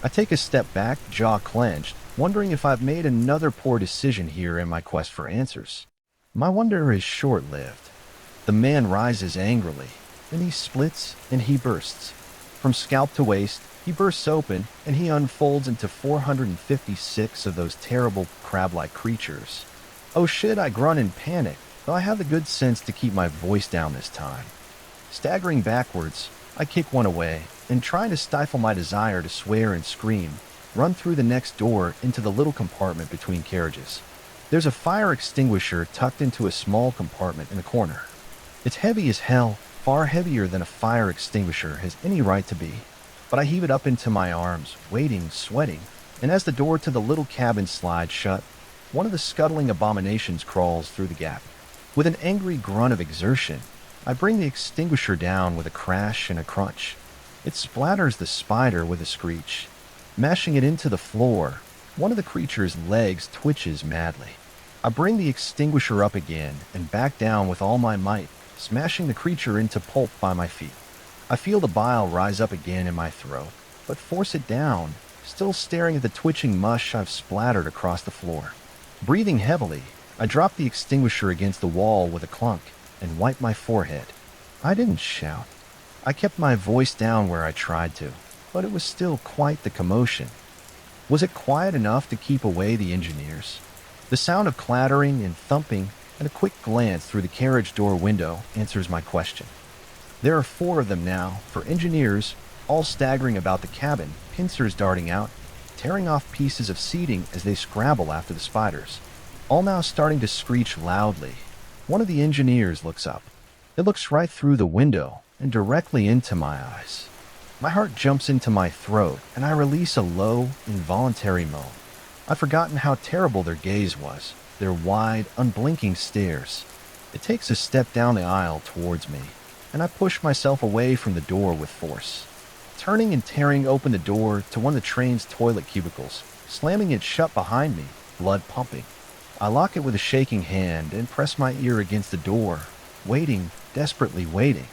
I take a step back, jaw clenched, wondering if I've made another poor decision here in my quest for answers. My wonder is short-lived. The man rises angrily, then he splits and he bursts. From scalp to waist, he bursts open and he unfolds into 456 of those terrible crab-like creatures. Oh shit, I grunt in panic, though I have the good sense to keep my voice down this time. Staggering backwards, I kick one away, and trying to stifle my desire to swear and scream, run through the next door into the little compartment between carriages. There's a fire extinguisher tucked into a small compartment in the corner. It's heavy as hell, far heavier than a fire extinguisher has any right to be. But I heave it up into my arms, waiting, sweating, and as the door to the little cabin slides shut, one of the scuttling abominations crawls through the gap. With an angry grunt of exertion, I bring the extinguisher down with a crash and a crunch. It splatters the spider with a screech. Mashing it into the floor, one of the creature's legs twitches madly. I bring the extinguisher up again and back down with all my might, smashing the creature into pulp by my feet. I feel the bile rise up again in my throat, but force it down, still staring at the twitching mush I've splattered across the floor. Breathing heavily, I drop the extinguisher against the wall with a clunk and wipe my forehead. I didn't shout. I kept my voice down where I tried to, but it was still quite the commotion. Was it quiet enough to keep away the engineers? The sound of clattering and thumping and a quick glance through the carriage door window answers my question. There are 4 of them now, for engineers, all staggering about the cabin, pincers darting out, tearing off pieces of seating as they scrabble after the spiders, all now starting to screech loudly. One of the engineers looks up. It looks right through the window and directly into my eyes. My heart jumps into my throat, and I release a low, involuntary moan. I've forgotten how terrible their gaze was, their wide, unblinking stares. It takes a step down the aisle towards me, and I push myself away from the door with force, turning and tearing open the door to one of the train's toilet cubicles, slamming it shut behind me, blood pumping. I lock it with a shaking hand and press my ear against the door, waiting, desperately waiting.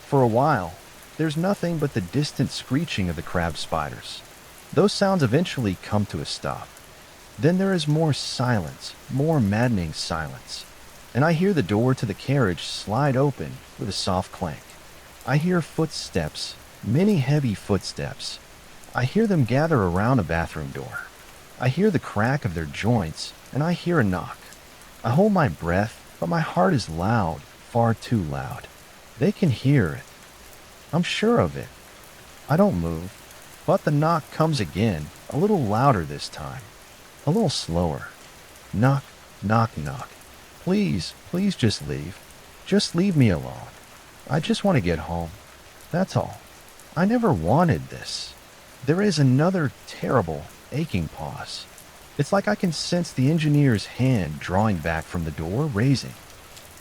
For a while, there's nothing but the distant screeching of the crab spiders. Those sounds eventually come to a stop. Then there is more silence, more maddening silence, and I hear the door to the carriage slide open with a soft clank. I hear footsteps, many heavy footsteps. I hear them gather around a bathroom door. I hear the crack of their joints, and I hear a knock. I hold my breath, but my heart is loud, far too loud. They can hear it. I'm sure of it. I don't move, but the knock comes again, a little louder this time, a little slower. Knock, knock, knock. Please, please just leave. Just leave me alone. I just want to get home. That's all. I never wanted this. There is another terrible, aching pause. It's like I can sense the engineer's hand drawing back from the door, raising.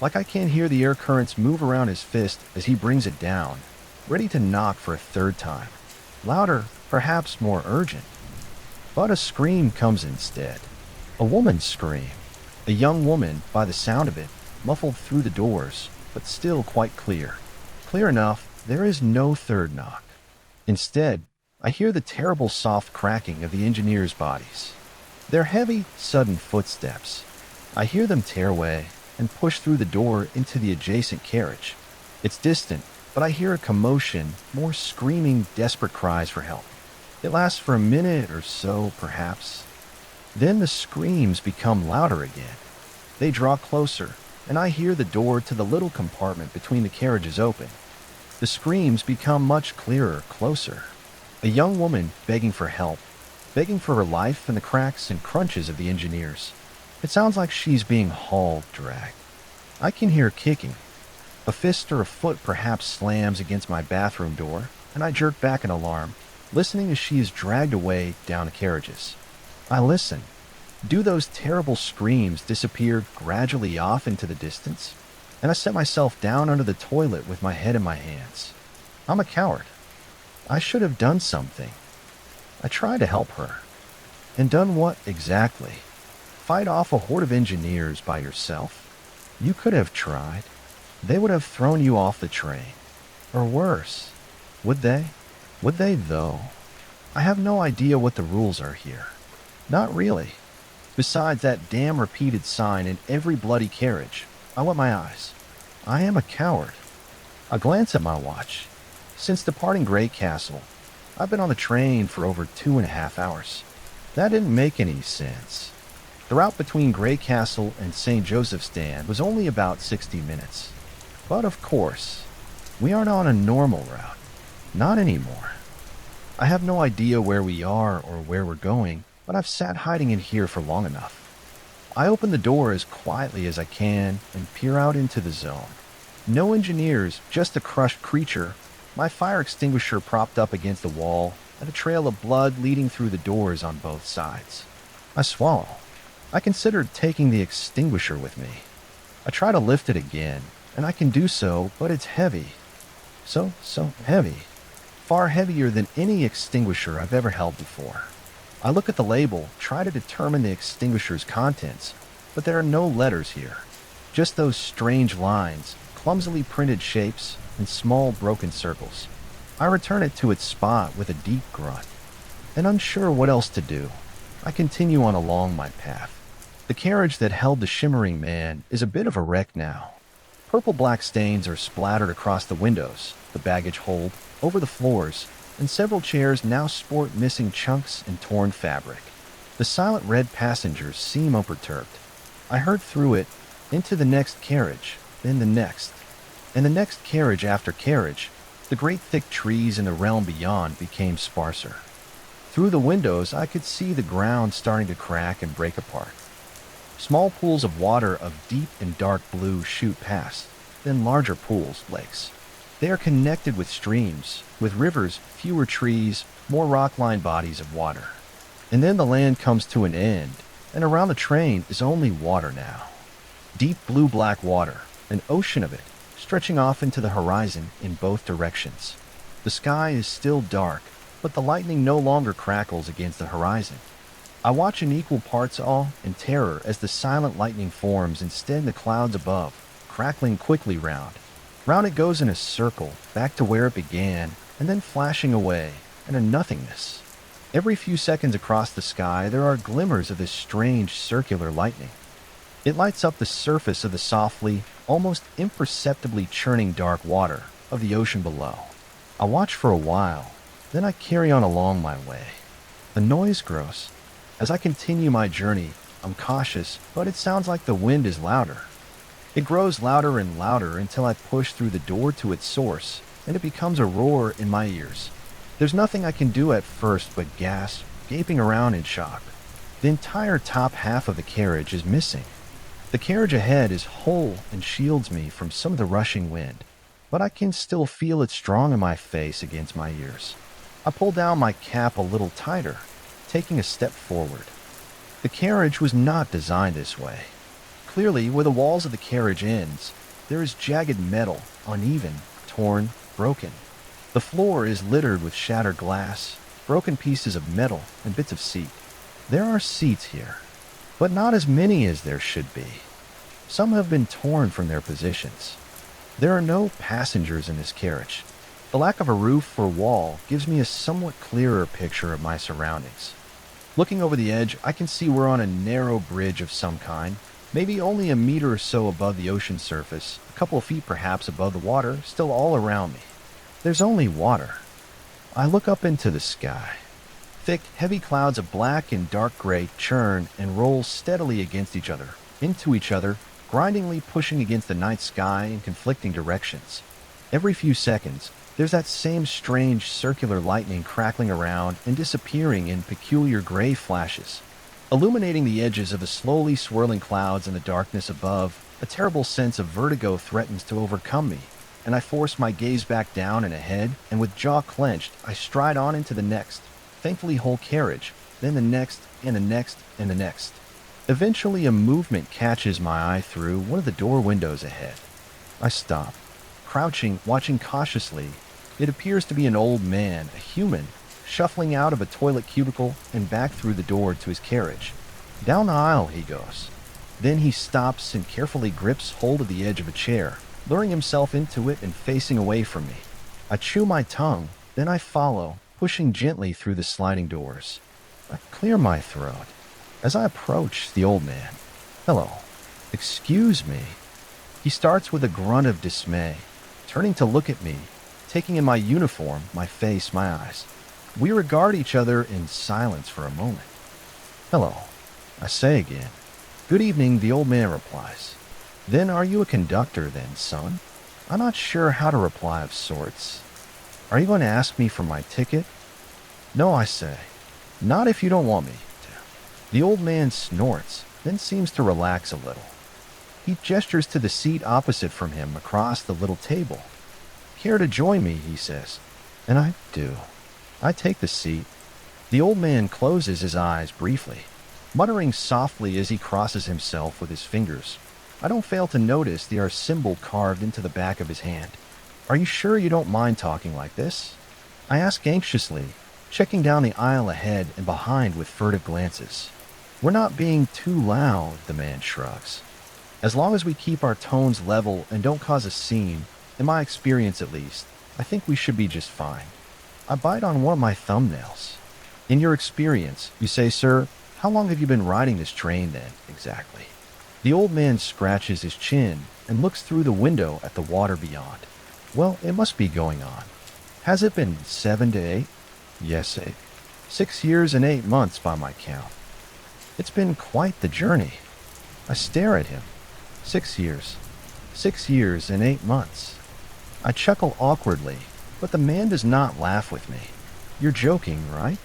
Like I can hear the air currents move around his fist as he brings it down, ready to knock for a 3rd time. Louder, perhaps more urgent. But a scream comes instead. A woman's scream. A young woman, by the sound of it, muffled through the doors, but still quite clear. Clear enough, there is no 3rd knock. Instead, I hear the terrible soft cracking of the engineers' bodies. Their heavy, sudden footsteps. I hear them tear away and push through the door into the adjacent carriage. It's distant, but I hear a commotion, more screaming, desperate cries for help. It lasts for a minute or so, perhaps. Then the screams become louder again. They draw closer, and I hear the door to the little compartment between the carriages open. The screams become much clearer, closer. A young woman begging for help, begging for her life in the cracks and crunches of the engineers. It sounds like she's being hauled, dragged. I can hear kicking. A fist or a foot perhaps slams against my bathroom door, and I jerk back in alarm, listening as she is dragged away down the carriages. I listen. Do those terrible screams disappear gradually off into the distance? And I set myself down under the toilet with my head in my hands. I'm a coward. I should have done something. I tried to help her. And done what exactly? Fight off a horde of engineers by yourself? You could have tried. They would have thrown you off the train. Or worse. Would they? Would they, though? I have no idea what the rules are here. Not really. Besides that damn repeated sign in every bloody carriage, I wet my eyes. I am a coward. I glance at my watch. Since departing Grey Castle, I've been on the train for over 2.5 hours. That didn't make any sense. The route between Grey Castle and St. Joseph's Dam was only about 60 minutes. But of course, we aren't on a normal route. Not anymore. I have no idea where we are or where we're going, but I've sat hiding in here for long enough. I open the door as quietly as I can and peer out into the zone. No engineers, just a crushed creature, my fire extinguisher propped up against the wall, and a trail of blood leading through the doors on both sides. I swallow. I considered taking the extinguisher with me. I try to lift it again, and I can do so, but it's heavy. So heavy. Far heavier than any extinguisher I've ever held before. I look at the label, try to determine the extinguisher's contents, but there are no letters here. Just those strange lines, clumsily printed shapes, and small broken circles. I return it to its spot with a deep grunt. And unsure what else to do, I continue on along my path. The carriage that held the shimmering man is a bit of a wreck now. Purple-black stains are splattered across the windows, the baggage hold, over the floors, and several chairs now sport missing chunks and torn fabric. The silent red passengers seem unperturbed. I hurried through it, into the next carriage, then the next, and the next carriage after carriage. The great thick trees in the realm beyond became sparser. Through the windows I could see the ground starting to crack and break apart. Small pools of water of deep and dark blue shoot past, then larger pools, lakes. They are connected with streams, with rivers, fewer trees, more rock-lined bodies of water. And then the land comes to an end, and around the train is only water now. Deep blue-black water, an ocean of it, stretching off into the horizon in both directions. The sky is still dark, but the lightning no longer crackles against the horizon. I watch in equal parts awe and terror as the silent lightning forms instead in the clouds above, crackling quickly round. Round it goes in a circle, back to where it began, and then flashing away, and a nothingness. Every few seconds across the sky there are glimmers of this strange circular lightning. It lights up the surface of the softly, almost imperceptibly churning dark water of the ocean below. I watch for a while, then I carry on along my way. The noise grows. As I continue my journey, I'm cautious, but it sounds like the wind is louder. It grows louder and louder until I push through the door to its source, and it becomes a roar in my ears. There's nothing I can do at first but gasp, gaping around in shock. The entire top half of the carriage is missing. The carriage ahead is whole and shields me from some of the rushing wind, but I can still feel it strong in my face against my ears. I pull down my cap a little tighter, taking a step forward. The carriage was not designed this way. Clearly, where the walls of the carriage ends, there is jagged metal, uneven, torn, broken. The floor is littered with shattered glass, broken pieces of metal, and bits of seat. There are seats here, but not as many as there should be. Some have been torn from their positions. There are no passengers in this carriage. The lack of a roof or wall gives me a somewhat clearer picture of my surroundings. Looking over the edge, I can see we're on a narrow bridge of some kind, maybe only a meter or so above the ocean surface, a couple of feet perhaps above the water, still all around me. There's only water. I look up into the sky. Thick, heavy clouds of black and dark gray churn and roll steadily against each other, into each other, grindingly pushing against the night sky in conflicting directions. Every few seconds, there's that same strange circular lightning crackling around and disappearing in peculiar gray flashes, illuminating the edges of the slowly swirling clouds in the darkness above A terrible sense of vertigo threatens to overcome me, and I force my gaze back down and ahead, and with jaw clenched, I stride on into the next, thankfully whole carriage, then the next, and the next, and the next. Eventually, a movement catches my eye through one of the door windows ahead. I stop, crouching, watching cautiously. It appears to be an old man, a human, shuffling out of a toilet cubicle and back through the door to his carriage. Down the aisle he goes. Then he stops and carefully grips hold of the edge of a chair, luring himself into it and facing away from me. I chew my tongue, then I follow, pushing gently through the sliding doors. I clear my throat. As I approach the old man, "Hello. Excuse me." He starts with a grunt of dismay, turning to look at me, taking in my uniform, my face, my eyes. We regard each other in silence for a moment. "Hello," I say again. "Good evening," the old man replies. "Then are you a conductor then, son?" I'm not sure how to reply of sorts. "Are you going to ask me for my ticket?" "No," I say. "Not if you don't want me to." The old man snorts, then seems to relax a little. He gestures to the seat opposite from him across the little table. "Care to join me?" he says. And I do. I take the seat. The old man closes his eyes briefly, muttering softly as he crosses himself with his fingers. I don't fail to notice there are symbols carved into the back of his hand. "Are you sure you don't mind talking like this?" I ask anxiously, checking down the aisle ahead and behind with furtive glances. "We're not being too loud," the man shrugs. "As long as we keep our tones level and don't cause a scene, in my experience at least, I think we should be just fine." I bite on one of my thumbnails. "In your experience, you say, sir, how long have you been riding this train then, exactly?" The old man scratches his chin and looks through the window at the water beyond. "Well, it must be going on. Has it been 7 to 8? "Yes, 8. 6 years and 8 months by my count." "It's been quite the journey." I stare at him. 6 years. 6 years and 8 months. I chuckle awkwardly, but the man does not laugh with me. "You're joking, right?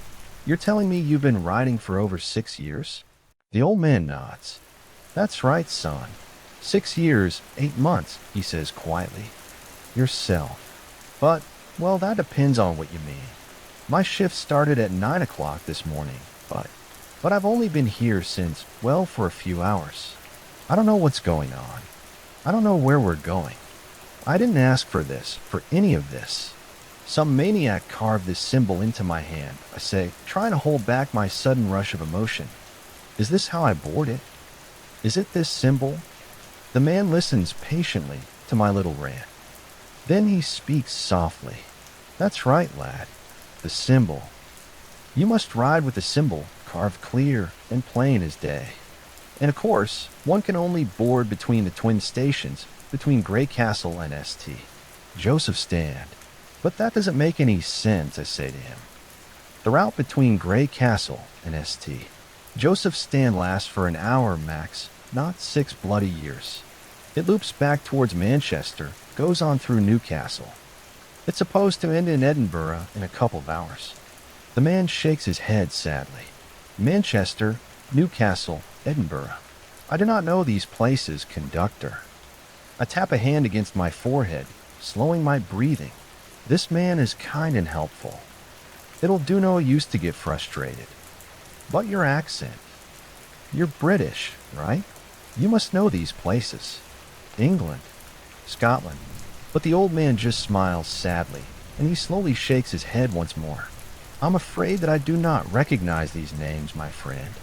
You're telling me you've been riding for over 6 years?" The old man nods. "That's right, son. 6 years, 8 months, he says quietly. "Yourself. But, well, that depends on what you mean. My shift started at 9 o'clock this morning, but I've only been here since, well, for a few hours. I don't know what's going on. I don't know where we're going. I didn't ask for this, for any of this. Some maniac carved this symbol into my hand," I say, trying to hold back my sudden rush of emotion. "Is this how I board it? Is it this symbol?" The man listens patiently to my little rant. Then he speaks softly. "That's right, lad. The symbol. You must ride with the symbol, carved clear and plain as day. And of course, one can only board between the twin stations, between Grey Castle and St. Joseph Stand." "But that doesn't make any sense," I say to him. "The route between Grey Castle and St. Joseph Stand lasts for an hour max, not 6 bloody years. It loops back towards Manchester, goes on through Newcastle. It's supposed to end in Edinburgh in a couple of hours." The man shakes his head sadly. "Manchester, Newcastle, Edinburgh. I do not know these places, conductor." I tap a hand against my forehead, slowing my breathing. This man is kind and helpful. It'll do no use to get frustrated. "But your accent. You're British, right? You must know these places. England, Scotland." But the old man just smiles sadly, and he slowly shakes his head once more. "I'm afraid that I do not recognize these names, my friend."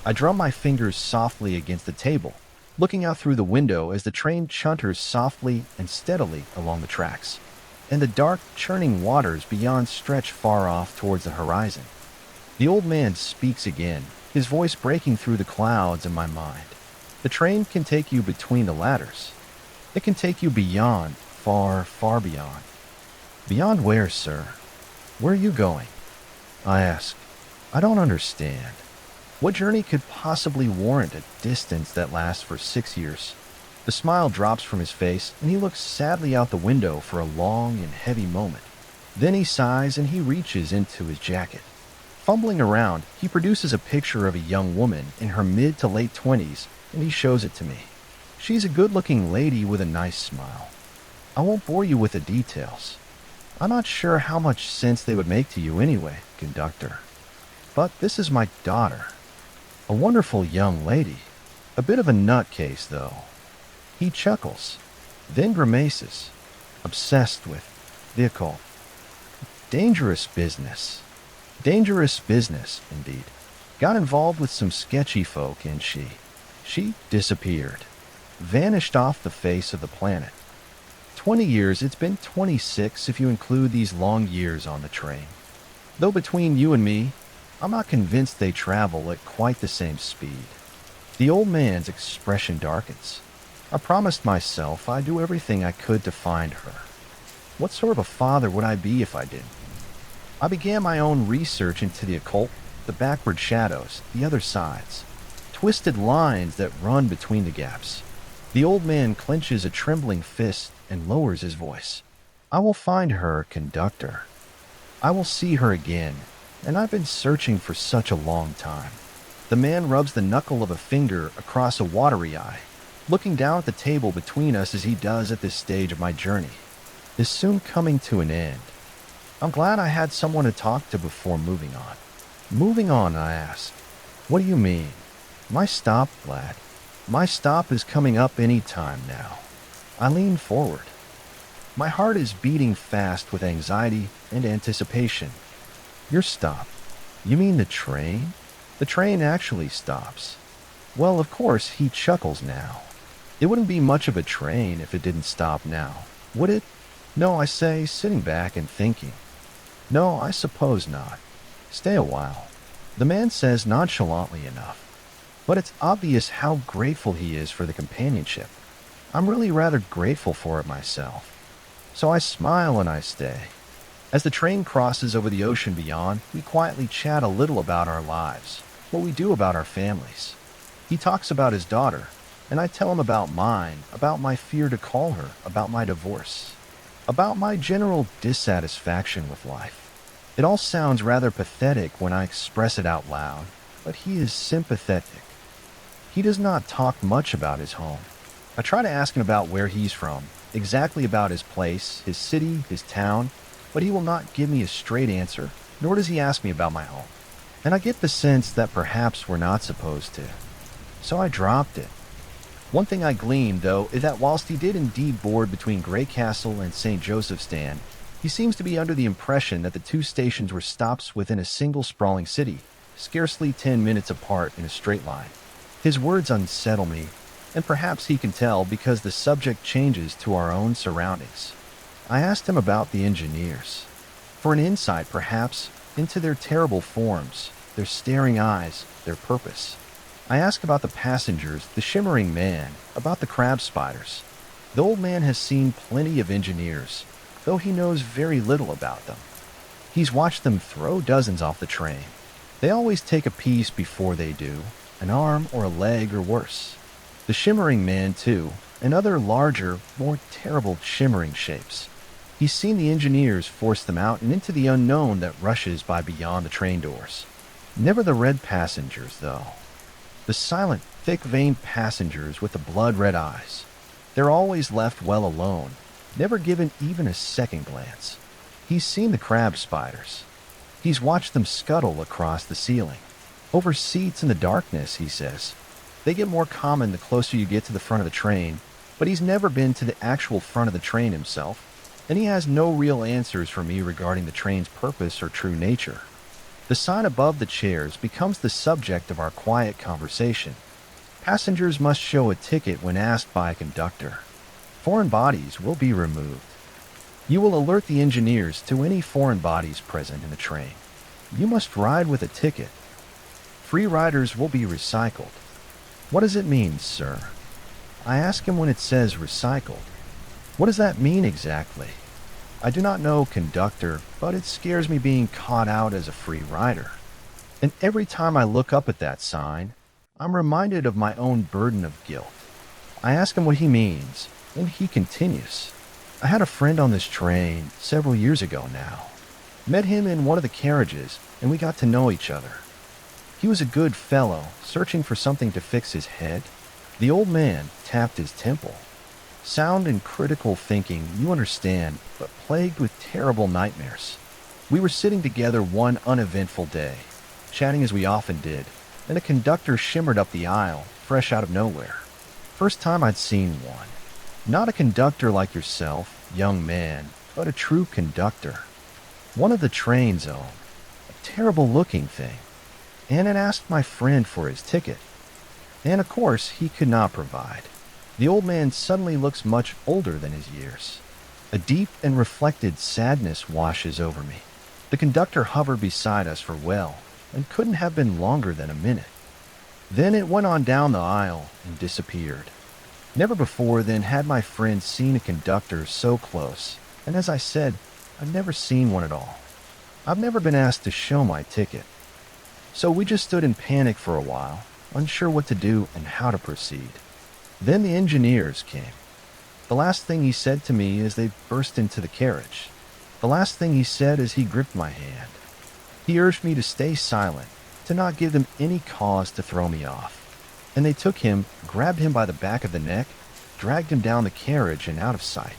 I drum my fingers softly against the table, looking out through the window as the train chunters softly and steadily along the tracks, and the dark, churning waters beyond stretch far off towards the horizon. The old man speaks again, his voice breaking through the clouds in my mind. "The train can take you between the ladders. It can take you beyond, far, far beyond." "Beyond where, sir? Where are you going?" I ask. I don't understand. What journey could possibly warrant a distance that lasts for 6 years? The smile drops from his face, and he looks sadly out the window for a long and heavy moment. Then he sighs and he reaches into his jacket. Fumbling around, he produces a picture of a young woman in her mid to late 20s, and he shows it to me. She's a good-looking lady with a nice smile. I won't bore you with the details. I'm not sure how much sense they would make to you anyway, conductor. But this is my daughter. A wonderful young lady. A bit of a nutcase, though. He chuckles, then grimaces, obsessed with the occult. Dangerous business. Dangerous business, indeed. Got involved with some sketchy folk, and she disappeared. Vanished off the face of the planet. 20 years, it's been 26 if you include these long years on the train. Though between you and me, I'm not convinced they travel at quite the same speed. The old man's expression darkens. I promised myself I'd do everything I could to find her. What sort of a father would I be if I didn't? I began my own research into the occult, the backward shadows, the other sides, twisted lines that run between the gaps. The old man clenches a trembling fist and lowers his voice. I will find her, conductor. I will see her again, and I've been searching for such a long time. The man rubs the knuckle of a finger across a watery eye, looking down at the table between us as he does at this stage of my journey. Is soon coming to an end. I'm glad I had someone to talk to before moving on. Moving on, I ask. What do you mean? My stop, lad. My stop is coming up any time now. I lean forward. My heart is beating fast with anxiety and anticipation. Your stop? You mean the train? The train actually stops. Well, of course, he chuckles now. It wouldn't be much of a train if it didn't stop now, would it? No, I say, sitting back and thinking. No, I suppose not. Stay a while. The man says nonchalantly enough. But it's obvious how grateful he is for the companionship. I'm really rather grateful for it myself. So I smile and I stay. As the train crosses over the ocean beyond, we quietly chat a little about our lives, what we do about our families. He talks about his daughter, and I tell him about mine, about my fear to call her, about my divorce, about my general dissatisfaction with life. It all sounds rather pathetic when I express it out loud, but he is sympathetic. He does not talk much about his home. I try to ask him about where he's from, exactly about his place, his city, his town, but he will not give me a straight answer, nor does he ask me about my home. And I get the sense that perhaps we're not supposed to. So I dropped it. One thing I gleaned, though, is that whilst he did indeed board between Grey Castle and St. Joseph's Stand, he seems to be under the impression that the two stations were stops within a single sprawling city, scarcely 10 minutes apart in a straight line. His words unsettle me, and perhaps he can tell because the subject changes to our own surroundings. I asked him about the engineers, for an insight perhaps into their terrible forms, their staring eyes, their purpose. I asked about the passengers, the shimmering man, about the crab spiders. The old man has seen plenty of engineers, though he knows very little about them. He's watched them throw dozens off the train. They always take a piece before they do, an arm or a leg or worse. The shimmering man, too, and other larger, more terrible shimmering shapes. He's seen the engineers force them out and into the unknown that rushes by beyond the train doors. Never the red passengers, though. The silent, thick-veined passengers with the blood-red eyes. They're always left well alone, never given even a second glance. He's seen the crab spiders. He's watched them scuttle across the ceiling. Over seats in the darkness, he says. They get more common the closer you get to the front of the train, but he's never been to the actual front of the train himself, and he has no real answers for me regarding the train's purpose or true nature. The sign above the chairs becomes the subject of our quiet conversation. Passengers must show a ticket when asked by a conductor. Foreign bodies will be removed. You will alert the engineers to any foreign bodies present in the train. You must ride with a ticket. Free riders will be recycled. What does it mean, sir? I ask him when it says recycled. What does that mean exactly? I do not know, conductor, but it scares me being caught out as a free rider. And every time I look up at that sign, I'm reminded of my own burden of guilt. I ask him what he means, and he continues. I had a friend on this train several years ago now. Met him in one of the carriages, and we got to know each other. He was a good fellow, searching for something to fix his head. The old man tapped his temple. Sound and critical thinking, you understand, but plagued with terrible nightmares. We were sitting together one uneventful day, chatting as we often did, and a conductor shimmered up the aisle, fresh out of nowhere. First time I'd seen one. Not a conductor like yourself, young man, but a true conductor. One of the train's own. A terrible looking thing. And it asked my friend for his ticket. And of course, he could not provide. The old man suddenly looks much older than his years. A deep and reflected sadness washes over me. The conductor hovered beside us for and couldn't have been longer than a minute. Then it went on down the aisle and disappeared. Never before then had my friend seen a conductor so close, and as I said, I've never seen one at all. I've never been asked to show my ticket. So we just stood in panic for a while, unsure what to do and how to proceed. Then the engineers came. The last thing he said to me as they burst into the carriage. The last thing he said as he gripped my hand. He urged me to stay silent, to not give them any cause to throw me off. And they took him, grabbed him by the back of the neck, dragged him down the carriage and out of sight.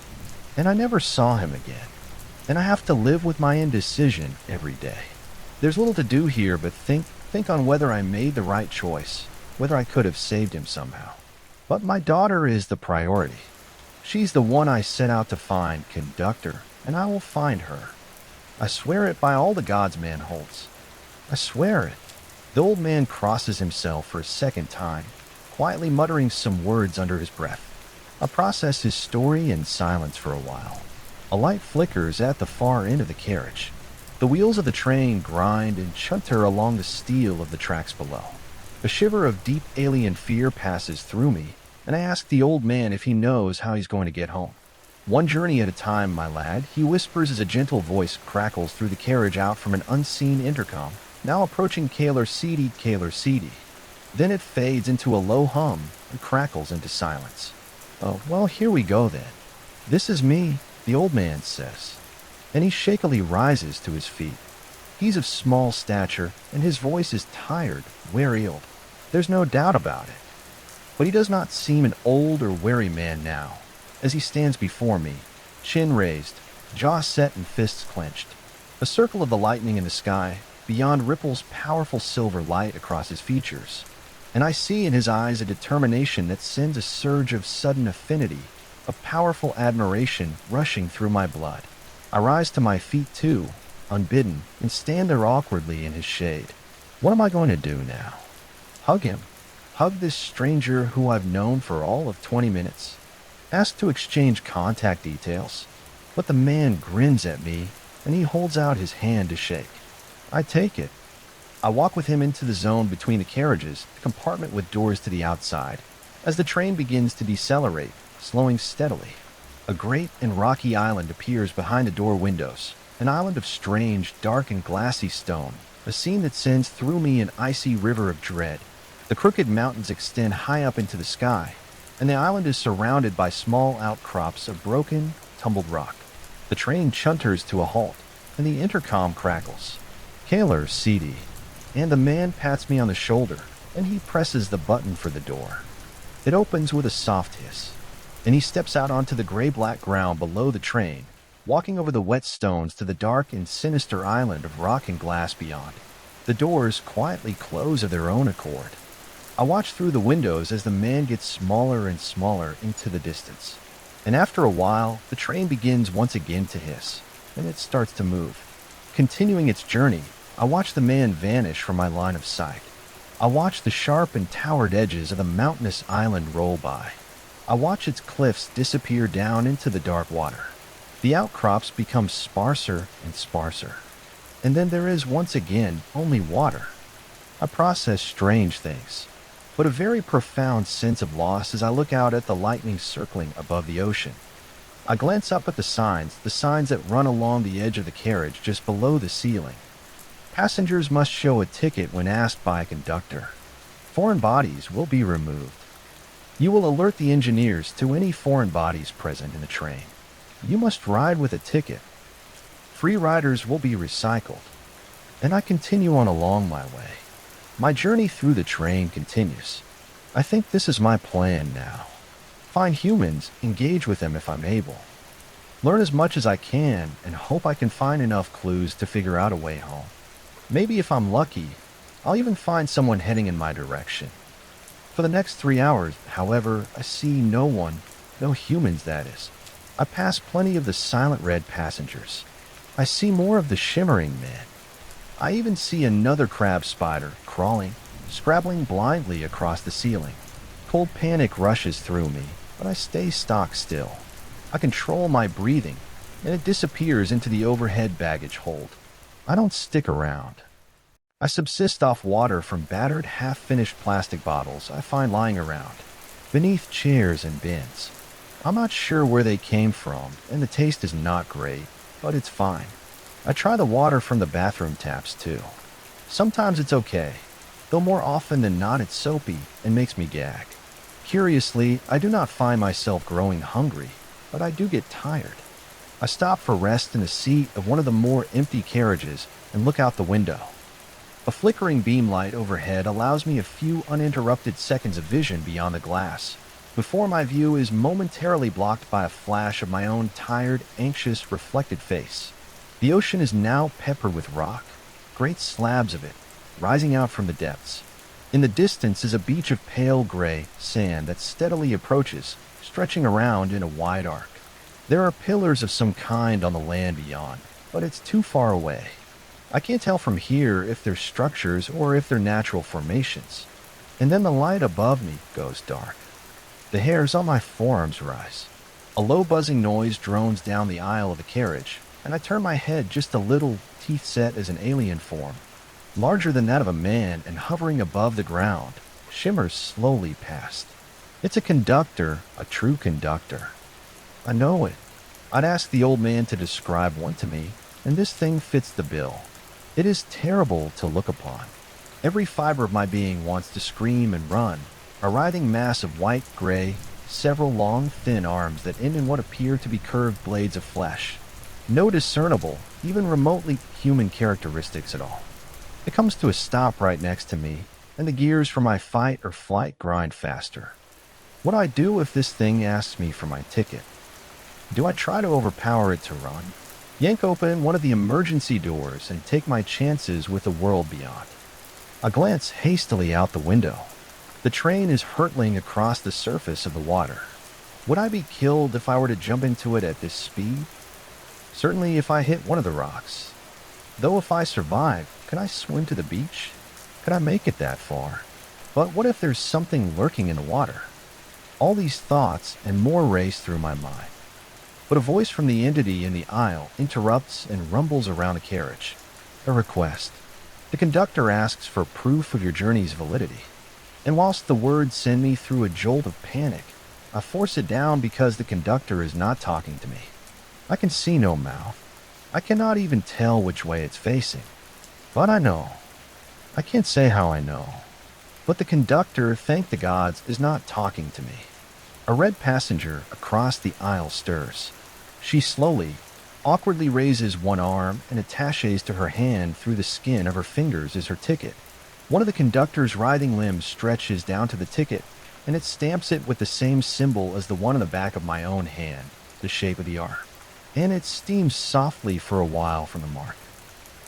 And I never saw him again. And I have to live with my indecision every day. There's little to do here but think on whether I made the right choice, whether I could have saved him somehow. But my daughter is the priority. She's the one I set out to find, conductor, and I will find her. I swear it by all the gods man holds. I swear it. The old man crosses himself for a second time, quietly muttering some words under his breath. I process his story in silence for a while. A light flickers at the far end of the carriage. The wheels of the train grind and chunter along the steel of the tracks below. A shiver of deep alien fear passes through me, and I ask the old man if he knows how he's going to get home. One journey at a time, my lad, he whispers as a gentle voice crackles through the carriage out from an unseen intercom, now approaching Kaler City, Kaler City. Then it fades into a low hum and crackles into silence. Oh, well, here we go then. This is me, the old man says. And he shakily rises to his feet. He's of small stature, and his voice is tired, weary-old. There's no doubt about it. But he does not seem an old or weary man now, as he stands before me, chin raised, jaw set and fists clenched. A circle of the lightning in the sky, beyond ripples powerful silver light across his features. And I see in his eyes a determination that sends a surge of sudden affinity, of powerful admiration rushing through my blood. I rise to my feet too, unbidden, and stand there awkwardly in his shade. What am I going to do now? Hug him. Hug this stranger who I've known for all of 20 minutes. Ask to exchange contact details. But the man grins at me, and he holds out his hand to shake. I take it. I walk with him into the zone between the carriages, the compartment with doors to the outside, as the train begins to decelerate, slowing steadily. A great and rocky island appears behind the door windows, an island of strange, dark and glassy stone, a scene that sends through me an icy river of dread. The crooked mountains extend high up into the sky, and the island is surrounded by small outcrops of broken, tumbled rock. The train chunters to a halt, and the intercom crackles. Kaler City. And the man pats me on the shoulder, and he presses the button for the door. It opens with a soft hiss, and he steps out onto the gray-black ground below the train, walking over the wet stones to the dark and sinister island of rock and glass beyond. The doors quietly close of their own accord. I watch through the windows as the man gets smaller and smaller into the distance. And after a while, the train begins once again to hiss, and it starts to move. Continuing its journey, I watch the man vanish from my line of sight. I watch the sharp and towered edges of the mountainous island roll by. I watch its cliffs disappear down into the dark water. The outcrops become sparser and sparser. And then there is once again only water. I process strange things, but a very profound sense of loss as I look out at the lightning circling above the ocean. I glance up at the signs that run along the edge of the carriage just below the ceiling. Passengers must show a ticket when asked by a conductor. Foreign bodies will be removed. You will alert the engineers to any foreign bodies present in the train. You must ride with a ticket. Free riders will be recycled. And I continue on along my way. My journey through the train continues. I think this is my plan now. Find humans, engage with them if I'm able. Learn as much as I can, and hope I can find enough clues to figure out a way home. Maybe if I'm lucky, I'll even find someone heading in my direction. For the next 3 hours, however, I see no one, no humans that is. I pass plenty of the silent red passengers. I see more of the shimmering men. I even see another crab spider crawling, scrabbling blindly across the ceiling. Cold panic rushes through me, but I stay stock still. I control my breathing, and it disappears into the overhead baggage hold. I don't stick around. I subsist off water from battered, half-finished plastic bottles I find lying around, beneath chairs and bins. I'm not sure where they came from, and the taste is not great, but it's fine. I try the water from the bathroom taps too. Sometimes it's okay, though more often than not it's soapy and makes me gag. Curiously, I do not find myself growing hungry, but I do get tired. I stop for rest in a seat of one of the more empty carriages and look out the window. A flickering beam light overhead allows me a few uninterrupted seconds of vision beyond the glass, before my view is momentarily blocked by a flash of my own tired, anxious, reflected face. The ocean is now peppered with rock, great slabs of it, rising out from the depths. In the distance is a beach of pale gray sand that steadily approaches, stretching around in a wide arc. There are pillars of some kind on the land beyond, but it's too far away. I can't tell from here if they're structures or if they're natural formations. And then the light above me goes dark. The hairs on my forearms rise. A low buzzing noise drones down the aisle of the carriage, and I turn my head just a little, teeth set as an alien form, larger than that of a man and hovering above the ground, shimmers slowly past. It's a conductor, a true conductor. I know it. I'd ask the old man to describe one to me, and this thing fits the bill. It is terrible to look upon. Every fiber of my being wants to scream and run, a writhing mass of white, gray, several long, thin arms that end in what appear to be curved blades of flesh. No discernible, even remotely human characteristics at all. It comes to a stop right next to me, and the gears for my fight or flight grind faster. What do I do if this thing asks me for my ticket? Do I try to overpower it to run? Yank open one of the emergency doors and take my chances with the world beyond. I glance hastily out the window. The train is hurtling across the surface of the water. Would I be killed if I were to jump into it at this speed? Certainly if I hit one of the rocks. Though if I survive, could I swim to the beach? Could I make it that far? But what if there's something lurking in the water? All these thoughts and more race through my mind. But a voice from the entity in the aisle interrupts and rumbles around the carriage. A request. The conductor asks for proof of your journey's validity. And whilst the words send me through a jolt of panic, I force it down because the conductor is not talking to me. I can see no mouth. I cannot even tell which way it's facing. But I know. I can't say how I know. But the conductor, thank the gods, is not talking to me. A red passenger across the aisle stirs. She slowly, awkwardly raises one arm and attaches to her hand through the skin of her fingers is her ticket. One of the conductor's writhing limbs stretches down to the ticket, and it stamps it with the same symbol as the one on the back of my own hand, the shape of the R. And it steams softly for a while from the mark.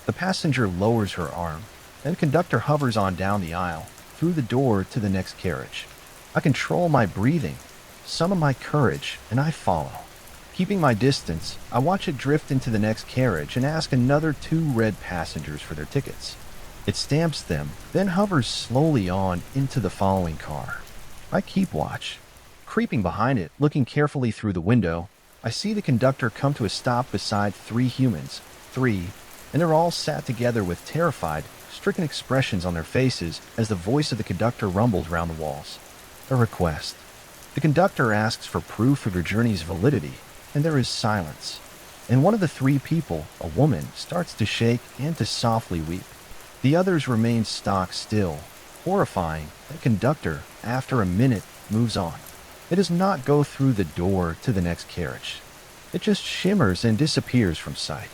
The passenger lowers her arm, and the conductor hovers on down the aisle, through the door to the next carriage. I control my breathing, summon my courage, and I follow. Keeping my distance, I watch it drift into the next carriage and ask another 2 red passengers for their tickets. It stamps them, then hovers slowly on into the following car. I keep watch. Creeping behind it, looking carefully through the window, I see the conductor come to a stop beside 3 humans. 3, and they're all sat together with terrified, stricken expressions on their faces as the voice of the conductor rumbles round the walls. A request. The conductor asks for proof of your journey's validity, and there is silence. And one of the 3 people, a woman, starts to shake and to softly weep. The others remain stock still, horrifying. The conductor, after a minute, moves on. It does not go through the door to the next carriage. It just shimmers and disappears from sight.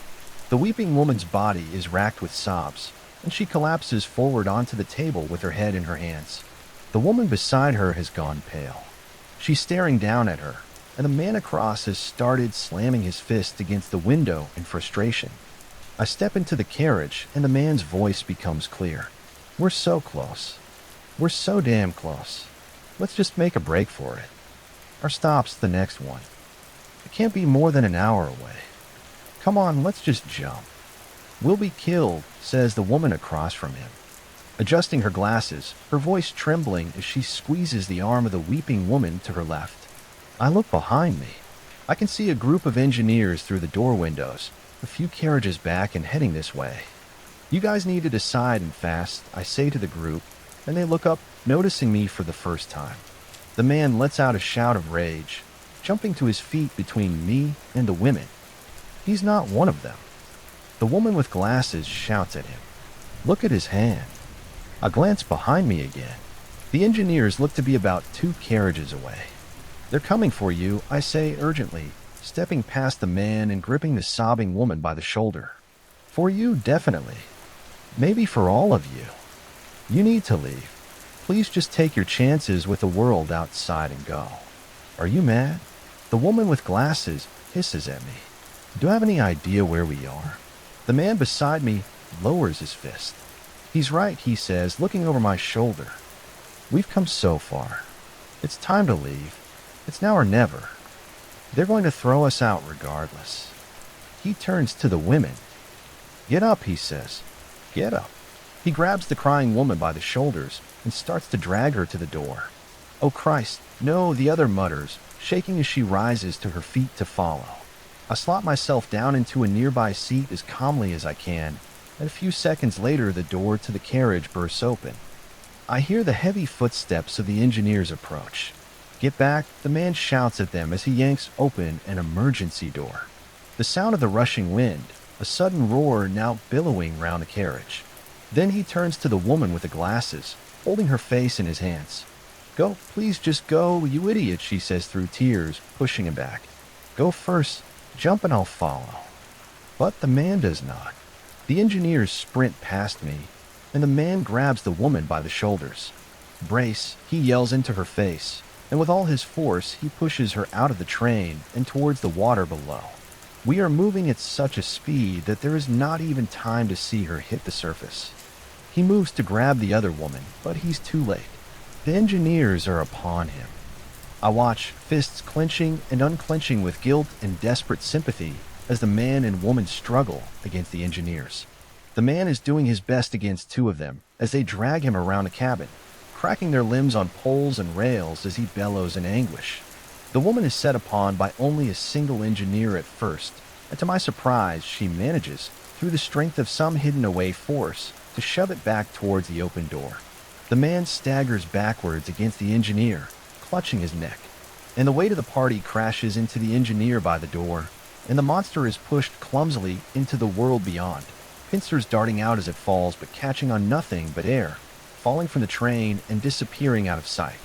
The weeping woman's body is racked with sobs, and she collapses forward onto the table with her head in her hands. The woman beside her has gone pale. She's staring down at her, and the man across has started slamming his fist against the window in frustration. I step into the carriage, and the man's voice becomes clear. We're so close. We're so damn close. Let's just make a break for it. Our stop's the next one. It can't be more than an hour away. Come on, let's just jump. We'll be killed, says the woman across from him. Adjusting her glasses, her voice trembling as she squeezes the arm of the weeping woman to her left. I look behind me. I can see a group of engineers through the door windows, a few carriages back and heading this way. You guys need to decide and fast, I say to the group, and they look up, noticing me for the first time. The man lets out a shout of rage, jumping to his feet between me and the women. He's not one of them. The woman with glasses shouts at him. Look at his hand. I glance behind me again. The engineers look to be about 2 carriages away. They're coming for you, I say urgently, stepping past the man and gripping the sobbing woman by the shoulder. For you, definitely. Maybe for all of you. You need to leave. Please just take your chances with the world outside and go. Are you mad? The woman with glasses hisses at me. Do you have any idea where we are? The man beside me lowers his fist. He's right, he says, looking over my shoulder. We've come so far. It's time to leave. It's now or never. They're going to throw us out regardless. He turns to the women. Get up, he says. Get up. He grabs the crying woman by the shoulders and starts to drag her to the door. Oh Christ, no, the other mutters, shaking as she rises to her feet to follow. I slot myself down into a nearby seat as calmly as I can, and a few seconds later the door to the carriage bursts open. I hear the heavy footsteps of the engineers approach. Get back, the man shouts at them as he yanks open an emergency door. The sound of the rushing wind, a sudden roar now billowing round the carriage. Then he turns to the woman with the glasses, holding her face in his hands. Go, please just go, you idiot, she says through tears, pushing him back. Go first. Jump and I'll follow. But the man does not. The engineers sprint past me, and the man grabs the woman by the shoulders. Brace, he yells into her face, and with all his force, he pushes her out of the train and towards the water below. We are moving at such a speed that there is not even time to see her hit the surface. He moves to grab the other woman, but he's too late. The engineers are upon him. I watch, fists clenching and unclenching with guilt and desperate sympathy as the man and woman struggle against the engineers. The man is doing his best against 2 of them as they drag him around the cabin, cracking their limbs on poles and rails as he bellows in anguish. The woman is set upon by only a single engineer at first, and to my surprise, she manages, through the strength of some hidden away force, to shove it back towards the open door. The man staggers backwards against the engineer, clutching his neck, and the weight of the party crashes into the engineer by the door, and the monster is pushed clumsily into the world beyond, pincers darting out as it falls but catching on nothing but air, falling from the train and disappearing out of sight.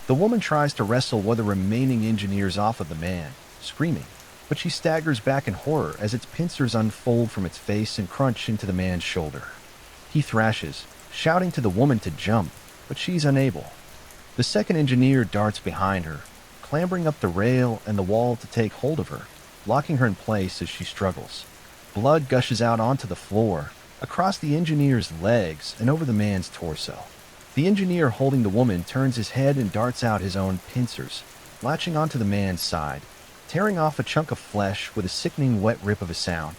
The woman tries to wrestle one of the remaining engineers off of the man, screaming, but she staggers back in horror as its pincers unfold from its face and crunch into the man's shoulder. He thrashes, shouting to the woman to jump, but she's unable. The second engineer darts behind her, clambering up the rail and the wall to take hold of her, locking her in place as she struggles. Blood gushes out onto the floor, across the engineer's legs and over the man's torso. The engineer holding the woman turns his head and darts out his own pincers, latching onto the man's side, tearing off a chunk of flesh with a sickening wet rip of a sound.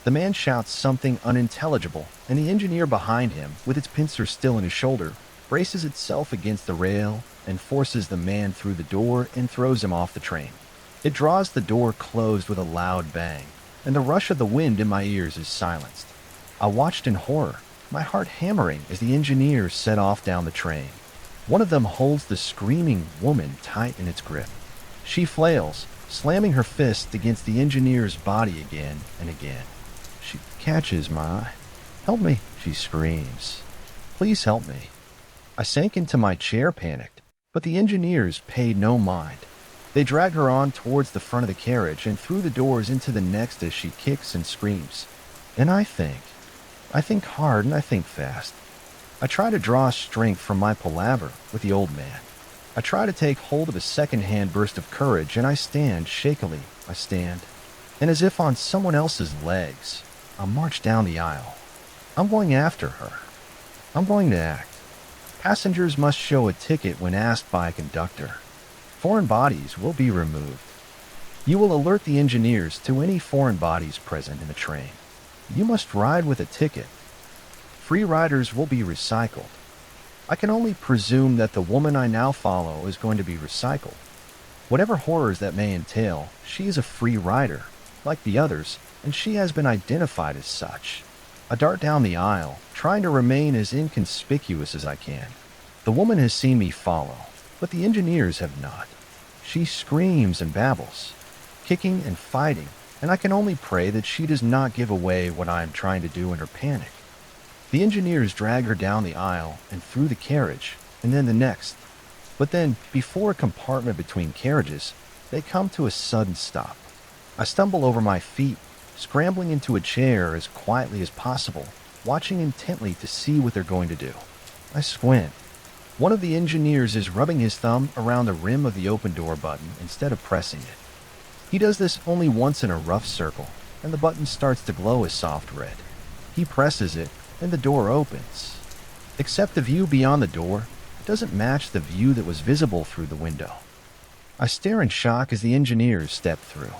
The man shouts something unintelligible, and the engineer behind him, with its pincers still in his shoulder, braces itself against the rail and forces the man through the door and throws him off the train. It draws the door closed with a loud bang, and the rush of the wind in my ears is silenced. I watched in horror, my heart hammering as the engineers set off down the train. One of them holds the screaming woman tight in its grip. She flails, slamming her fist against the engineer's body again and again. She catches my eye. Help me, she screams. Please help me. I sank into my chair panicked, but the engineers paid no mind. They drag her on towards the front of the carriage and through the doors into the next as she kicks and screams. And I think hard and I think fast. I try to draw strength from my palaver with the old man. I try to take hold of a second-hand burst of courage, and I stand shakily. I stand, and as if on someone else's legs, I march down the aisle. I'm going after her. I'm going to act. Passengers must show a ticket when asked by a conductor. Foreign bodies will be removed. You will alert the engineers to any foreign bodies present in the train. You must ride with a ticket. Free riders will be recycled. I can only presume that the woman I now follow is going to be recycled. Whatever horrors that may entail, she is a free rider, like the others, and she has been identified as such. I dart down the aisle, trying to remain as inconspicuous as I can. The woman has seen me follow, but the engineers have not. She screams and babbles, kicking and fighting, and I can only pray that she does not give away what I am trying to do in her panic. The engineers drag her down the aisle and through the carriage, and then the next. But then, before a compartment between carriages, they come to a sudden stop. I stumble over my feet, scrambling into a chair as quietly as possible, watching intently to see what they're going to do. I squint. One of the engineers is rubbing his thumb around the rim of the open door button instead of pressing it. He does this only once in a rough circle, and the button starts to glow a soft red. He presses it, and the door opens. Except the view beyond the door doesn't match the view that was visible through the window. I stare in shock as the engineers step through.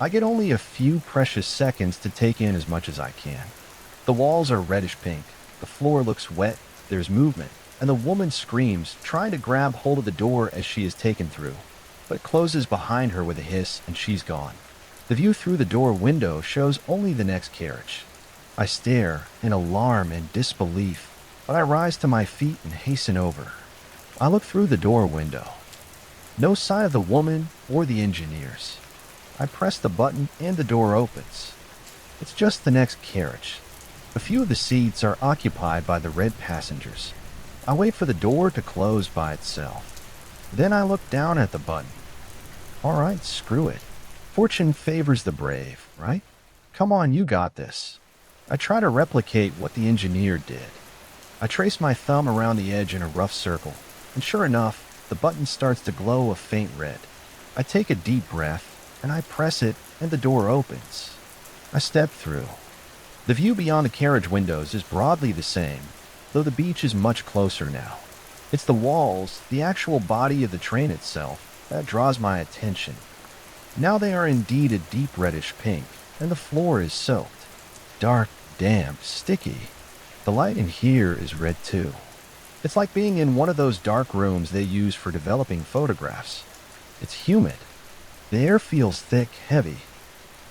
I get only a few precious seconds to take in as much as I can. The walls are reddish pink, the floor looks wet, there's movement, and the woman screams, trying to grab hold of the door as she is taken through, but it closes behind her with a hiss and she's gone. The view through the door window shows only the next carriage. I stare in alarm and disbelief, but I rise to my feet and hasten over. I look through the door window. No sign of the woman or the engineers. I press the button and the door opens. It's just the next carriage. A few of the seats are occupied by the red passengers. I wait for the door to close by itself. Then I look down at the button. All right, screw it. Fortune favors the brave, right? Come on, you got this. I try to replicate what the engineer did. I trace my thumb around the edge in a rough circle, and sure enough, the button starts to glow a faint red. I take a deep breath, and I press it, and the door opens. I step through. The view beyond the carriage windows is broadly the same, though the beach is much closer now. It's the walls, the actual body of the train itself, that draws my attention. Now they are indeed a deep reddish pink, and the floor is soaked. Dark, damp, sticky. The light in here is red too. It's like being in one of those dark rooms they use for developing photographs. It's humid. The air feels thick, heavy.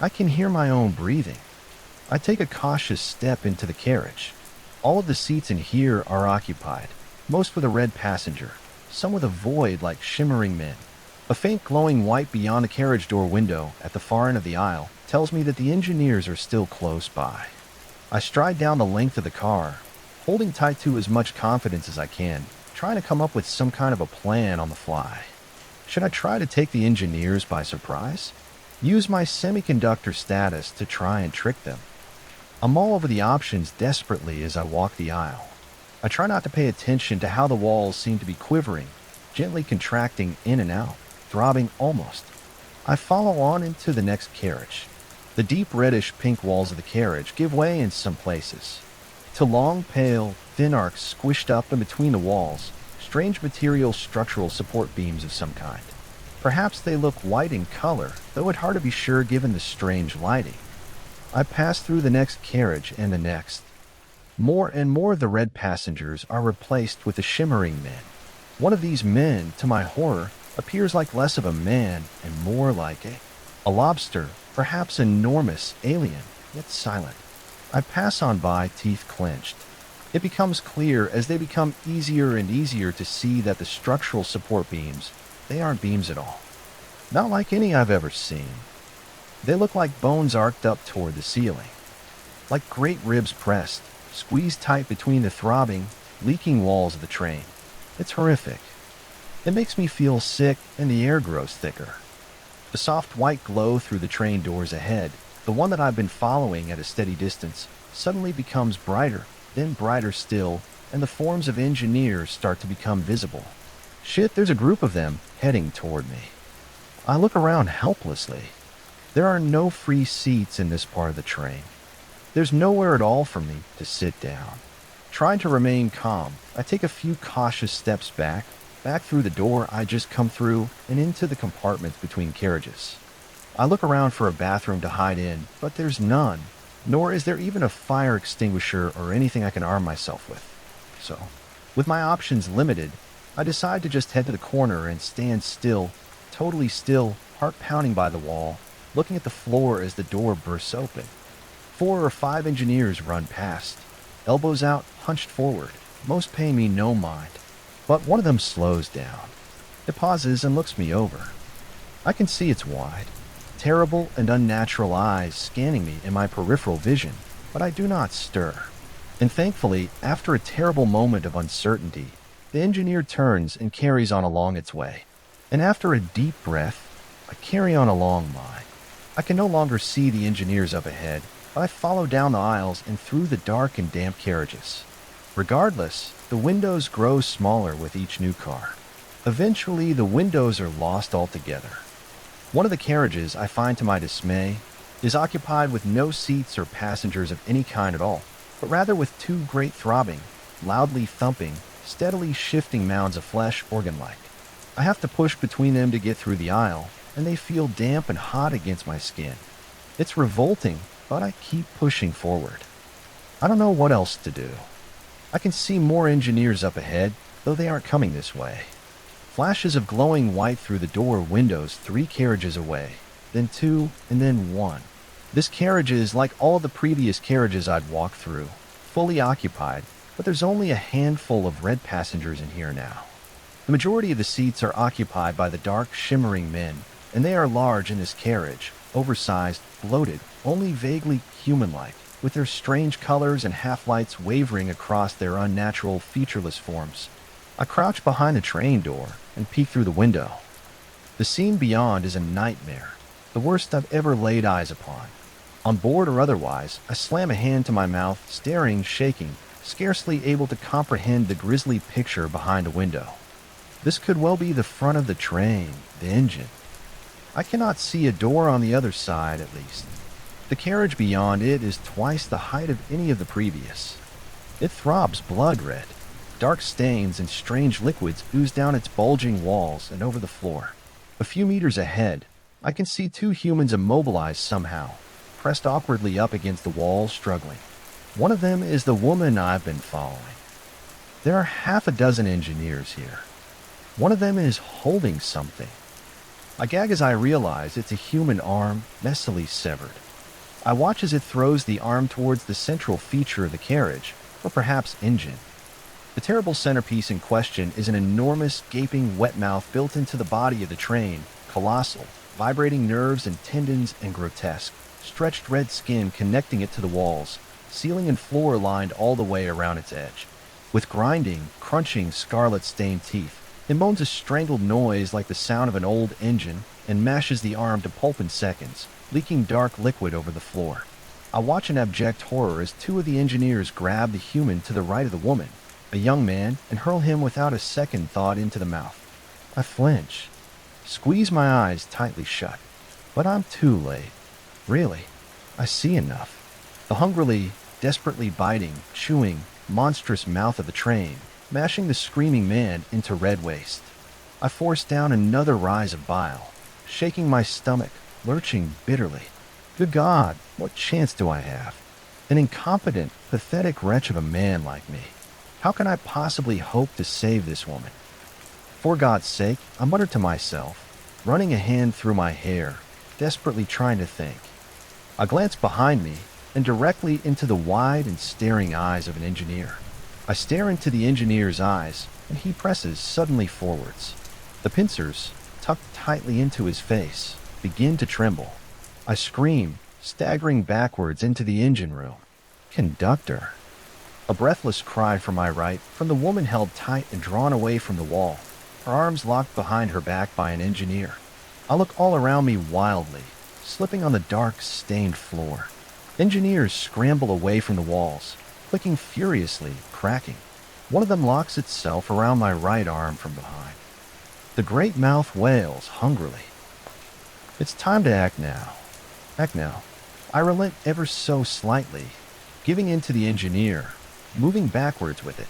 I can hear my own breathing. I take a cautious step into the carriage. All of the seats in here are occupied, most with a red passenger, some with a void like shimmering men. A faint glowing white beyond the carriage door window at the far end of the aisle tells me that the engineers are still close by. I stride down the length of the car, holding tight to as much confidence as I can, trying to come up with some kind of a plan on the fly. Should I try to take the engineers by surprise? Use my semiconductor status to try and trick them? I mull over the options desperately as I walk the aisle. I try not to pay attention to how the walls seem to be quivering, gently contracting in and out, throbbing almost. I follow on into the next carriage. The deep reddish pink walls of the carriage give way in some places to long, pale, thin arcs squished up in between the walls, strange material structural support beams of some kind. Perhaps they look white in color, though it's hard to be sure given the strange lighting. I pass through the next carriage and the next. More and more of the red passengers are replaced with the shimmering men. One of these men, to my horror, appears like less of a man and more like a lobster, perhaps enormous, alien, yet silent. I pass on by, teeth clenched. It becomes clear as they become easier and easier to see that the structural support beams, they aren't beams at all. Not like any I've ever seen. They look like bones arced up toward the ceiling. Like great ribs pressed, squeezed tight between the throbbing, leaking walls of the train. It's horrific. It makes me feel sick and the air grows thicker. The soft white glow through the train doors ahead, the one that I've been following at a steady distance, suddenly becomes brighter, then brighter still, and the forms of engineers start to become visible. Shit, there's a group of them heading toward me. I look around helplessly. There are no free seats in this part of the train. There's nowhere at all for me to sit down. Trying to remain calm, I take a few cautious steps back through the door I just come through and into the compartments between carriages. I look around for a bathroom to hide in, but there's none, nor is there even a fire extinguisher or anything I can arm myself with. So, with my options limited, I decide to just head to the corner and stand still, totally still, heart pounding by the wall, looking at the floor as the door bursts open. 4 or 5 engineers run past, elbows out, hunched forward. Most pay me no mind, but one of them slows down. It pauses and looks me over. I can see its wide, terrible and unnatural eyes scanning me in my peripheral vision, but I do not stir. And thankfully, after a terrible moment of uncertainty, the engineer turns and carries on along its way. And after a deep breath, I carry on along mine. I can no longer see the engineers up ahead, but I follow down the aisles and through the dark and damp carriages. Regardless, the windows grow smaller with each new car. Eventually, the windows are lost altogether. One of the carriages, I find to my dismay, is occupied with no seats or passengers of any kind at all, but rather with 2 great throbbing, loudly thumping, steadily shifting mounds of flesh, organ-like. I have to push between them to get through the aisle, and they feel damp and hot against my skin. It's revolting, but I keep pushing forward. I don't know what else to do. I can see more engineers up ahead, though they aren't coming this way. Flashes of glowing white through the door windows 3 carriages away, then 2, and then 1. This carriage is like all the previous carriages I'd walked through, fully occupied, but there's only a handful of red passengers in here now. The majority of the seats are occupied by the dark, shimmering men, and they are large in this carriage, oversized, bloated, only vaguely human-like, with their strange colors and half-lights wavering across their unnatural, featureless forms. I crouch behind the train door and peek through the window. The scene beyond is a nightmare, the worst I've ever laid eyes upon. On board or otherwise, I slam a hand to my mouth, staring, shaking, scarcely able to comprehend the grisly picture behind a window. This could well be the front of the train, the engine. I cannot see a door on the other side, at least. The carriage beyond it is twice the height of any of the previous. It throbs blood red. Dark stains and strange liquids ooze down its bulging walls and over the floor. A few meters ahead, I can see 2 humans immobilized somehow, pressed awkwardly up against the wall, struggling. One of them is the woman I've been following. There are half a dozen engineers here. One of them is holding something. I gag as I realize it's a human arm, messily severed. I watch as it throws the arm towards the central feature of the carriage, or perhaps engine. The terrible centerpiece in question is an enormous, gaping wet mouth built into the body of the train, colossal, vibrating nerves and tendons and grotesque, stretched red skin connecting it to the walls, ceiling and floor lined all the way around its edge. With grinding, crunching, scarlet-stained teeth, it moans a strangled noise like the sound of an old engine and mashes the arm to pulp in seconds, leaking dark liquid over the floor. I watch in abject horror as 2 of the engineers grab the human to the right of the woman, a young man, and hurl him without a second thought into the mouth. I flinch, squeeze my eyes tightly shut, but I'm too late. Really, I see enough. The hungrily, desperately biting, chewing, monstrous mouth of the train, mashing the screaming man into red waste. I force down another rise of bile, shaking my stomach, lurching bitterly. Good God, what chance do I have? An incompetent, pathetic wretch of a man like me. How can I possibly hope to save this woman? For God's sake, I mutter to myself, running a hand through my hair, desperately trying to think. I glance behind me and directly into the wide and staring eyes of an engineer. I stare into the engineer's eyes, and he presses suddenly forwards. The pincers, tucked tightly into his face, begin to tremble. I scream, staggering backwards into the engine room. Conductor. A breathless cry from my right, from the woman held tight and drawn away from the wall, her arms locked behind her back by an engineer. I look all around me wildly, slipping on the dark, stained floor. Engineers scramble away from the walls, clicking furiously, cracking. One of them locks itself around my right arm from behind. The great mouth wails hungrily. It's time to act now. Act now. I relent ever so slightly, giving in to the engineer, moving backwards with it.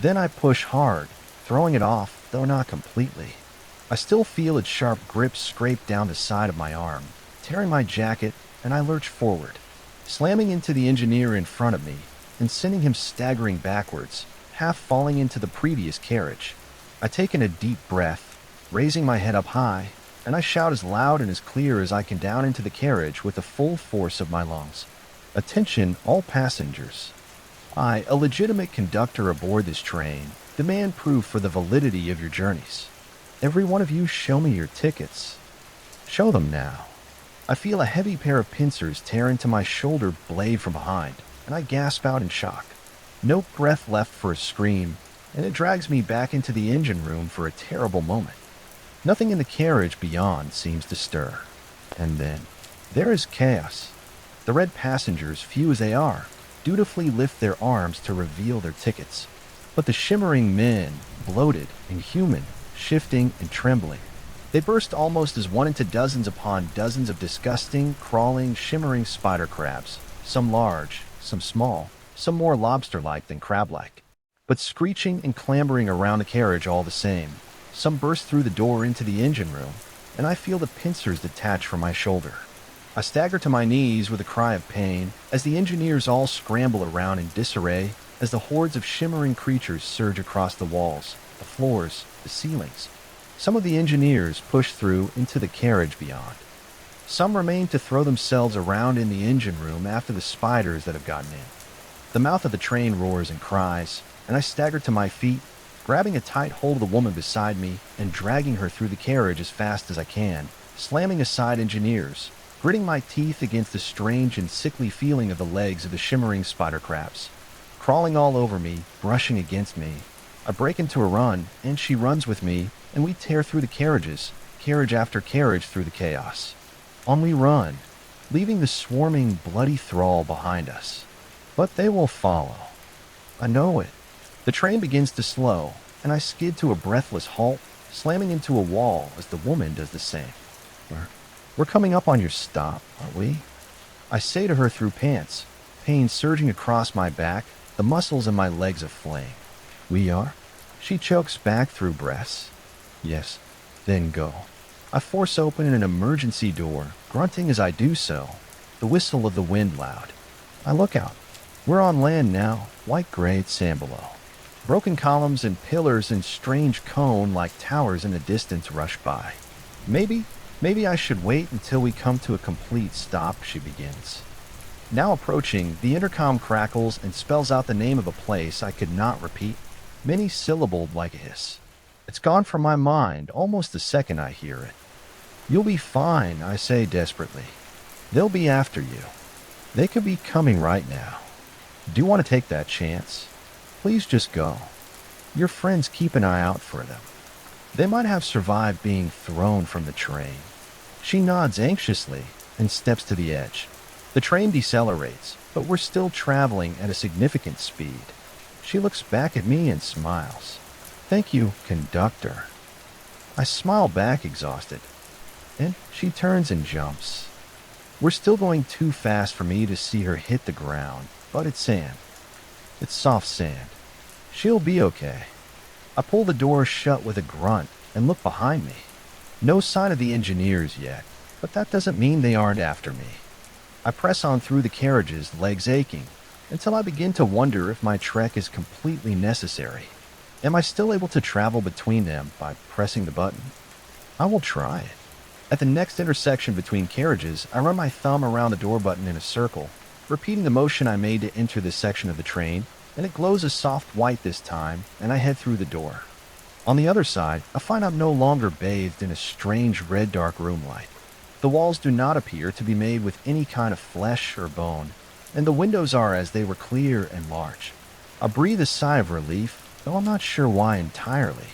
Then I push hard, throwing it off, though not completely. I still feel its sharp grip scrape down the side of my arm, tearing my jacket, and I lurch forward, slamming into the engineer in front of me and sending him staggering backwards, half falling into the previous carriage. I take in a deep breath, raising my head up high, and I shout as loud and as clear as I can down into the carriage with the full force of my lungs. Attention, all passengers. I, a legitimate conductor aboard this train, demand proof for the validity of your journeys. Every one of you show me your tickets. Show them now. I feel a heavy pair of pincers tear into my shoulder blade from behind, and I gasp out in shock. No breath left for a scream, and it drags me back into the engine room for a terrible moment. Nothing in the carriage beyond seems to stir. And then, there is chaos. The red passengers, few as they are, dutifully lift their arms to reveal their tickets. But the shimmering men, bloated, inhuman, shifting and trembling, they burst almost as one into dozens upon dozens of disgusting, crawling, shimmering spider crabs, some large, some small, some more lobster-like than crab-like, but screeching and clambering around the carriage all the same. Some burst through the door into the engine room, and I feel the pincers detach from my shoulder. I stagger to my knees with a cry of pain as the engineers all scramble around in disarray as the hordes of shimmering creatures surge across the walls, the floors, the ceilings. Some of the engineers push through into the carriage beyond. Some remain to throw themselves around in the engine room after the spiders that have gotten in. The mouth of the train roars and cries, and I stagger to my feet, grabbing a tight hold of the woman beside me and dragging her through the carriage as fast as I can, slamming aside engineers, gritting my teeth against the strange and sickly feeling of the legs of the shimmering spider crabs, crawling all over me, brushing against me. I break into a run, and she runs with me, and we tear through the carriages, carriage after carriage through the chaos. On we run, leaving the swarming, bloody thrall behind us. But they will follow. I know it. The train begins to slow, and I skid to a breathless halt, slamming into a wall as the woman does the same. We're coming up on your stop, aren't we? I say to her through pants, pain surging across my back, the muscles in my legs aflame. We are? She chokes back through breaths. Yes, then go. I force open an emergency door, grunting as I do so, the whistle of the wind loud. I look out. We're on land now, white gray at sand below. Broken columns and pillars and strange cone-like towers in the distance rush by. Maybe I should wait until we come to a complete stop, she begins. Now approaching, the intercom crackles and spells out the name of a place I could not repeat, many-syllabled like a hiss. It's gone from my mind almost the second I hear it. You'll be fine, I say desperately. They'll be after you. They could be coming right now. Do you want to take that chance? Please just go. Your friends keep an eye out for them. They might have survived being thrown from the train. She nods anxiously and steps to the edge. The train decelerates, but we're still traveling at a significant speed. She looks back at me and smiles. Thank you, conductor. I smile back exhausted. And she turns and jumps. We're still going too fast for me to see her hit the ground, but it's sand. It's soft sand. She'll be okay. I pull the door shut with a grunt and look behind me. No sign of the engineers yet, but that doesn't mean they aren't after me. I press on through the carriages, legs aching, until I begin to wonder if my trek is completely necessary. Am I still able to travel between them by pressing the button? I will try it. At the next intersection between carriages, I run my thumb around the door button in a circle, repeating the motion I made to enter this section of the train, and it glows a soft white this time, and I head through the door. On the other side, I find I'm no longer bathed in a strange red dark room light. The walls do not appear to be made with any kind of flesh or bone, and the windows are as they were clear and large. I breathe a sigh of relief, though I'm not sure why entirely.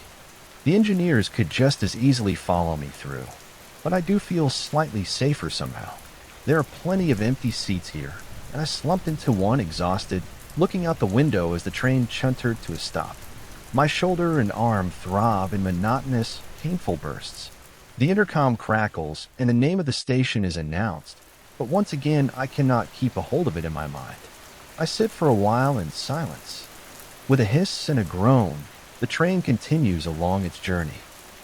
The engineers could just as easily follow me through, but I do feel slightly safer somehow. There are plenty of empty seats here, and I slumped into one exhausted, looking out the window as the train chuntered to a stop. My shoulder and arm throb in monotonous, painful bursts. The intercom crackles, and the name of the station is announced, but once again I cannot keep a hold of it in my mind. I sit for a while in silence. With a hiss and a groan, the train continues along its journey.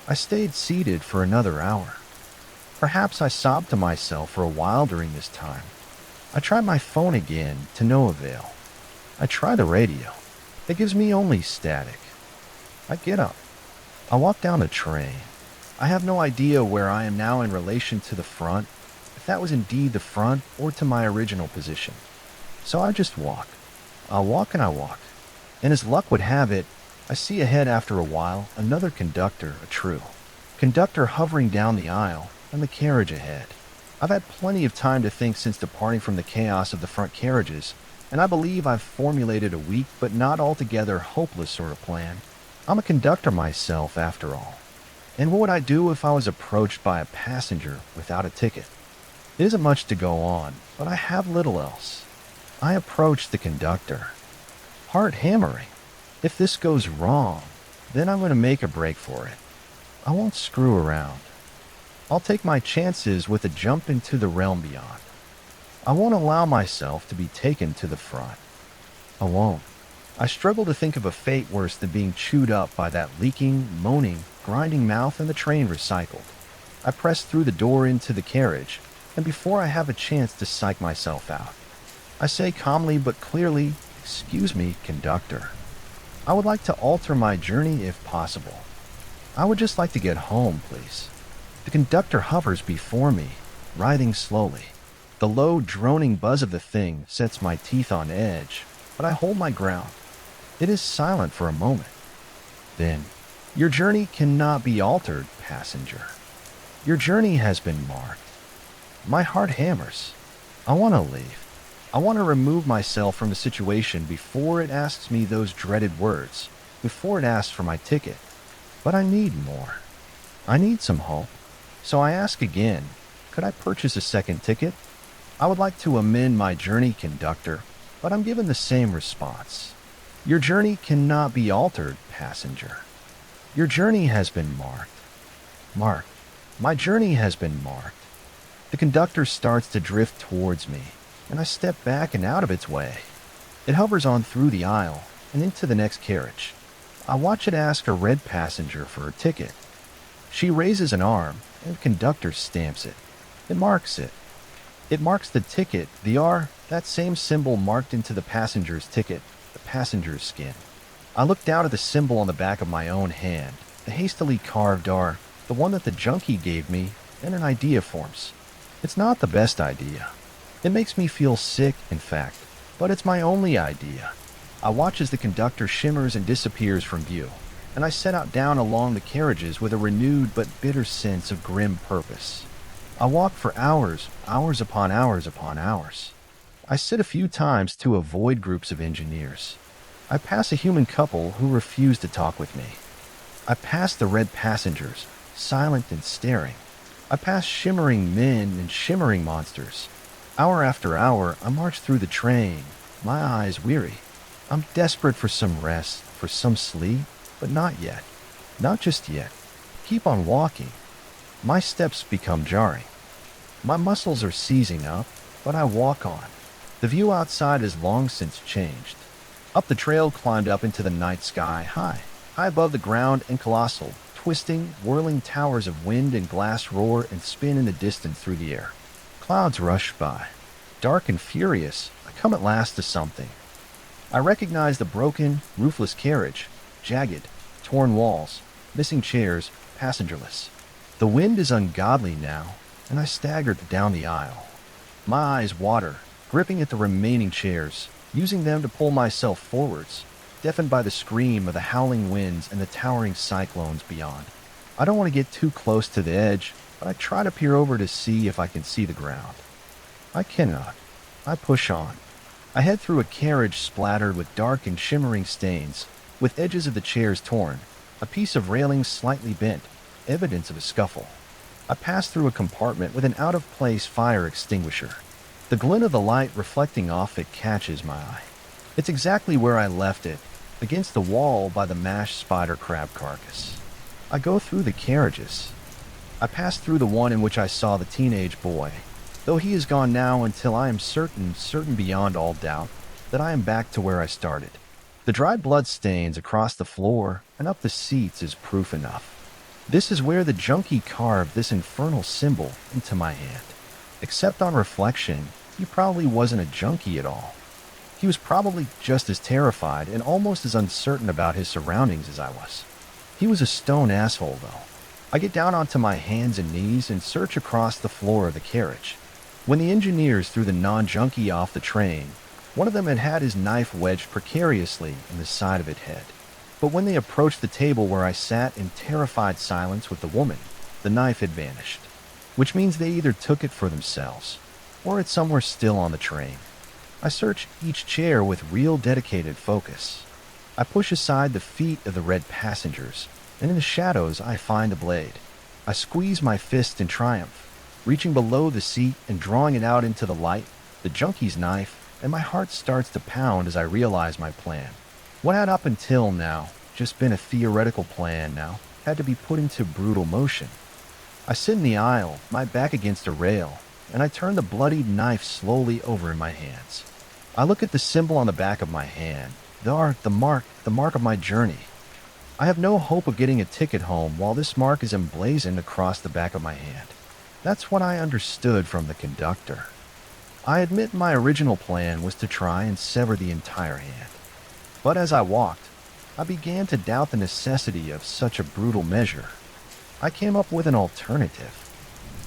I stayed seated for another hour. Perhaps I sobbed to myself for a while during this time. I try my phone again, to no avail. I try the radio. It gives me only static. I get up. I walk down the train. I have no idea where I am now in relation to the front, if that was indeed the front or to my original position. So I just walk. I walk and I walk. And as luck would have it, I see ahead after a while another conductor, a true conductor hovering down the aisle and the carriage ahead. I've had plenty of time to think since departing from the chaos of the front carriages, and I believe I've formulated a weak but not altogether hopeless sort of plan. I'm a conductor myself, after all. And what would I do if I was approached by a passenger without a ticket? It isn't much to go on, but I have little else. I approach the conductor. Heart hammering. If this goes wrong, then I'm going to make a break for it. I won't screw around. I'll take my chances with a jump into the realm beyond. I won't allow myself to be taken to the front. I won't. I struggle to think of a fate worse than being chewed up by that leaking, moaning, grinding mouth and the train recycled. I press through the door into the carriage, and before I have a chance to psych myself out, I say calmly but clearly, "Excuse me, conductor. I would like to alter my journey if possible. I would just like to get home, please." The conductor hovers before me, writhing slowly. The low, droning buzz of the thing sets my teeth on edge, but I hold my ground. It is silent for a moment. Then, "Your journey cannot be altered, passenger. Your journey has been marked." My heart hammers. I want to leave. I want to remove myself from the situation before it asks me those dreaded words, before it asks for my ticket. But I need more. I need some hope. So I ask again, could I purchase a second ticket? I would like to amend my journey, conductor, but I'm given the same response. "Your journey cannot be altered, passenger. Your journey has been marked." Marked. My journey has been marked. The conductor starts to drift towards me, and I step back and out of its way. It hovers on through the aisle and into the next carriage. I watch it ask a red passenger for a ticket. She raises an arm, and the conductor stamps it. It marks it. It marks the ticket, the R, that same symbol marked into the passenger's ticket, the passenger's skin. I look down at the symbol on the back of my own hand, the hastily carved R, the one that the junkie gave me, and an idea forms. It's not the best idea. It makes me feel sick, in fact, but it's my only idea. I watch as the conductor shimmers and disappears from view, and I set out down along the carriages with a renewed but bitter sense of grim purpose. I walk for hours, hours upon hours upon hours. I sit a few times to avoid groups of engineers. I pass a human couple who refuse to talk with me. I pass the red passengers, silent and staring. I pass shimmering men and shimmering monsters. Hour after hour, I march through the train, my eyes weary. I'm desperate for some rest, for some sleep, but not yet. Not just yet. Keep on walking. My steps become jarring. My muscles are seizing up, but I walk on. The view outside has long since changed. Up the trail climbed up into the night sky high above the ground, and colossal, twisting, whirling towers of wind and glass roar and spin in the distance through the air. Clouds rush by. Dark and furious, I come at last to something. I recognize the broken, roofless carriage, jagged, torn walls, missing chairs, passengerless. The wind is ungodly now, and I stagger down the aisle. My eyes water, gripping at the remaining chairs, using them to pull myself forwards, deafened by the scream of the howling winds and the towering cyclones beyond. I don't want to get too close to the edge, but I try to peer over to see if I can see the ground. I cannot. I push on. I head through a carriage splattered with dark and shimmering stains, with edges of the chairs torn, a piece of railing slightly bent, evidence of a scuffle. I pass through a compartment with an out-of-place fire extinguisher. The glint of the light reflecting off it catches my eye. It's exactly where I left it, against the wall by the mashed spider crab carcass. I go through the carriages. I pass through the one in which I saw the teenage boy, though he is gone now until I am certain beyond all doubt, that I am back to where I started. The dried blood stains across the floor and up the seats is proof enough. This is where the junkie carved this infernal symbol into my hand. Except on reflection, he probably wasn't a junkie at all. He was probably just as terrified and almost as uncertain about his surroundings as I was. He was a stone asshole, though. I get down onto my hands and knees and search across the floor of the carriage. When the engineers threw the non-junkie off the train, one of them had had his knife wedged precariously in the side of its head. But when they approached the table where I sat in terrified silence with the woman, the knife had vanished, which means they either took it for themselves or it's somewhere still on the train. I search each chair with real dedicated focus. I push aside the feet of the red passengers, and in the shadows I find a blade. I squeeze my fist in triumph, reaching below the seat and drawing it out into the light, the junkie's knife, and my heart starts to pound as I realize my plan. What had up until now just been a theoretical plan now had to be put into brutal motion. I sit in the aisle, my back against a rail, and I turn the bloodied knife slowly over in my hands. I look at the symbol on the back of my hand, the mark of my journey. I have no hope of getting a ticket home while this mark is emblazoned across the back of my hand. That's what I understood from the conductor. I admit my original plan was to try and sever the entire hand. But as I walked, I began to doubt the necessity of such a brutal measure. I came up with an alternative.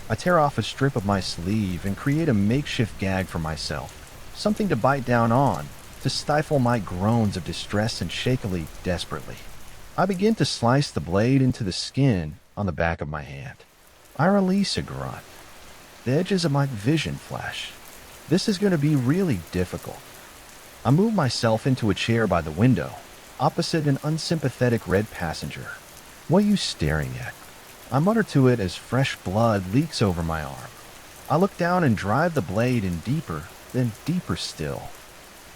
I tear off a strip of my sleeve and create a makeshift gag for myself, something to bite down on, to stifle my groans of distress and shakily, desperately. I begin to slice the blade into the skin on the back of my hand. I release a grunt. The edges of my vision flash. This is going to be really difficult. I move myself into a chair by the window, opposite an unsympathetic red passenger. What are you staring at? I mutter to it as fresh blood leaks over my arm. I look down and drive the blade in deeper, then deeper still.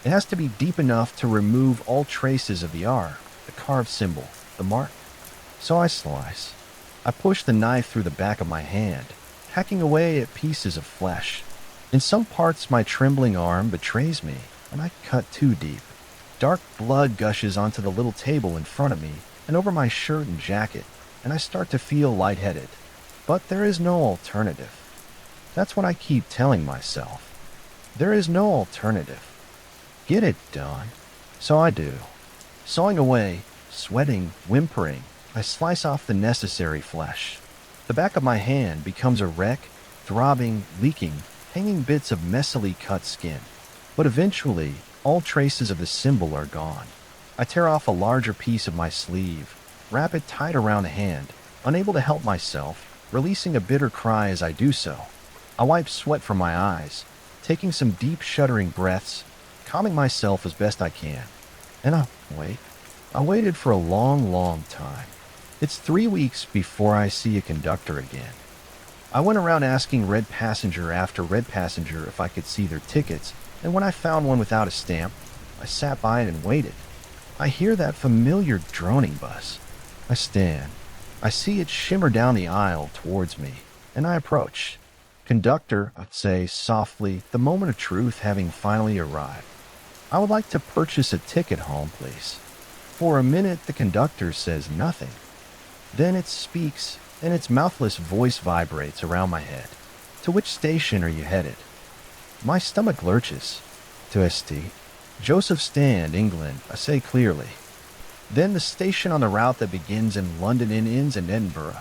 It has to be deep enough to remove all traces of the R, the carved symbol, the mark. So I slice. I push the knife through the back of my hand, hacking away at pieces of flesh. In some parts, my trembling arm betrays me, and I cut too deep. Dark blood gushes onto the little table in front of me and over my shirt and jacket, and I start to feel lightheaded. But there is no alternative. That's what I keep telling myself. There is no alternative. Get it done. So I do. Sawing away, sweating, whimpering, I slice off the necessary flesh. The back of my hand becomes a wreck, throbbing, leaking, hanging bits of messily cut skin. But eventually, all traces of the symbol are gone. I tear off a larger piece of my sleeve, wrap it tight around the hand, unable to help myself, releasing a bitter cry as I do so. I wipe sweat from my eyes, taking some deep shuddering breaths, calming myself as best I can. And I wait. I waited for a long time. It's 3 weeks before I see a conductor again. I went around asking red passenger after red passenger if I could see their tickets, and when I found one without a stamp, I sat by it and waited. I hear that familiar droning buzz. I stand. I see it shimmer down the aisle towards me, and I approach. Conductor, I'd say softly, the moment of truth having finally arrived. I would like to purchase a ticket home, please. For a minute, the conductor says nothing. Then it speaks, and its mouthless voice vibrates around my head. To which station are you headed? My stomach lurches. To St. Joseph Stand, England, I say clearly. Then the station on the route that begins in London and ends in Edinburgh.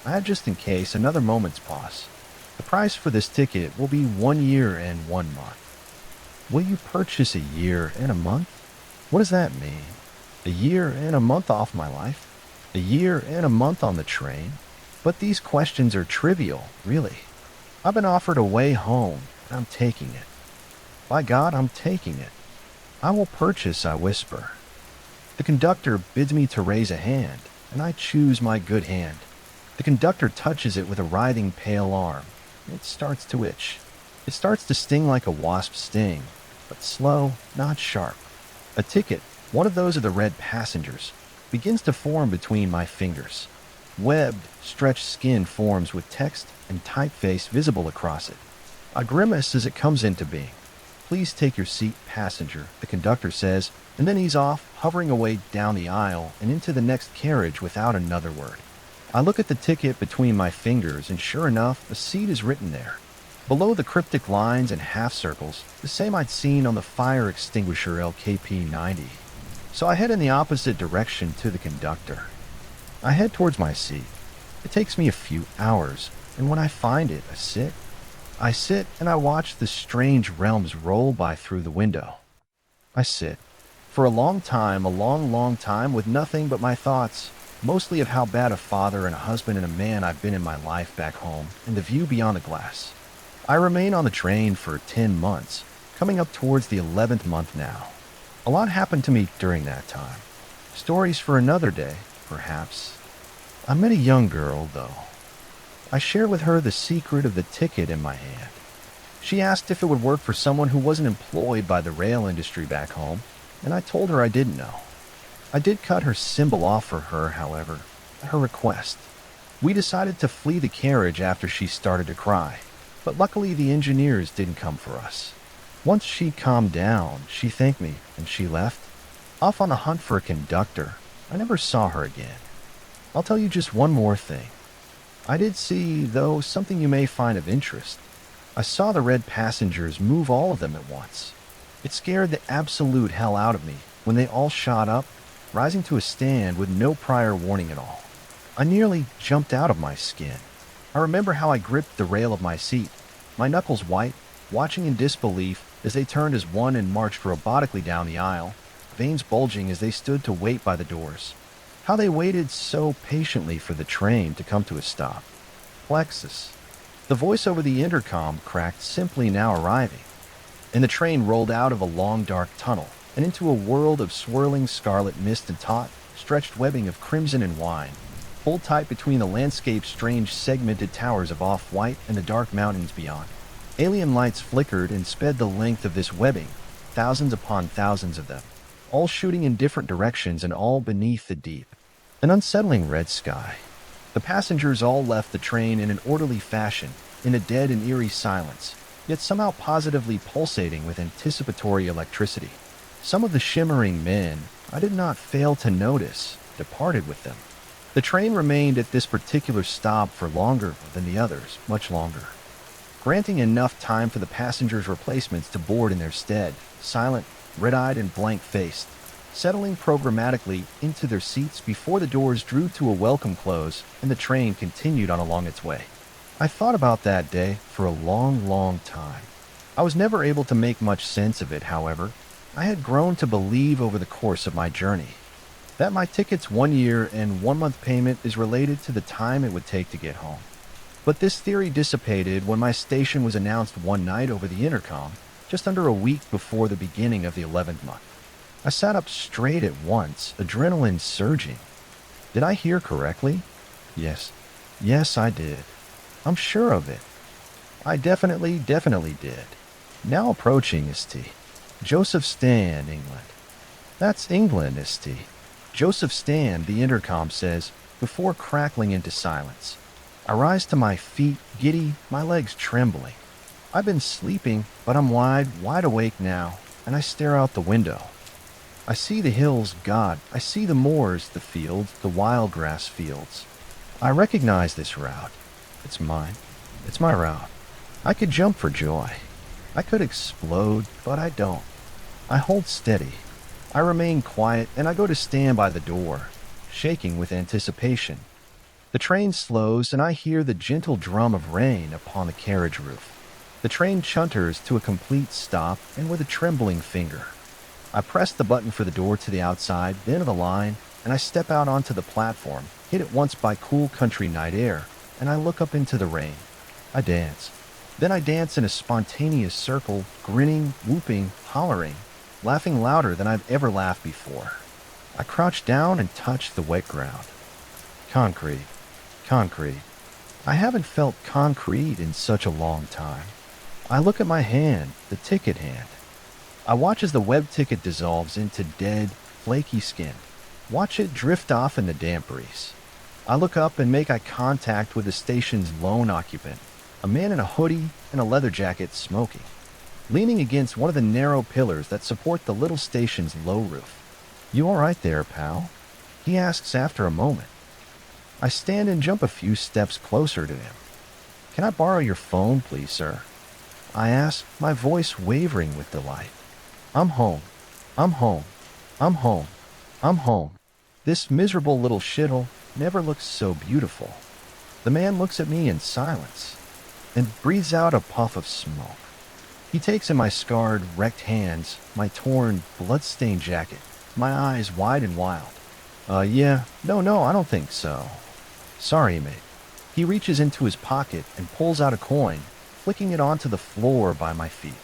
I have just in case another moment's pause. The price for this ticket will be 1 year and 1 month. Will you purchase a year and a month? What does that mean? A year and a month off my life? A year and a month on the train? But these questions are trivial, really. I've been offered a way home, and I'm taking it. By God, I'm taking it. I will purchase, I whisper. The conductor bids me to raise a hand, and I choose my good hand. The conductor touches it with a writhing pale arm. It starts to itch. It starts to sting like a wasp's sting, but slow, not sharp. A ticket, one of those of the red passengers, begins to form between my fingers. Webbed, stretched skin forms with text and typeface visible across it. I grimace as it comes into being. "Please take your seat, passenger," the conductor says, and then he's off, hovering away down the aisle and into the next carriage without another word. I look at the ticket between my fingers, and sure enough, a seat is written there. Below the cryptic lines and half circles, the same I'd seen on the fire extinguisher LKP-90. So I head in the opposite direction to the conductor. I head towards my seat. It takes me a few hours, and when I find it, I sit. I sit and I watch the strange realms roll by through the window. I sit. For a long time, a long, long time, with nothing but my thoughts, mostly of how bad a father and a husband and a man I've been in my life back home, and the view beyond the glass. I remain on the train for 10 months, coming up towards the 11th month now. A lot happened to me during that time. Stories for another day, perhaps. I met a young girl, though. I shared with her the secret of the ticket in my hand. She asked if it would work for someone who wasn't employed by the rail industry back home, and I told her I didn't know. I did cut her symbol off for her, however, at her request. We decided to flee the carriage after she started to cry, but luckily the engineers didn't come for us. Once she calmed down, she thanked me, and she left. Off on a hunt for a conductor, I never saw her again. I'll tell you just one more thing. I did see, though, something you may find of interest. I saw the red passengers move, all of them at once. It scared the absolute hell out of me when they all shot up, rising to a stand with no prior warning at all. I nearly jumped out of my skin. I remember how I gripped the rail of my seat, my knuckles white, watching in disbelief as they turned as one and marched robotically down the aisle, veins bulging as they stood to wait by the doors. How they waited so patiently for the train to come to a stop. Plexus. The voice over the intercom cracked, "Simply now arriving." And the train rolled out of a long dark tunnel and into a world of swirling scarlet mist and taut, stretched webbing of crimson and wine, pulled tight between the landscape's strange segmented towers of off-white and the dark mountains beyond. Alien lights flickered and sped the length of this webbing, thousands upon thousands of them, all shooting in different directions and all beneath the deep, an unsettling red sky. The passengers all left the train in an orderly fashion, in a dead and eerie silence, yet somehow positively pulsating with anticipatory electricity. Some of the shimmering men, I did not fail to notice, departed with them. The train remained at this particular stop for longer than the others, much longer, granting enough time for the passengers' replacements to board in their stead, silent, red-eyed, and blank-faced, settling programmatically into their seats before the doors drew to a welcome close and the train continued on along its way. I thought about that day for a long, long time. I was never able to make much sense of it, however. I had grown to believe over the course of my journey that my ticket's 1 year and 1 month payment is related to the time it would take to get home. But this theory dissipated when my station was announced one night over the intercom, just under a week before the beginning of the 11th month. I sat up straight at once, adrenaline surging. Did I hear correctly? Yes. Yes, I did. I'm sure of it. I definitely did. Now approaching St. Josephstan, England. That's England, St. Josephstan, the intercom says, before crackling into silence. I rise to my feet, giddy, my legs trembling. I've been sleeping, but I'm wide awake now, and I stare out the window. I see the hills, God, I see the moors, the fields, the wild grass fields. I recognize this route. It's mine. It's my route. I could jump for joy. I could explode, but I don't. I hold steady. I remain quiet, and I go to stand by the door, shaking with anticipation. The train slows, and I hear the gentle drum of rain upon the carriage roof. The train chunters to a complete stop, and with a trembling finger, I press the button for the door to the outside, then of the line, and I step out onto the platform, hit at once by cool country night air, and I look up into the rain. I dance. Then I dance in a spontaneous circle, grinning, whooping, hollering, laughing louder than I've ever laughed before. I crouch down and touch the wet ground. Concrete. Concrete. I haven't felt concrete in such a long time. I look at my hand, the ticket hand. I watch as the web ticket dissolves into dead, flaky skin. Watch it drift off in the damp breeze. I look up and make eye contact with the station's lone occupant, a man in a hoodie and a leather jacket smoking, leaning against one of the narrow pillars that support the little station's low roof. "You all right there, pal?" he asks after a moment. I stand and jump a few steps closer to him. "Can I borrow your phone, please, sir?" I ask, my voice wavering with delight. "I'm home. I'm home. I'm home. I'm home." This miserable little shithole never looks so beautiful. The man looks at me in silence and breathes out a puff of smoke. He takes in my scarred, wrecked hands, my torn, blood-stained jacket, my eyes wide and wild. Yeah, no, I don't think so. Sorry, mate." He reaches into his pocket and pulls out a coin, flicking it onto the floor by my feet.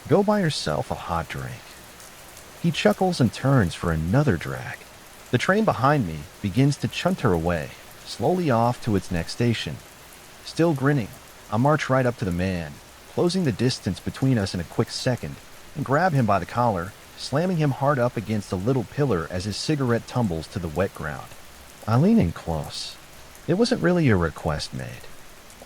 "Go buy yourself a hot drink." He chuckles and turns for another drag. The train behind me begins to chunter away, slowly off to its next station. Still grinning, I march right up to the man, closing the distance between us in a quick second, and grab him by the collar, slamming him hard up against a little pillar as his cigarette tumbles to the wet ground. I lean in close. "It wasn't really a request made,"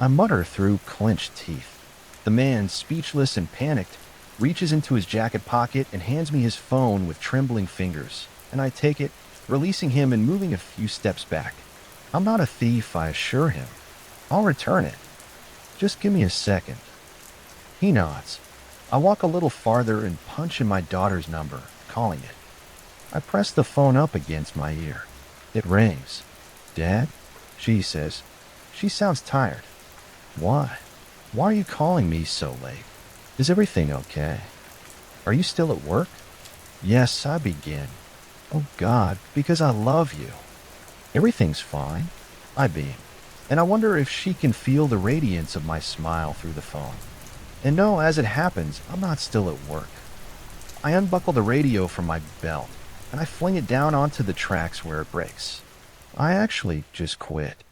I mutter through clenched teeth. The man, speechless and panicked, reaches into his jacket pocket and hands me his phone with trembling fingers, and I take it, releasing him and moving a few steps back. "I'm not a thief," I assure him. "I'll return it. Just give me a second." He nods. I walk a little farther and punch in my daughter's number, calling it. I press the phone up against my ear. It rings. "Dad?" she says. She sounds tired. "Why? Why are you calling me so late? Is everything okay? Are you still at work?" "Yes," I begin. "Oh God, because I love you." "Everything's fine," I beam, and I wonder if she can feel the radiance of my smile through the phone. And no, as it happens, I'm not still at work. I unbuckle the radio from my belt, and I fling it down onto the tracks where it breaks. I actually just quit.